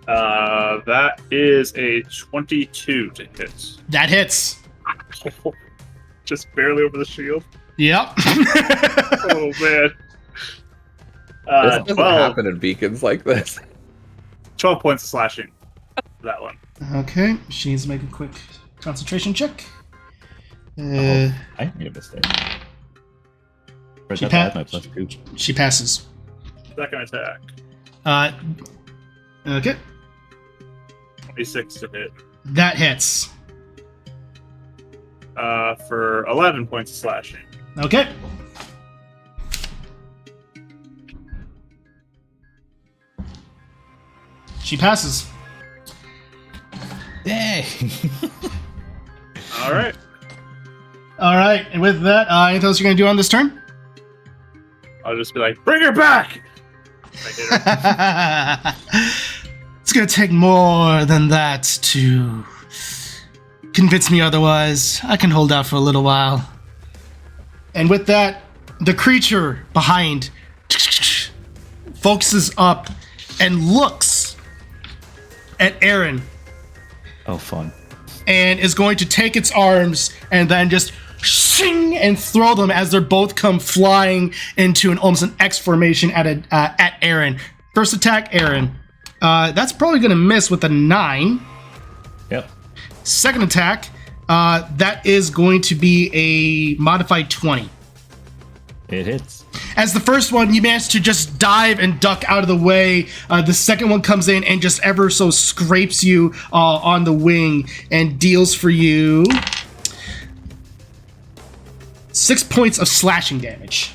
That is a 22 to hit. That hits. Just barely over the shield. Yep. Oh man. This doesn't 12, happen in beacons like this. 12 points of slashing for that one. Okay, she needs to make a quick concentration check. I made a mistake. She My +2. She passes. Second attack. Okay, 26 to hit. that hits. For 11 points of slashing. Okay. She passes. Dang. All right. All right, and with that, anything else you're going to do on this turn? I'll just be like, bring her back! I hit her. It's going to take more than that to convince me otherwise. I can hold out for a little while. And with that, the creature behind focuses up and looks at Aaron Oh, fun. and is going to take its arms and then just shing and throw them as they both come flying into almost an X formation at Aaron. First attack, Aaron. That's probably going to miss with a 9. Yep. Second attack, that is going to be a modified 20. It hits. As the first one, you manage to just dive and duck out of the way. The second one comes in and just ever so scrapes you on the wing and deals for you 6 points of slashing damage.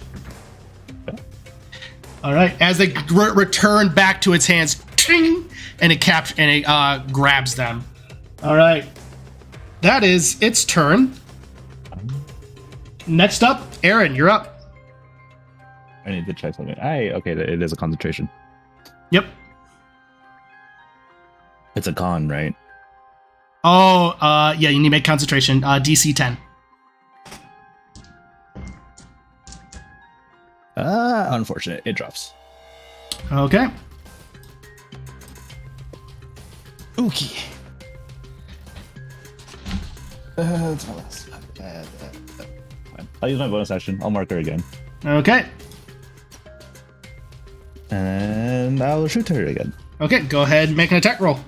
All right, as they return back to its hands, ting, and it grabs them. All right, that is its turn. Next up, Aaron, you're up. I need to check something. Okay, it is a concentration. Yep. It's a con, right? Oh, yeah, you need to make concentration. DC 10. Unfortunate. It drops. Okay. Okay. That's my last. Fine. I'll use my bonus action. I'll mark her again. Okay. And I'll shoot her again. Okay, go ahead and make an attack roll.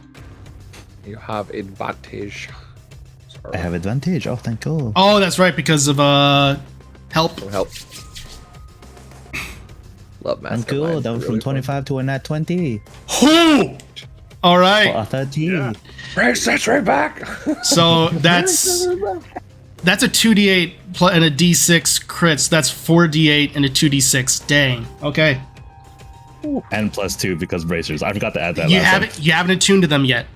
You have advantage. Sorry. I have advantage. Oh, thank God. Oh, that's right, because of help. Some help. Love Thank God. That was from 25 to a nat 20. Whoo! All right. Oh, 13. Yeah. Brace that's right back. So that's a 2d8 and a d6 crits. That's 4d8 and a 2d6. Dang. Okay. And +2 because bracers. I forgot to add that. You last haven't attuned to them yet.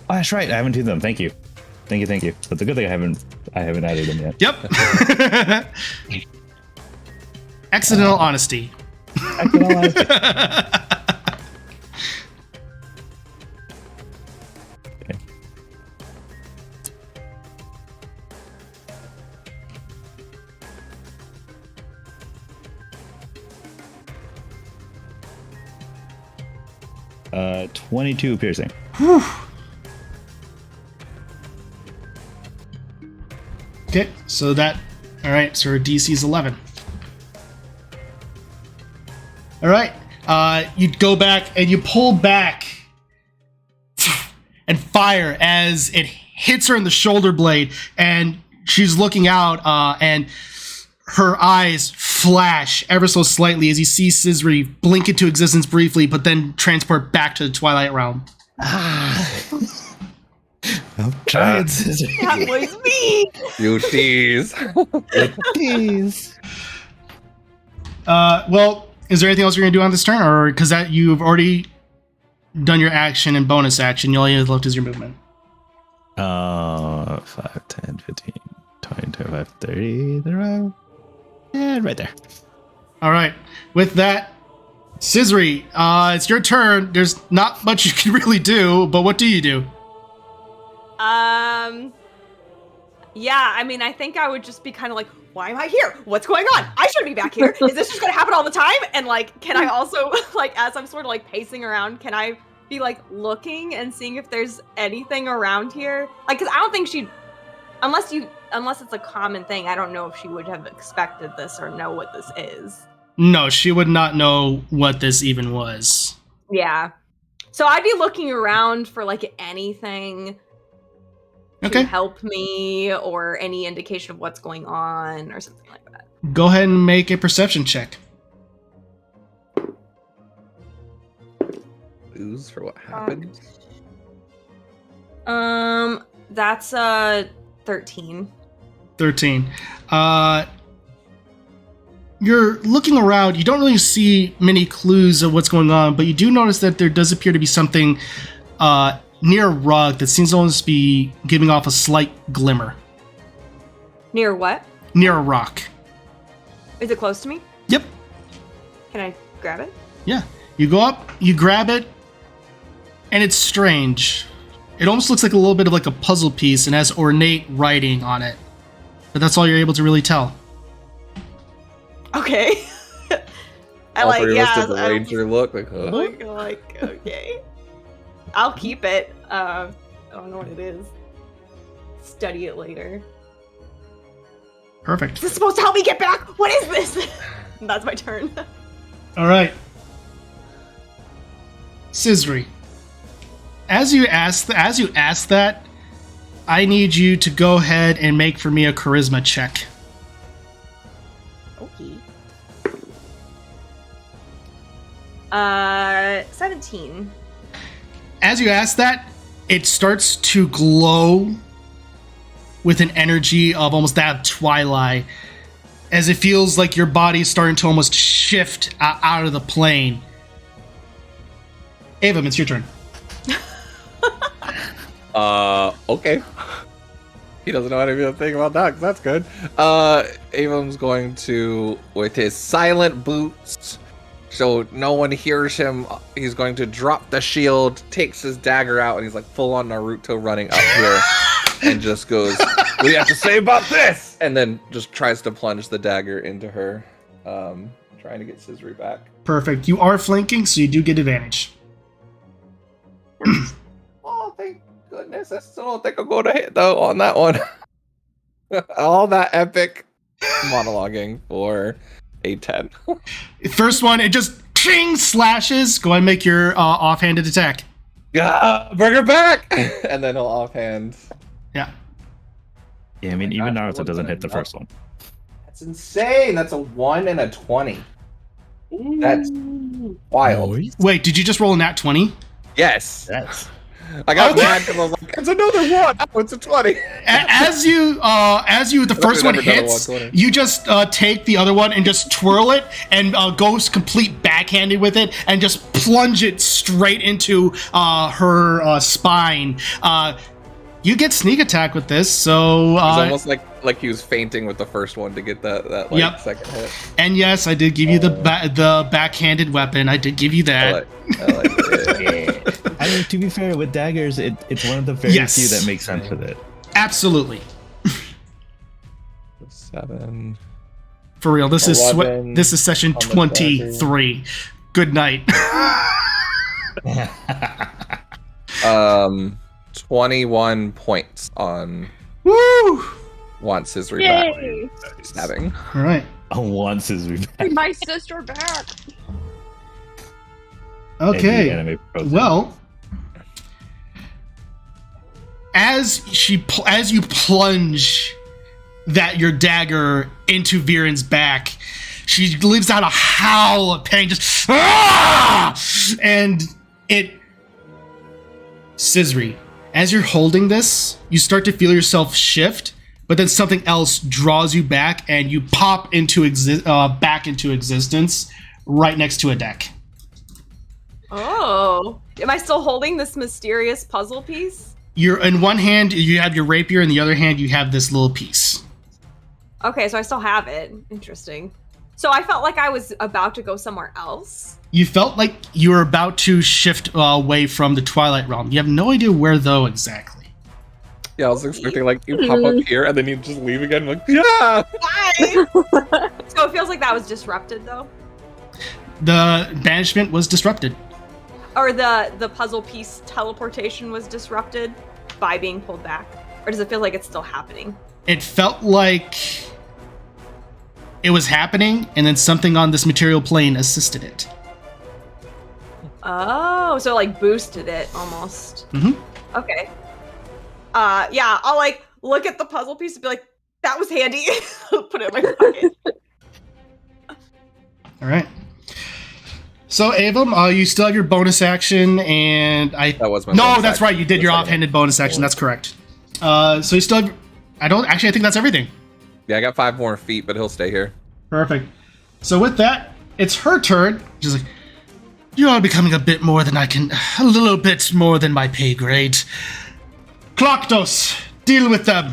Oh, that's right. I haven't tuned them. Thank you. Thank you. That's a good thing I haven't added them yet. Yep. Accidental honesty. Okay. 22 piercing. Whew. Okay, so that. All right, so her DC is 11. All right, you go back and you pull back and fire as it hits her in the shoulder blade, and she's looking out, and her eyes flash ever so slightly as you see Scissory blink into existence briefly, but then transport back to the Twilight Realm. I'm trying, Scissory. That was me. You tease. Please. Well, is there anything else you're gonna do on this turn, or because that you've already done your action and bonus action, you only have left is your movement? 5, 10, 15, 20, 25, 30. They're around. Yeah, right there. All right. With that, Scissory, it's your turn. There's not much you can really do, but what do you do? Yeah, I mean, I think I would just be kind of like, why am I here? What's going on? I shouldn't be back here. Is this just gonna happen all the time? And like, can I also, like, as I'm sort of like pacing around, can I be like looking and seeing if there's anything around here? Like, cause I don't think she'd, unless it's a common thing, I don't know if she would have expected this or know what this is. No, she would not know what this even was. Yeah. So I'd be looking around for like anything to help me or any indication of what's going on or something like that. Go ahead and make a perception check. Clues for what happened. That's 13. 13. You're looking around. You don't really see many clues of what's going on, but you do notice that there does appear to be something near a rug that seems to almost be giving off a slight glimmer. Near what? Near a rock. Is it close to me? Yep. Can I grab it? Yeah. You go up, you grab it, and it's strange. It almost looks like a little bit of like a puzzle piece and has ornate writing on it. But that's all you're able to really tell. Okay. All three of us did the ranger look like, huh? Like, okay. I'll keep it. I don't know what it is. Study it later. Perfect. Is this supposed to help me get back? What is this? That's my turn. All right. Scissory. As you ask that, I need you to go ahead and make for me a charisma check. Okay. 17. As you ask that, it starts to glow with an energy of almost that of twilight, as it feels like your body's starting to almost shift out of the plane. Avum, it's your turn. Okay. He doesn't know anything about that, 'cause that's good. Avum's going to, with his silent boots, so no one hears him, he's going to drop the shield, takes his dagger out, and he's like full on Naruto running up here, and just goes, "What do you have to say about this?" And then just tries to plunge the dagger into her, trying to get Scissory back. Perfect. You are flanking, so you do get advantage. Oh, thank goodness. I still don't think I'm going to hit, though, on that one. All that epic monologuing for a 10. First one, it just ching slashes. Go ahead and make your offhanded attack. Bring her back! And then he'll offhand. Yeah. Yeah, I mean, even Naruto doesn't hit the first one. That's insane. That's a 1 and a 20. That's wild. Wait, did you just roll a nat 20? Yes. That's I got mad because I was like, it's another 1. Oh, it's a 20. As you the first one hits, you just take the other one and just twirl it and go complete backhanded with it and just plunge it straight into her spine. You get sneak attack with this, so it's almost like he was fainting with the first one to get that Yep. second hit. And yes, I did give you the backhanded weapon. I did give you that. I like it. I mean, to be fair, with daggers, it's one of the very few that makes sense with it. Absolutely. 7. For real, this 11 is this is session on the 23. Good night. 21 points on Woo! wants his Yay! reback. Stabbing. All right. Once is Bring my sister back. Okay. Well, as you plunge that your dagger into Viren's back. She leaves out a howl of pain, just and it. Scisri, as you're holding this, you start to feel yourself shift, but then something else draws you back, and you pop into back into existence right next to Adec. Oh, am I still holding this mysterious puzzle piece? You're in one hand, you have your rapier, in the other hand, you have this little piece. Okay, so I still have it. Interesting. So I felt like I was about to go somewhere else. You felt like you were about to shift away from the Twilight Realm. You have no idea where, though, exactly. Yeah, I was expecting like you pop up here and then you just leave again. Like, yeah. Why? So it feels like that was disrupted, though. The banishment was disrupted. Or the puzzle piece teleportation was disrupted by being pulled back. Or does it feel like it's still happening? It felt like it was happening, and then something on this material plane assisted it. Oh, so like boosted it almost. Mm-hmm. Okay. Yeah, I'll like look at the puzzle piece and be like, that was handy. Put it in my pocket. All right. So, Avum, you still have your bonus action, and That was my No, bonus that's action. right. You did your That's offhanded bonus action. That's correct. So you still have. I think that's everything. Yeah, I got 5 more feet, but he'll stay here. Perfect. So with that, it's her turn. She's like, "You are becoming a little bit more than my pay grade. Kloktos, deal with them."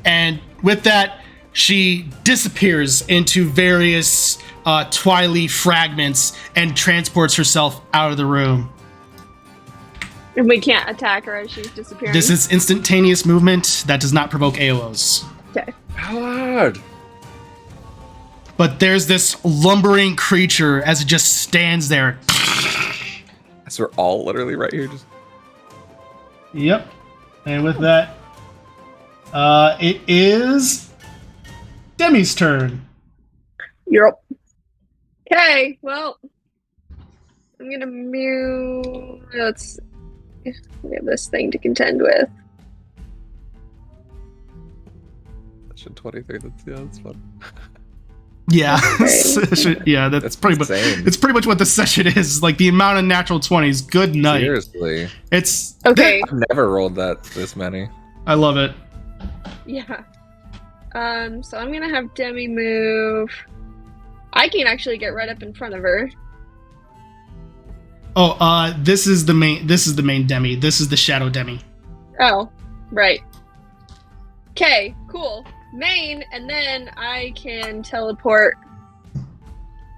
And with that, she disappears into various twily fragments and transports herself out of the room. And we can't attack her as she's disappearing. This is instantaneous movement that does not provoke AOs. Okay. Howard. But there's this lumbering creature as it just stands there. So we're all literally right here. Just Yep. And with that, it is Demi's turn. Europe. Okay, well, I'm gonna move. We have this thing to contend with. session 23. That's fun. Yeah, Okay. yeah, that's pretty much. insane. It's pretty much what the session is. Like the amount of natural 20s. Good night. Seriously, It's Okay. I've never rolled this many. I love it. Yeah. So I'm gonna have Demi move. I can actually get right up in front of her. Oh, this is the main Demi. This is the shadow Demi. Oh, right. Okay, cool. Main, and then I can teleport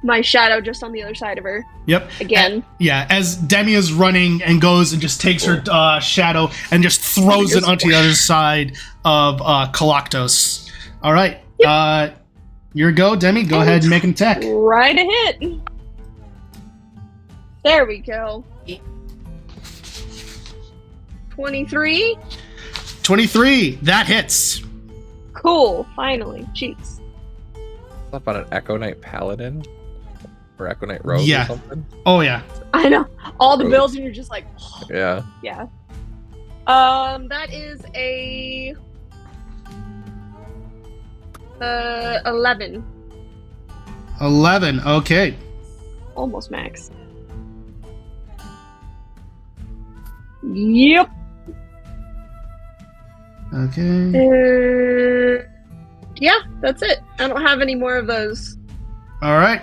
my shadow just on the other side of her. Yep. Again. Yeah, as Demi is running and goes and just takes her shadow and just throws it onto the other side of Kalaktos. All right. Your go, Demi. Go ahead and make an attack. Right a hit. There we go. 23. 23. That hits. Cool. Finally. Jeez. What about an Echo Knight Paladin? Or Echo Knight Rogue Yeah. or something? Oh, yeah. I know. All the Rogues. builds and you're just like, Yeah. yeah. That is a 11. 11. Okay. Almost max. Yep. Okay. Yeah, that's it. I don't have any more of those All right.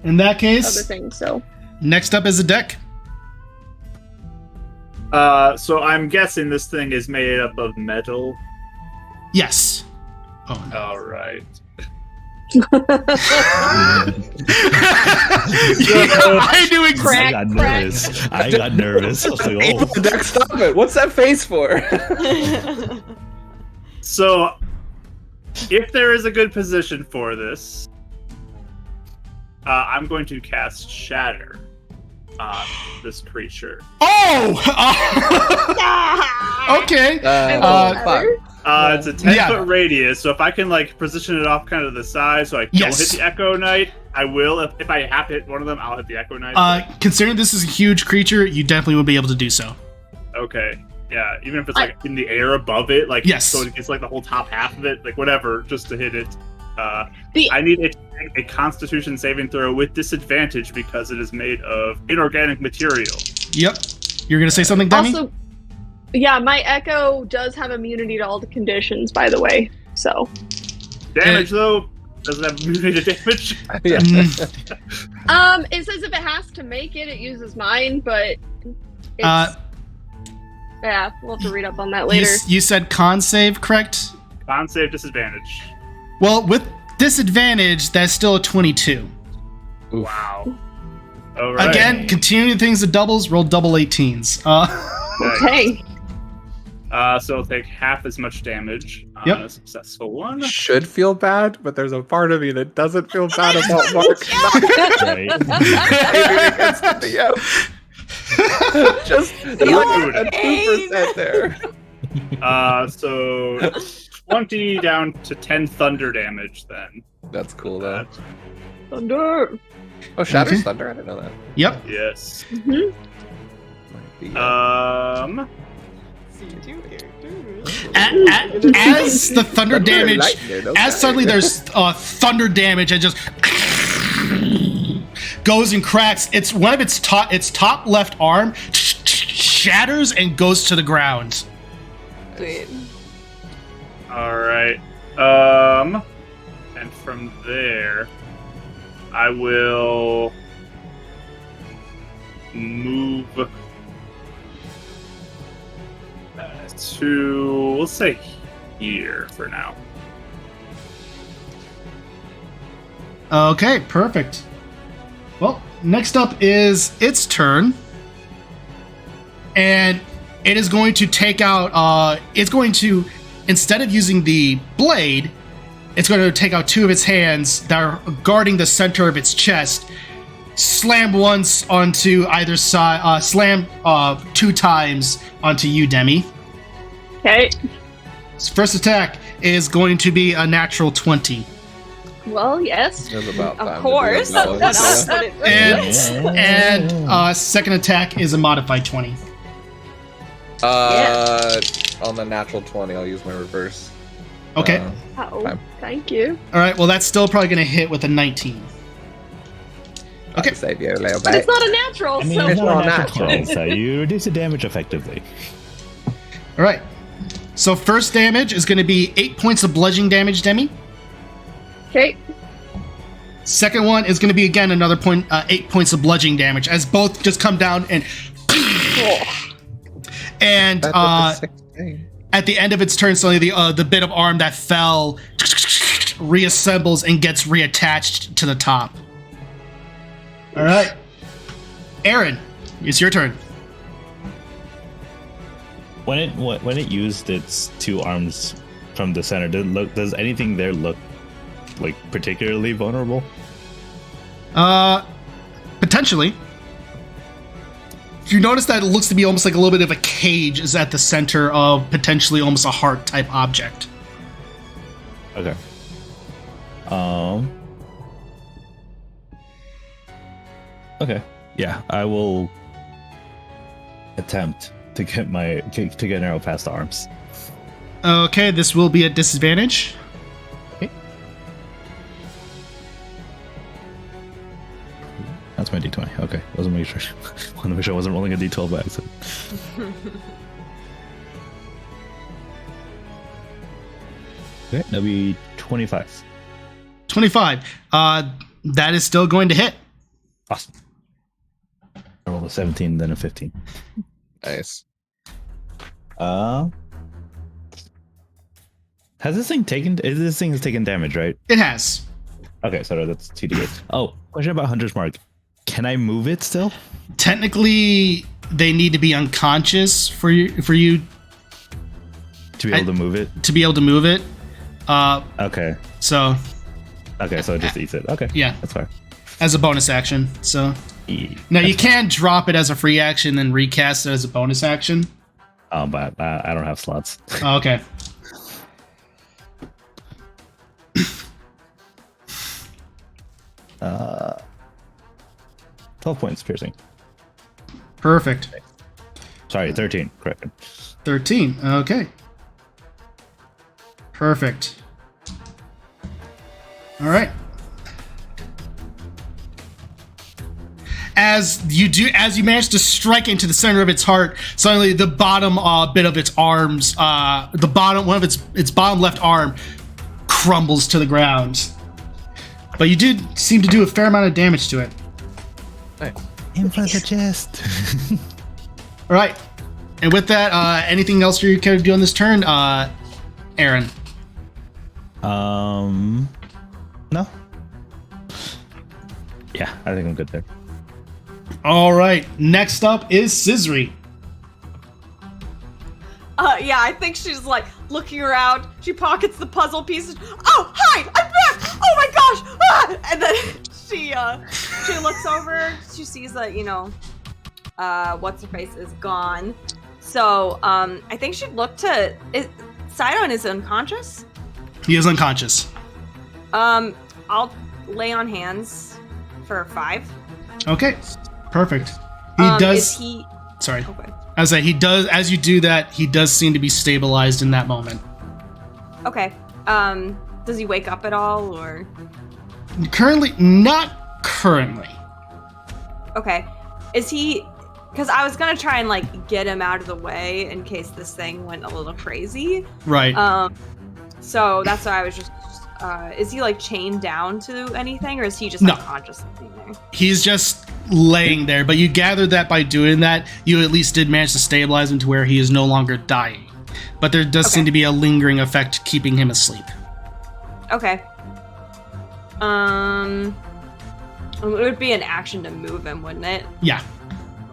In that other case, things, so. next up is Adec. So I'm guessing this thing is made up of metal. Yes. Oh, no. All right. Yeah, I knew exactly. I got nervous. I got nervous. I was like, oh. Deck, stop it! What's that face for? So, if there is a good position for this, I'm going to cast Shatter on this creature. Oh! Okay. Fuck. It's a 10-foot Yeah. radius, so if I can like position it off kind of the side so I don't Yes. hit the Echo Knight, I will. If I have to hit one of them, I'll hit the Echo Knight. Considering this is a huge creature, you definitely will be able to do so. Okay. even if it's like in the air above it, like Yes. so it gets like the whole top half of it, like whatever, just to hit it. I need it to make a Constitution saving throw with disadvantage because it is made of inorganic material. Yep. You're gonna say something, Demi? Also, yeah, my Echo does have immunity to all the conditions, by the way. So Damage though doesn't have immunity to damage. Yeah. it says if it has to make it, it uses mine, but it's, yeah, we'll have to read up on that later. You said con save, correct? Con save disadvantage. Well, with disadvantage, that's still a 22. Wow. All right. Again, continuing things to doubles, roll double 18s. Okay. So it'll take half as much damage on Yep. a successful one. Should feel bad, but there's a part of me that doesn't feel bad about Mark Right. saving against the DM. Just Rude. a 2% there. So 20 down to 10 thunder damage then. That's cool though. Thunder. Oh, Shatter's Okay. Thunder? I didn't know that. Yep. Yes. Mhm. Might be, As the thunder damage, as suddenly there's thunder damage and just goes and cracks. It's one of its top left arm shatters and goes to the ground. Sweet. all right. And from there, I will move to, let's say, here for now. Okay, perfect. Well, next up is its turn. And it is going to take out, it's going to, instead of using the blade, it's going to take out two of its hands that are guarding the center of its chest, slam once onto either side, slam 2 times onto you, Demi. Okay. Its first attack is going to be a natural 20. Well, yes. It was about time Of to course. do that. That's what it really is. And second attack is a modified 20. On the natural 20, I'll use my reverse. Okay. Oh, Fine. thank you. All right. Well, that's still probably going to hit with a 19. Okay. Save you a little But bit. it's not a natural, I mean, so it's not a not natural 20, so you reduce the damage effectively. All right. So first damage is going to be 8 points of bludgeoning damage, Demi. okay. Second one is going to be again another 8 points of bludgeoning damage, as both just come down and and That's with the 16. at the end of its turn, suddenly the bit of arm that fell reassembles and gets reattached to the top. All right, Aaron, it's your turn. When it used its 2 arms from the center, does anything there look like particularly vulnerable? Potentially. You notice that it looks to be almost like a little bit of a cage is at the center of potentially almost a heart type object. Okay. Okay. Yeah, I will attempt to get an arrow past the arms. Okay, this will be a disadvantage. Okay. That's my d20. Okay, wasn't making sure. Want to make sure I wasn't rolling a d12 by accident. Okay, that'll be 25. 25. That is still going to hit. Awesome. I rolled a 17, then a 15. Nice. Has this thing has taken damage, right? It has. Okay, so that's 2d8. Oh, question about Hunter's Mark. Can I move it still? Technically, they need to be unconscious for you To be able to move it? to be able to move it. Okay. So Okay, so it just eats it. Okay. yeah, That's fine. as a bonus action. So E- now you can drop it as a free action, then recast it as a bonus action. But I don't have slots. Oh, okay. Uh, 12 points piercing. Perfect. Sorry, 13. Correct. 13. Okay. Perfect. All right. As you manage to strike into the center of its heart, suddenly the bottom bit of its arms, one of its bottom left arm, crumbles to the ground. But you did seem to do a fair amount of damage to it. Nice. In front of the chest. All right. And with that, anything else you care to do on this turn, Aaron? No. Yeah, I think I'm good there. All right. Next up is Scissory. Yeah, I think she's like looking around. She pockets the puzzle pieces. Oh, hi! I'm back! Oh my gosh! Ah! And then she looks over. She sees that what's her face is gone. So I think she'd look to. Sidon is unconscious. He is unconscious. I'll lay on hands for 5. Okay. Perfect. He does. Sorry. Okay. I was like, he does. As you do that, he does seem to be stabilized in that moment. Okay. Does he wake up at all, or? Currently, not currently. Okay. Is he? Because I was gonna try and like get him out of the way in case this thing went a little crazy. Right. So that's why I was just. Is he like chained down to anything, or is he just No. unconscious? He's just laying there, but you gather that by doing that, you at least did manage to stabilize him to where he is no longer dying. But there does seem to be a lingering effect keeping him asleep. Okay. It would be an action to move him, wouldn't it? Yeah.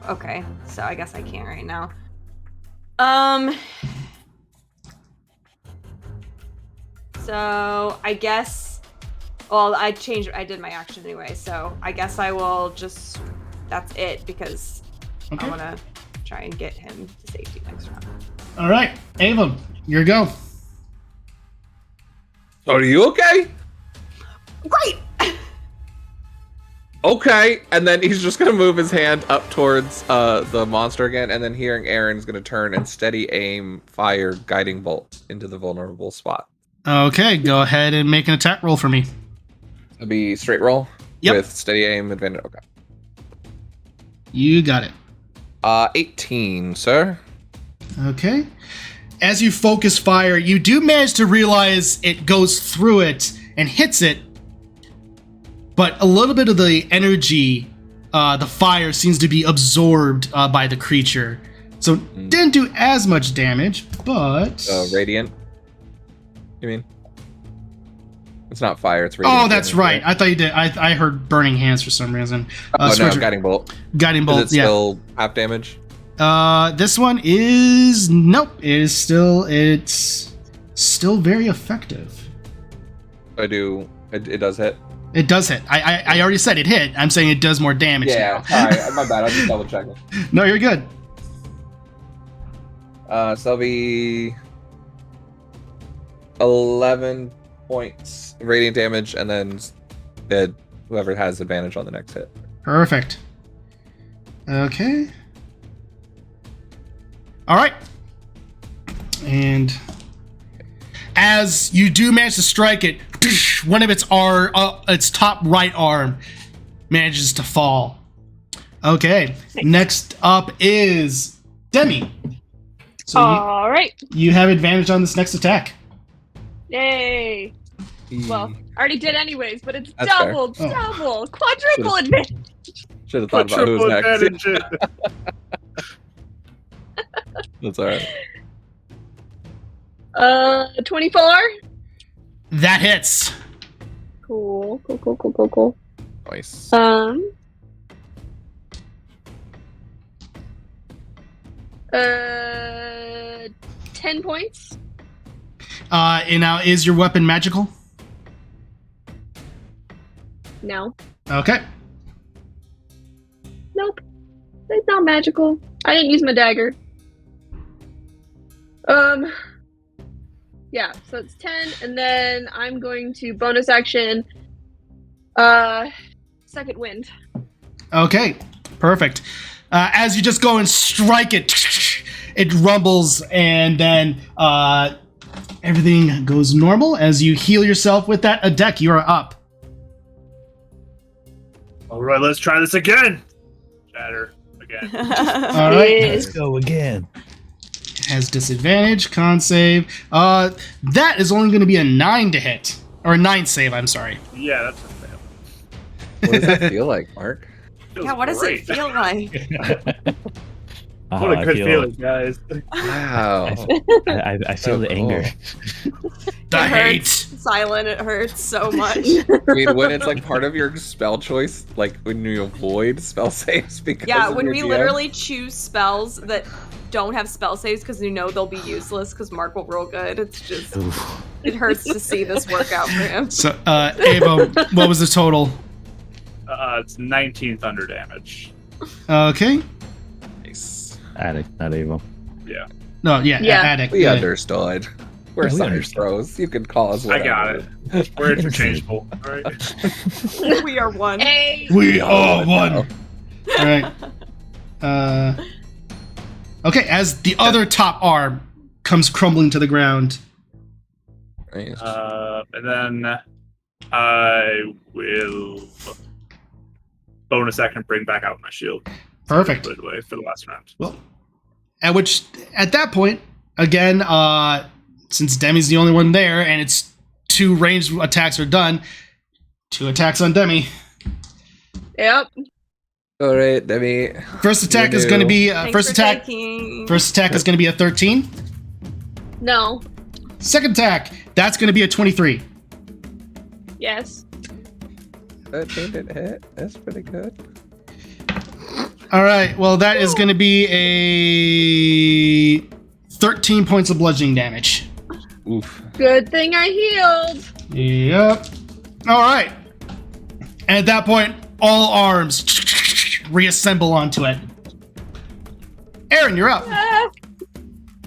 Okay, so I guess I can't right now. So I guess, well, I did my action anyway, so I guess I will just, that's it, because I want to try and get him to safety next round. All right, Ava, your go. Are you okay? Great! Okay, and then he's just gonna move his hand up towards the monster again, and then hearing Aaron's gonna turn and steady aim, fire guiding bolt into the vulnerable spot. Okay, go ahead and make an attack roll for me. It'll be straight roll with steady aim advantage. Okay. You got it. 18, sir. Okay. As you focus fire, you do manage to realize it goes through it and hits it, but a little bit of the energy, the fire seems to be absorbed by the creature. So didn't do as much damage, but... Radiant? You mean? It's not fire, it's radiant. Oh, that's right. I thought you did. I heard burning hands for some reason. No, guiding bolt. Guiding bolt, Is it still half damage? This one is... Nope. It's still very effective. It does hit? It does hit. I already said it hit. I'm saying it does more damage now. Alright, my bad. I was just double checking. No, you're good. So that'll be 11 points radiant damage, and then whoever has advantage on the next hit. Perfect. Okay. All right. And as you do manage to strike it, one of its top right arm manages to fall. Okay. Next up is Demi. So All right. You have advantage on this next attack. Yay. Well, I already did anyways, but it's That's double, quadruple advantage. Should have thought about who's next. That's alright. 24. That hits. Cool. Nice. 10 points. And now, is your weapon magical? No. Okay. Nope. It's not magical. I didn't use my dagger. Yeah, so it's 10, and then I'm going to bonus action, second wind. Okay, perfect. As you just go and strike it, it rumbles, and then everything goes normal as you heal yourself with that. Adec, you are up. All right, let's try this again. Shatter again. All right. Let's go again. Has disadvantage, con save. That is only going to be a 9 to hit. Or a 9 save, I'm sorry. Yeah, that's a fail. What does that feel like, Mark? Yeah, what does it feel like? What a good feeling, guys. Wow. I feel the anger. The It hate. hurts. Silent, it hurts so much. I mean, when it's like part of your spell choice, like when you avoid spell saves because Yeah, of when your we DM. literally choose spells that don't have spell saves because you know they'll be useless because Mark will roll good. It's just, it hurts to see this work out for him. So, Ava, what was the total? It's 19 thunder damage. Okay. Nice. Addict, not evil. Yeah, No, yeah, Yeah. Adec. We understood. We're Yeah, we Sunder's understood. throws. You could call us I whatever. got it. We're interchangeable. All right. We are one. Hey. We are one. Oh. All right. Okay, as the other top arm comes crumbling to the ground. Nice. And then I will bonus action bring back out my shield. Perfect. Put it away for the last round. Well, at that point, again, since Demi's the only one there, and it's 2 ranged attacks are done, 2 attacks on Demi. Yep. All right, Demi. First attack is going to be first attack is going to be a 13. No. Second attack, that's going to be a 23. Yes. 13 didn't hit. That's pretty good. All right. Well, that is going to be a 13 points of bludgeoning damage. Oof. Good thing I healed. Yep. All right. And at that point, all arms reassemble onto it. Aaron, you're up. Ah.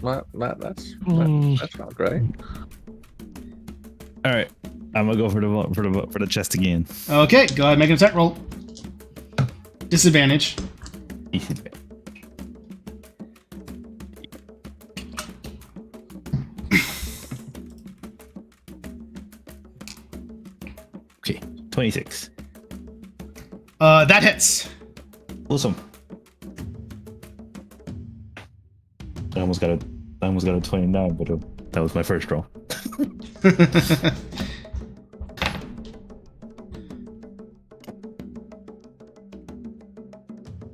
That's not great. All right, I'm gonna go for the chest again. Okay, go ahead, make an attack roll. Disadvantage. Okay, 26. That hits. Awesome. I almost got a 29, but that was my first roll.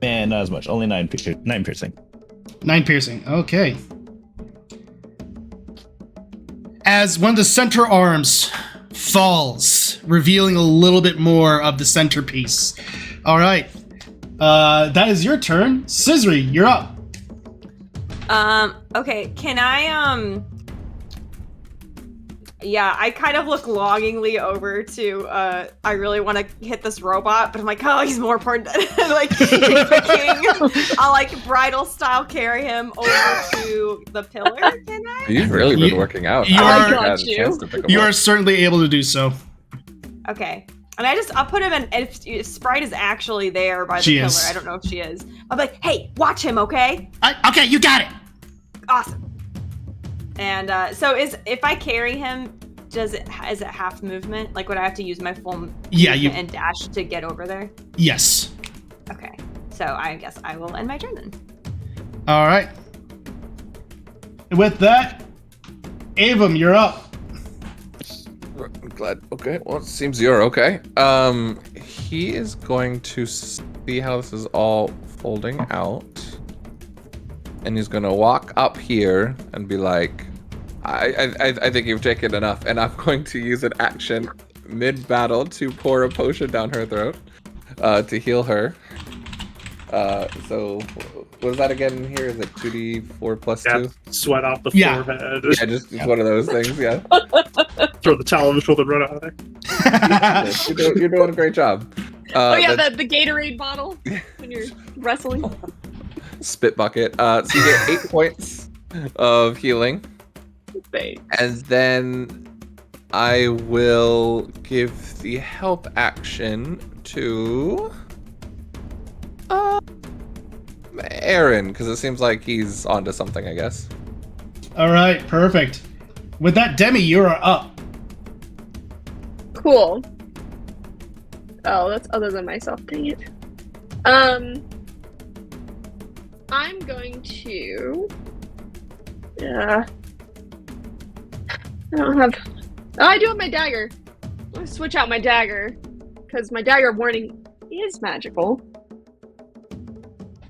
Man, not as much. Only 9 piercing. 9 piercing. Okay. As one of the center arms falls, revealing a little bit more of the centerpiece. All right. That is your turn. Scissory, you're up. Okay, can I, yeah, I kind of look longingly over to, I really want to hit this robot, but I'm like, oh, he's more important than, like, take the king. I'll, like, bridal style carry him over to the pillar, can I? You've really been working out. You I are- haven't had a got you. chance to pick 'em You up. are certainly able to do so. Okay. And I'll put him in, if Sprite is actually there by the She pillar, is. I don't know if she is. I'll be like, hey, watch him, okay? Okay, you got it. Awesome. And so if I carry him, is it half movement? Like, would I have to use my full Yeah, movement and dash to get over there? Yes. Okay. So I guess I will end my turn then. All right. With that, Avum, you're up. I'm glad. Okay, well, it seems you're okay. He is going to see how this is all folding out, and he's gonna walk up here and be like, I think you've taken enough, and I'm going to use an action mid-battle to pour a potion down her throat to heal her. So what is that again here? Is it 2d4 plus 2? Sweat off the Yeah. forehead. Yeah, just one of those things, yeah. Throw the towel on the shoulder, run out of there. You're doing a great job. Oh yeah, That the Gatorade bottle when you're wrestling. spit bucket. So you get 8 points of healing. Thanks. And then I will give the help action to Aaron, because it seems like he's onto something, I guess. All right, perfect. With that, Demi, you're up. Cool. Oh, that's other than myself. Dang it. I'm going to. I don't have. Oh, I do have my dagger. I'm gonna switch out my dagger because my dagger of warning is magical.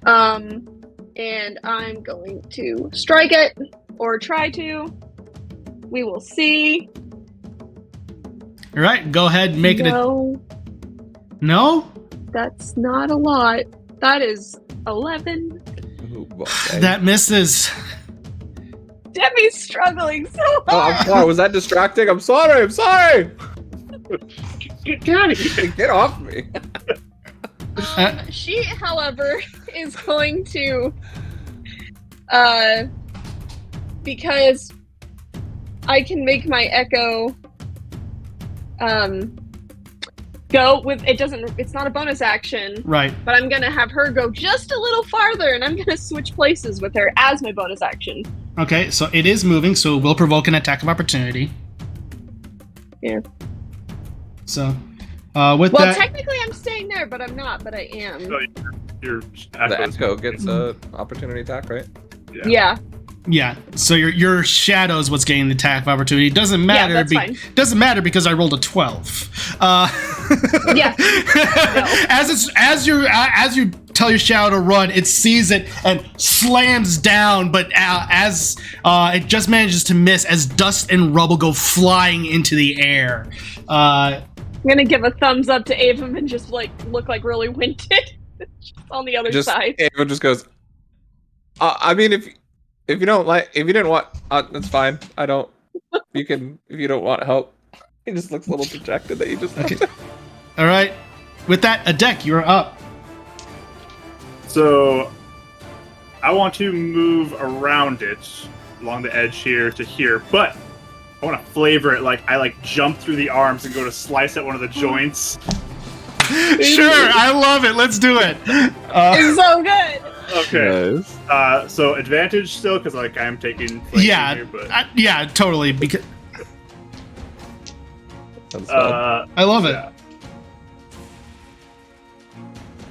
And I'm going to strike it or try to. We will see. All right, go ahead and make it a. No? That's not a lot. That is 11. Ooh, okay. That misses. Demi's struggling so Oh, hard. I'm sorry. Was that distracting? I'm sorry. I'm sorry. Get out of here. Get off me. She, however, is going to, because I can make my echo, go with, it's not a bonus action, Right. but I'm gonna have her go just a little farther, and I'm gonna switch places with her as my bonus action. Okay, so it is moving, so it will provoke an attack of opportunity. Yeah. So, with Well, that... technically I'm staying there, but I'm not, but I am. So your The Echo gets a opportunity attack, right? Yeah. Yeah, so your shadow is what's getting the attack of opportunity. Doesn't matter. that's fine. Doesn't matter because I rolled a 12. Yeah. As you tell your shadow to run, it sees it and slams down, but as it just manages to miss as dust and rubble go flying into the air. I'm gonna give a thumbs up to Avon and just look like really winded just on the other side. Ava just goes. I mean, if you didn't want, that's fine. I don't. If you don't want help. He just looks a little dejected that you just. Okay. All right. With that, Adec, you're up. So I want to move around it along the edge here to here, but I want to flavor it like I jump through the arms and go to slice at one of the joints. Sure, I love it. Let's do it. It's so good. Okay. Nice. So advantage still because I'm taking flanking Yeah, here, but yeah, totally. Because That's fun. I love it. yeah.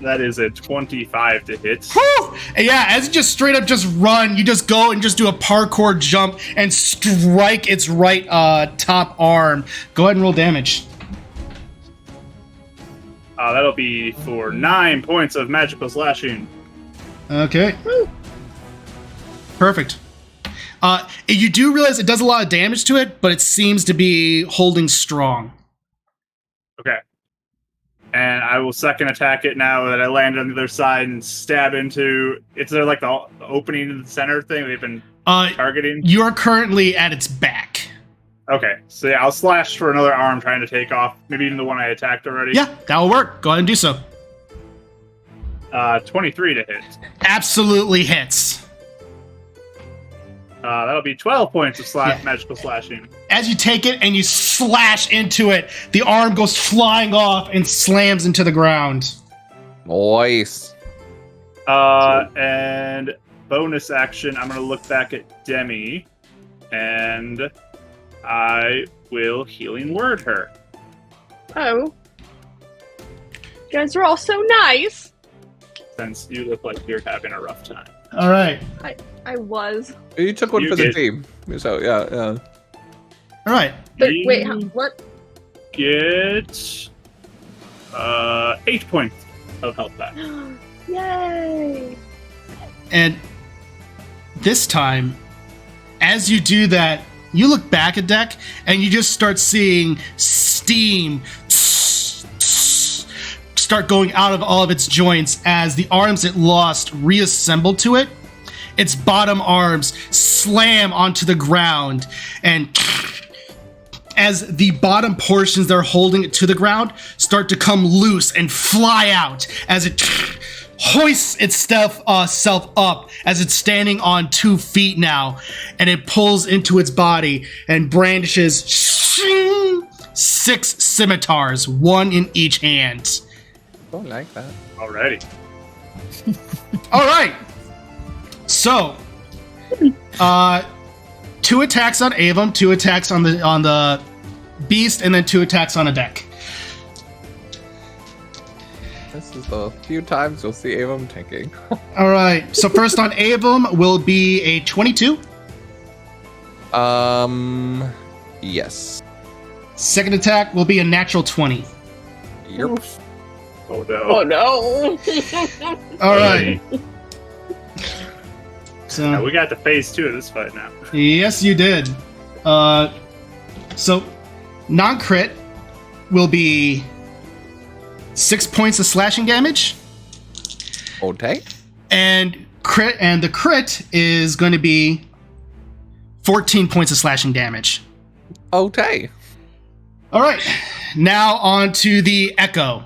That is a 25 to hit. Whew! Yeah, as you just straight up just run, you just go and just do a parkour jump and strike its right top arm. Go ahead and roll damage. That'll be for 9 points of magical slashing. Okay. Perfect. You do realize it does a lot of damage to it, but it seems to be holding strong. Okay. And I will second attack it now that I land on the other side and stab into. Is there the opening in the center thing they've been targeting? You're currently at its back. Okay, so yeah, I'll slash for another arm trying to take off. Maybe even the one I attacked already. Yeah, that will work. Go ahead and do so. 23 to hit. Absolutely hits. That'll be 12 points of Yeah. magical slashing. As you take it and you slash into it, the arm goes flying off and slams into the ground. Nice. And bonus action, I'm going to look back at Demi, and I will healing word her. Oh. You guys are all so nice. Since you look like you're having a rough time. All right. I was. You took one You for the get- team. So yeah. All right. But You wait, what? Get 8 points of health back. Yay! And this time, as you do that, you look back at Adec and you just start seeing steam start going out of all of its joints as the arms it lost reassemble to it. Its bottom arms slam onto the ground, and as the bottom portions that are holding it to the ground start to come loose and fly out as it hoists itself up as it's standing on 2 feet now, and it pulls into its body and brandishes 6 scimitars, 1 in each hand. Don't like that. Alrighty. All right. So, 2 attacks on Avum, 2 attacks on the beast, and then 2 attacks on Adec. This is the few times you'll see Avum tanking. All right. So first on Avum will be a 22. Yes. Second attack will be a natural 20. Yep. Oh no. Oh no! All right. Now, So we got the phase 2 of this fight now. yes, you did. So non-crit will be 6 points of slashing damage, Okay. and the crit is going to be 14 points of slashing damage. Okay. All right, now on to the Echo.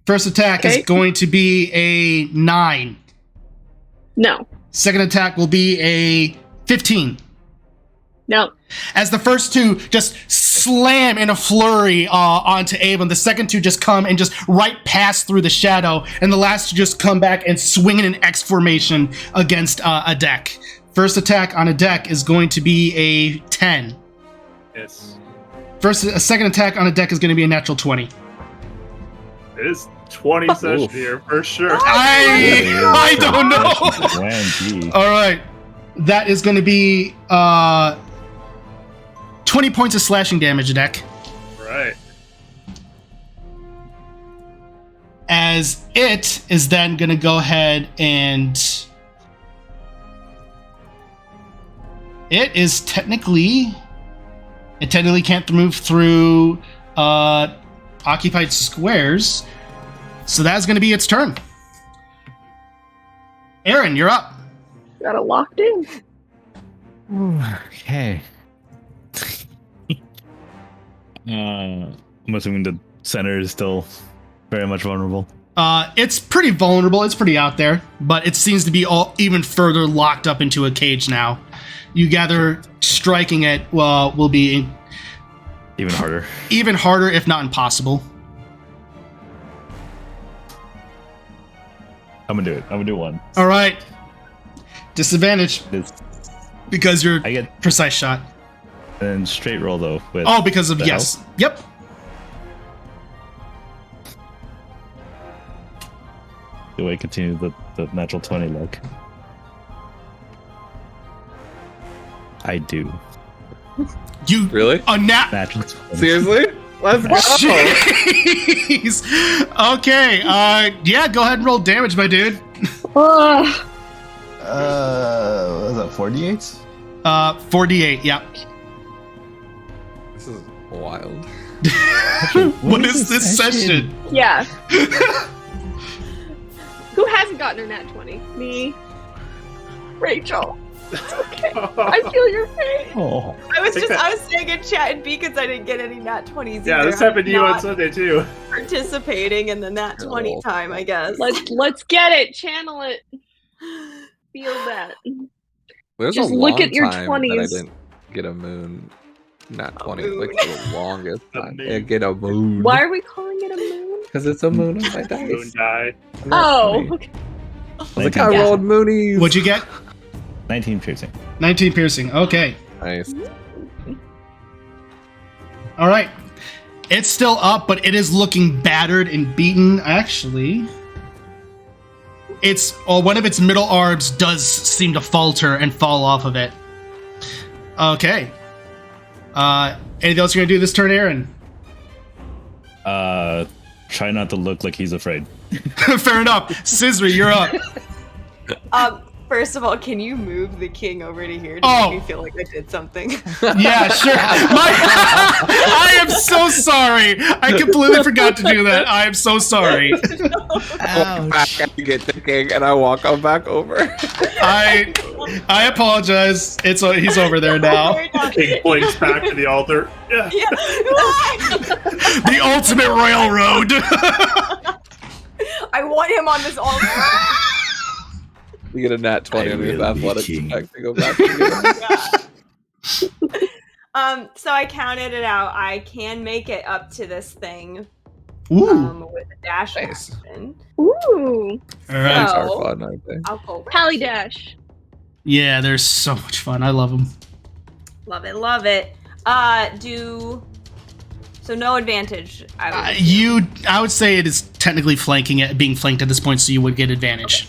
First attack is going to be a 9. No. Second attack will be a 15. No. As the first 2 just slam in a flurry onto Avon, the second 2 just come and just right pass through the shadow, and the last 2 just come back and swing in an X formation against Adec. First attack on Adec is going to be a 10. Yes. Second attack on Adec is going to be a natural 20. It is 20 session here for sure. I don't know. All right, that is going to be 20 points of slashing damage, Adec. Right. As it is then going to go ahead and it technically can't move through occupied squares, so that's going to be its turn. Aaron, you're up. Got it locked in. Okay. I'm assuming the center is still very much vulnerable. It's pretty vulnerable. It's pretty out there, but it seems to be even further locked up into a cage now. You gather striking it will be Even harder. even harder, if not impossible. I'm gonna do it. I'm gonna do 1. All right. Disadvantage This, because you're I get precise shot. and straight roll though. With Because of the yes. health. Yep. Do I continue the natural 20 luck? I do. You Really? a nat. Natural 20. Seriously? Let's go. Jeez. Okay. Yeah. Go ahead and roll damage, my dude. Ugh. Was that 48? 48. Yeah. This is wild. What is this session? Yeah. Who hasn't gotten her nat 20? Me. Rachel. It's okay. I feel your pain. Oh. I was Take that. saying in chat and because I didn't get any nat 20s. Yeah, either. this happened to you I'm on Sunday too. participating in the nat 20 time, I guess. Let's get it. Channel it. Feel that. There's Just a look long at your time 20s. that I didn't get a moon. Not 20, moon. like the longest A time. moon. I get a moon. Why are we calling it a moon? Because it's a moon on my Moon dice. die. Oh, okay. Look how I Yeah. rolled moonies. What'd you get? 19 piercing. 19 piercing. Okay. Nice. All right. It's still up, but it is looking battered and beaten. Actually, one of its middle arms does seem to falter and fall off of it. Okay. Anything else you're gonna do this turn, Aaron? Try not to look like he's afraid. Fair enough. Scissory, you're up. First of all, can you move the king over to here to Oh. make me feel like I did something? Yeah, sure. I am so sorry. I completely forgot to do that. I am so sorry. Walk back and you get the king, and I walk on back over. I apologize. He's over there now. King points back to the altar. Yeah. Yeah. The ultimate railroad. I want him on this altar. You get a nat 20 I on your will be athletics king. check to go back. To So I counted it out. I can make it up to this thing. with a dash Nice. action. Ooh. All right. These are So- fun, aren't they? I'll go right Pally to- dash. Yeah, they're so much fun. I love them. Love it, love it. So no advantage. I would say it is technically being flanked at this point, so you would get advantage.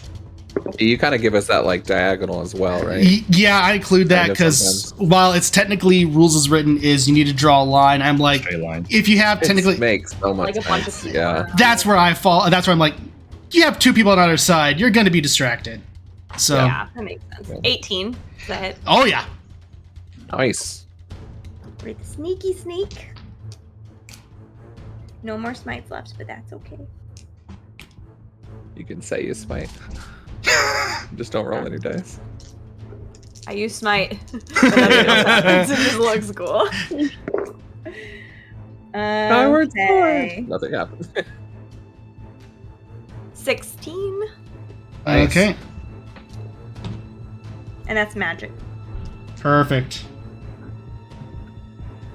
You kind of give us that like diagonal as well, right? Yeah, I include that Kind of because while it's technically rules as written is you need to draw a line, I'm like, Straight line. if you have technically, It makes so much like a bunch of sense. people. Yeah. that's where I fall. That's where I'm like, you have two people on either side, you're going to be distracted. So, Yeah, that makes sense. Yeah. 18. Is that hit? oh yeah, Nice. We're the sneaky sneak. No more smites left, but that's okay. You can say you smite. Just don't roll any dice. I use smite. But nothing else happens. It just looks cool. Okay. Nothing happens. 16. Nice. okay, And that's magic. perfect.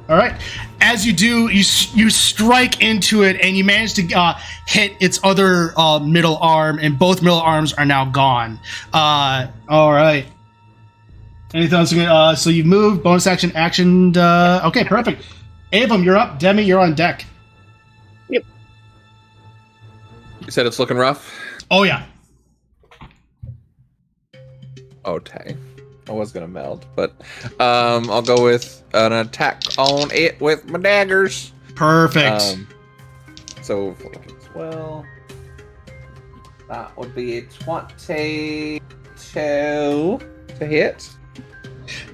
All right, as you do, you strike into it, and you manage to hit its other middle arm, and both middle arms are now gone. All right. Anything else? So you've moved, bonus action, actioned. Okay, perfect. Avum, you're up. Demi, you're on deck. You said it's looking rough? Oh yeah. Okay. I was gonna meld, but I'll go with an attack on it with my daggers. Perfect. So 12. That would be a 22 to hit.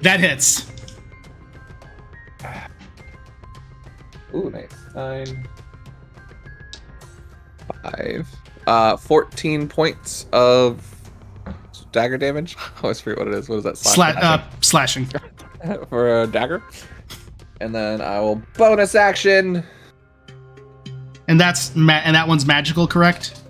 That hits. Ooh, nice. 9. 5. 14 points of dagger damage. I always forget what it is. What is that? Slashing. For a dagger. And then I will bonus action. And that one's magical, correct?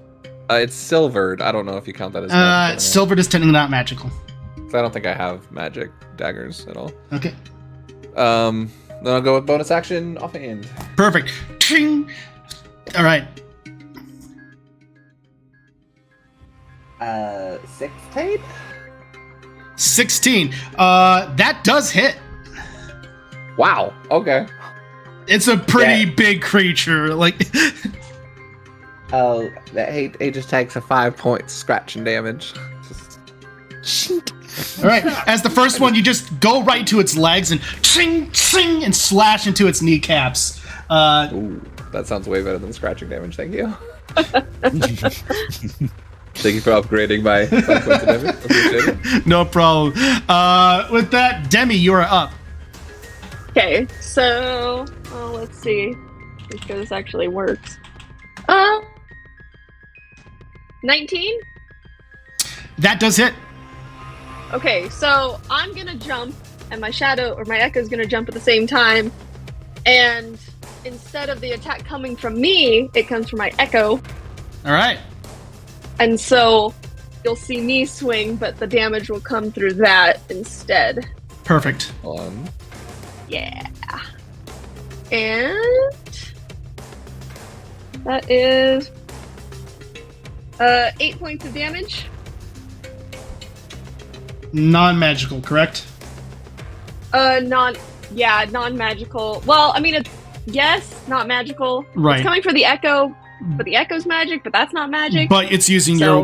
It's silvered. I don't know if you count that as magical. Silvered is technically not magical. 'Cause I don't think I have magic daggers at all. Okay. Then I'll go with bonus action offhand. Perfect. Ching! All right. 16? 16. That does hit. Wow. Okay. It's a pretty big creature. Like, Oh, that he just takes a 5 point scratching damage. all right. As the first one, you just go right to its legs and ching, ching, and slash into its kneecaps. Ooh, that sounds way better than scratching damage. Thank you. Thank you for upgrading my points of damage. Appreciate it. No problem. With that, Demi, you are up. Okay, so let's see if this actually works. 19? That does hit. Okay, so I'm gonna jump, and my shadow or my echo is gonna jump at the same time, and instead of the attack coming from me, it comes from my echo, All right. and so you'll see me swing, but the damage will come through that instead. Perfect. Hold on. Yeah. And that is 8 points of damage. Non-magical, correct? Non-magical. Well, I mean, yes, not magical. Right. It's coming for the echo, but the echo's magic, but that's not magic. But it's using your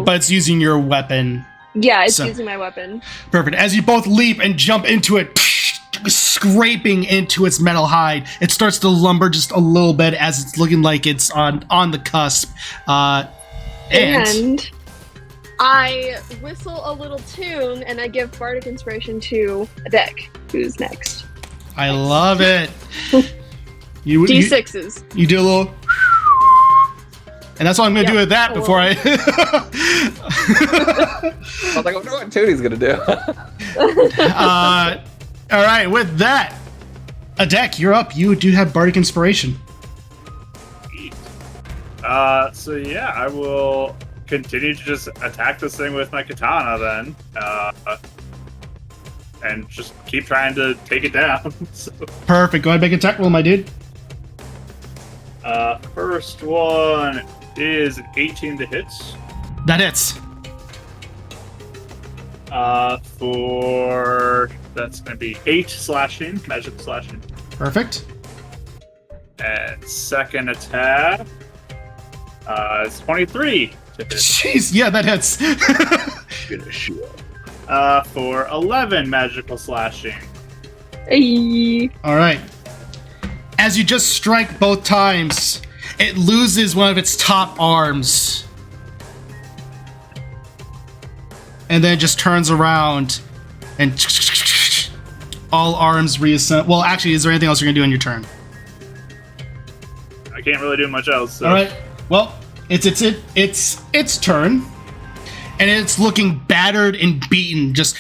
weapon. Yeah, it's So- using my weapon. Perfect. As you both leap and jump into it, scraping into its metal hide, it starts to lumber just a little bit as it's looking like it's on the cusp. And I whistle a little tune and I give bardic inspiration to Adec, who's next. I love it. You D6s. you do a little, and that's all I'm gonna do Yep. with that before I. I was like, I wonder what Tootie's gonna do. All right, with that, Adec, you're up. You do have bardic inspiration. So yeah, I will continue to just attack this thing with my katana then, and just keep trying to take it down. So, Perfect. Go ahead and make an attack roll, my dude. First one is 18 to hit. That hits. That's going to be 8 slashing, magic slashing. Perfect. And second attack is 23 to hit. Jeez, yeah, that hits. For 11 magical slashing. Hey. All right. As you just strike both times, it loses one of its top arms. And then it just turns around and all arms reassemble. Well, actually, is there anything else you're going to do on your turn? I can't really do much else. So. All right. Well, it's its turn. And it's looking battered and beaten. Just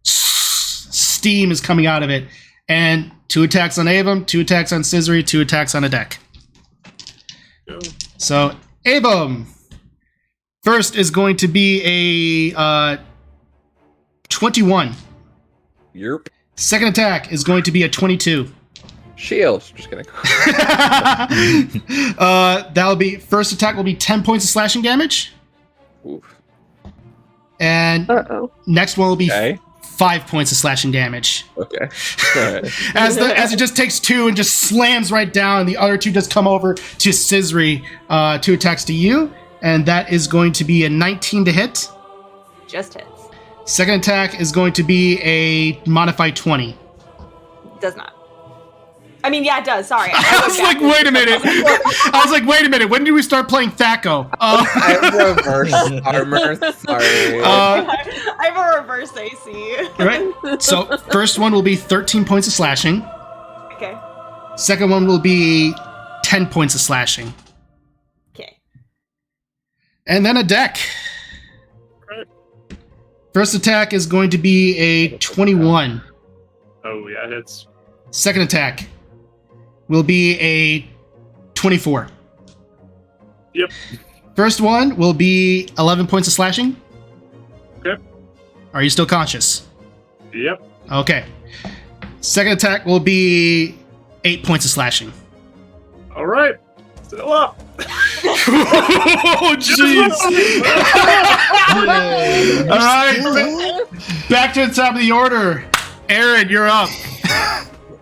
steam is coming out of it. And 2 attacks on Avum, 2 attacks on Scissory, 2 attacks on Adec. Go. So, Avum. First is going to be a 21. Yerp. Second attack is going to be a 22. Shield. Just kidding. That'll be first attack will be 10 points of slashing damage. Oof. And next one will be Okay. 5 points of slashing damage. Okay. All right. As it just takes 2 and just slams right down, the other 2 just come over to Scissory. 2 attacks to you, and that is going to be a 19 to hit. Just hits. Second attack is going to be a modified 20. Does not. I mean, yeah, it does. Sorry. I was like, wait a minute. When did we start playing Thaco? I reverse armor. Sorry. I have a reverse AC. Right. So first one will be 13 points of slashing. Okay. Second one will be 10 points of slashing. Okay. And then Adec. First attack is going to be a 21. Oh, yeah, it hits. Second attack will be a 24. Yep. First one will be 11 points of slashing. Okay. Are you still conscious? Yep. Okay. Second attack will be 8 points of slashing. All right. Still up. Oh, jeez. All right. Back to the top of the order. Aaron, you're up.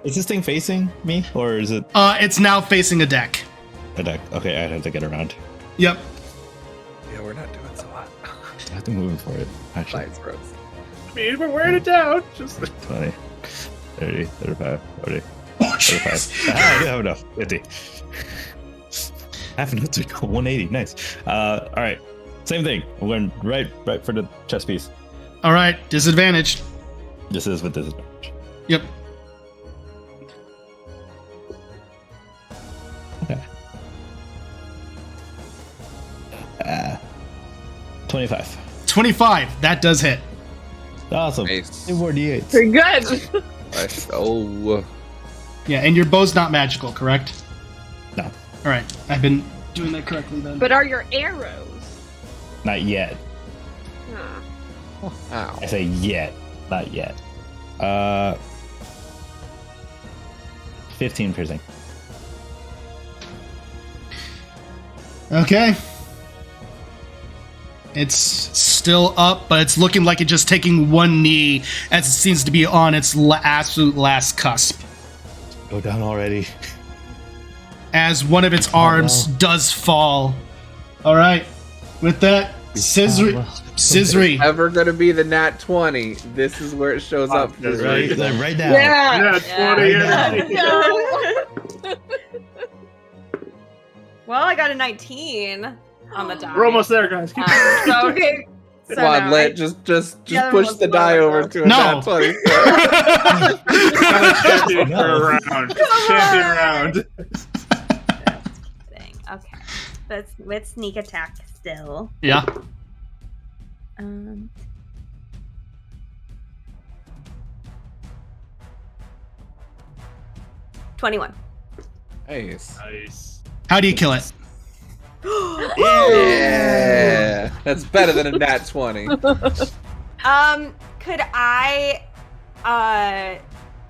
Is this thing facing me, or is it It's now facing Adec. a deck? Okay, I'd have to get around. Yep. Yeah, we're not doing so hot. I have to move for it, actually. Nice, bros. I mean, we're wearing it down. Just 20, 30, 35, 40, Oh, 35. jeez. I do have enough. 50. Half enough to go 180. Nice. All right. Same thing. I'm going right for the chess piece. All right. Disadvantage. This is with disadvantage. Yep. Okay. 25. 25. That does hit. Awesome. Nice. 2 more d8s. Pretty good. Nice. Oh. Yeah, and your bow's not magical, correct? No, All right. I've been doing that correctly then. But are your arrows? not yet. Huh. Ow. I say yet, not yet. 15 piercing. Okay. It's still up, but it's looking like it's just taking one knee as it seems to be on its absolute last cusp. Go down already. As one of its arms does fall. All right. With that, Scissory. Ever gonna be the nat 20? This is where it shows up. For Right, me. right now. Yeah. yeah, 20 energy. No. Well, I got a 19 on the die. We're almost there, guys. Keep So, okay. So Come on, now Lit. Just The other push one's the die lower, over though. to a No. nat 20. champion for a round. Champion round. thing. Okay. But with sneak attack still. Yeah. 21. Nice. Nice. How do you kill it? Yeah. That's better than a nat 20. Could I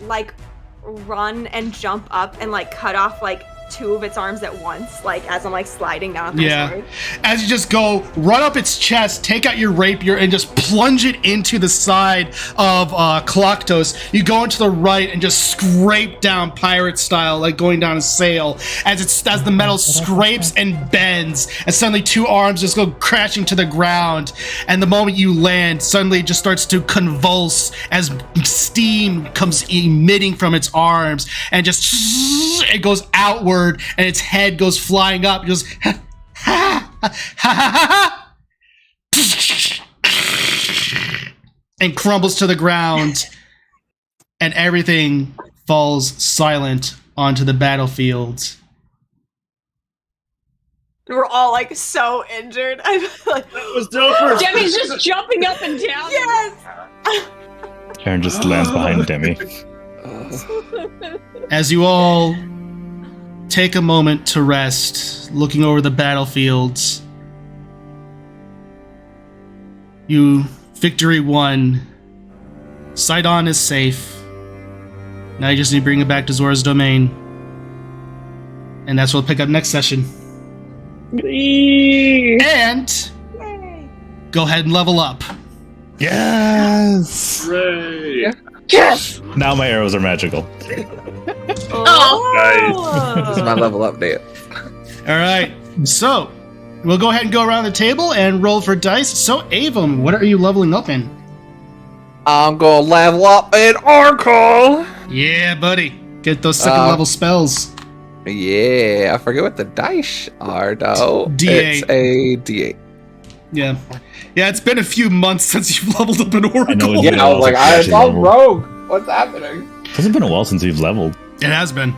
like run and jump up and like cut off like two of its arms at once, like as I'm like sliding down my Yeah. sword. As you just go, run up its chest, take out your rapier, and just plunge it into the side of Kalaktos. You go into the right and just scrape down pirate style, like going down a sail. As the metal scrapes and bends, and suddenly two arms just go crashing to the ground. And the moment you land, suddenly it just starts to convulse as steam comes emitting from its arms, and just it goes outward, and its head goes flying up. It goes ha ha ha ha ha, and crumbles to the ground, and everything falls silent onto the battlefield. We're all like so injured. I'm like, That was dope. Demi's just jumping up and down. yes. Aaron just lands behind Demi. As you all take a moment to rest, looking over the battlefields, you victory won. Sidon is safe. Now you just need to bring it back to Zora's domain. And that's what we'll pick up next session. And go ahead and level up. Yes! Hooray! Yeah. Yes! Now my arrows are magical. This is my level update. All right. So we'll go ahead and go around the table and roll for dice. So Avum, what are you leveling up in? I'm gonna level up in Oracle. Yeah, buddy. Get those second level spells. Yeah, I forget what the dice are though. D8. It's a D8. Yeah. Yeah, it's been a few months since you've leveled up an Oracle. I know it's Yeah, I was like, Actually it's all leveled. rogue. What's happening? It hasn't been a while since you've leveled. It has been.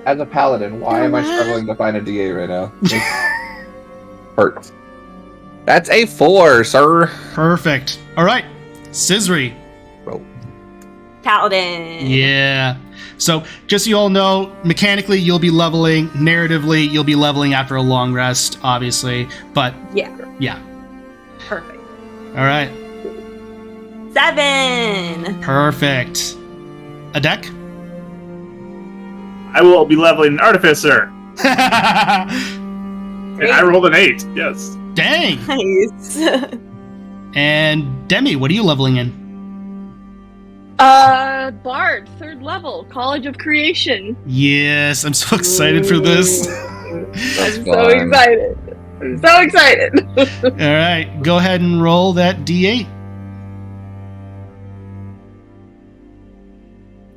As a paladin, why am I struggling to find a D8 right now? Hurts. That's a 4, sir. Perfect. All right. Scissory. Paladin. Yeah. So, just so you all know, mechanically, you'll be leveling. Narratively, you'll be leveling after a long rest, obviously. But, yeah. Perfect. All right. 7. Perfect. Adec? I will be leveling Artificer. Dang. And I rolled an 8. Yes. Nice. And Demi, what are you leveling in? Bard, 3rd level, College of Creation. Yes, I'm so excited for this. That's I'm so fun. excited. I'm so excited. All right, go ahead and roll that D8.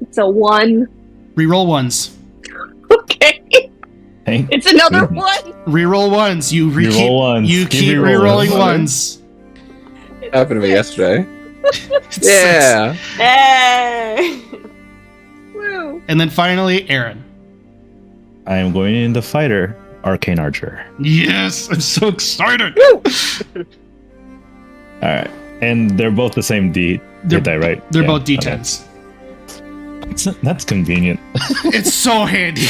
It's a 1. Reroll ones. Okay. Hey, It's another 1. Reroll ones. You Reroll keep, ones. You Keep keep rerolling. rerolling ones. Happened to me yesterday. It's Yeah. Hey. Woo. And then finally, Aaron. I am going in the fighter, Arcane Archer. Yes, I'm so excited. Alright. And they're both the same D They're- die, right? They're Yeah, both okay. D10s. That's convenient. It's so handy.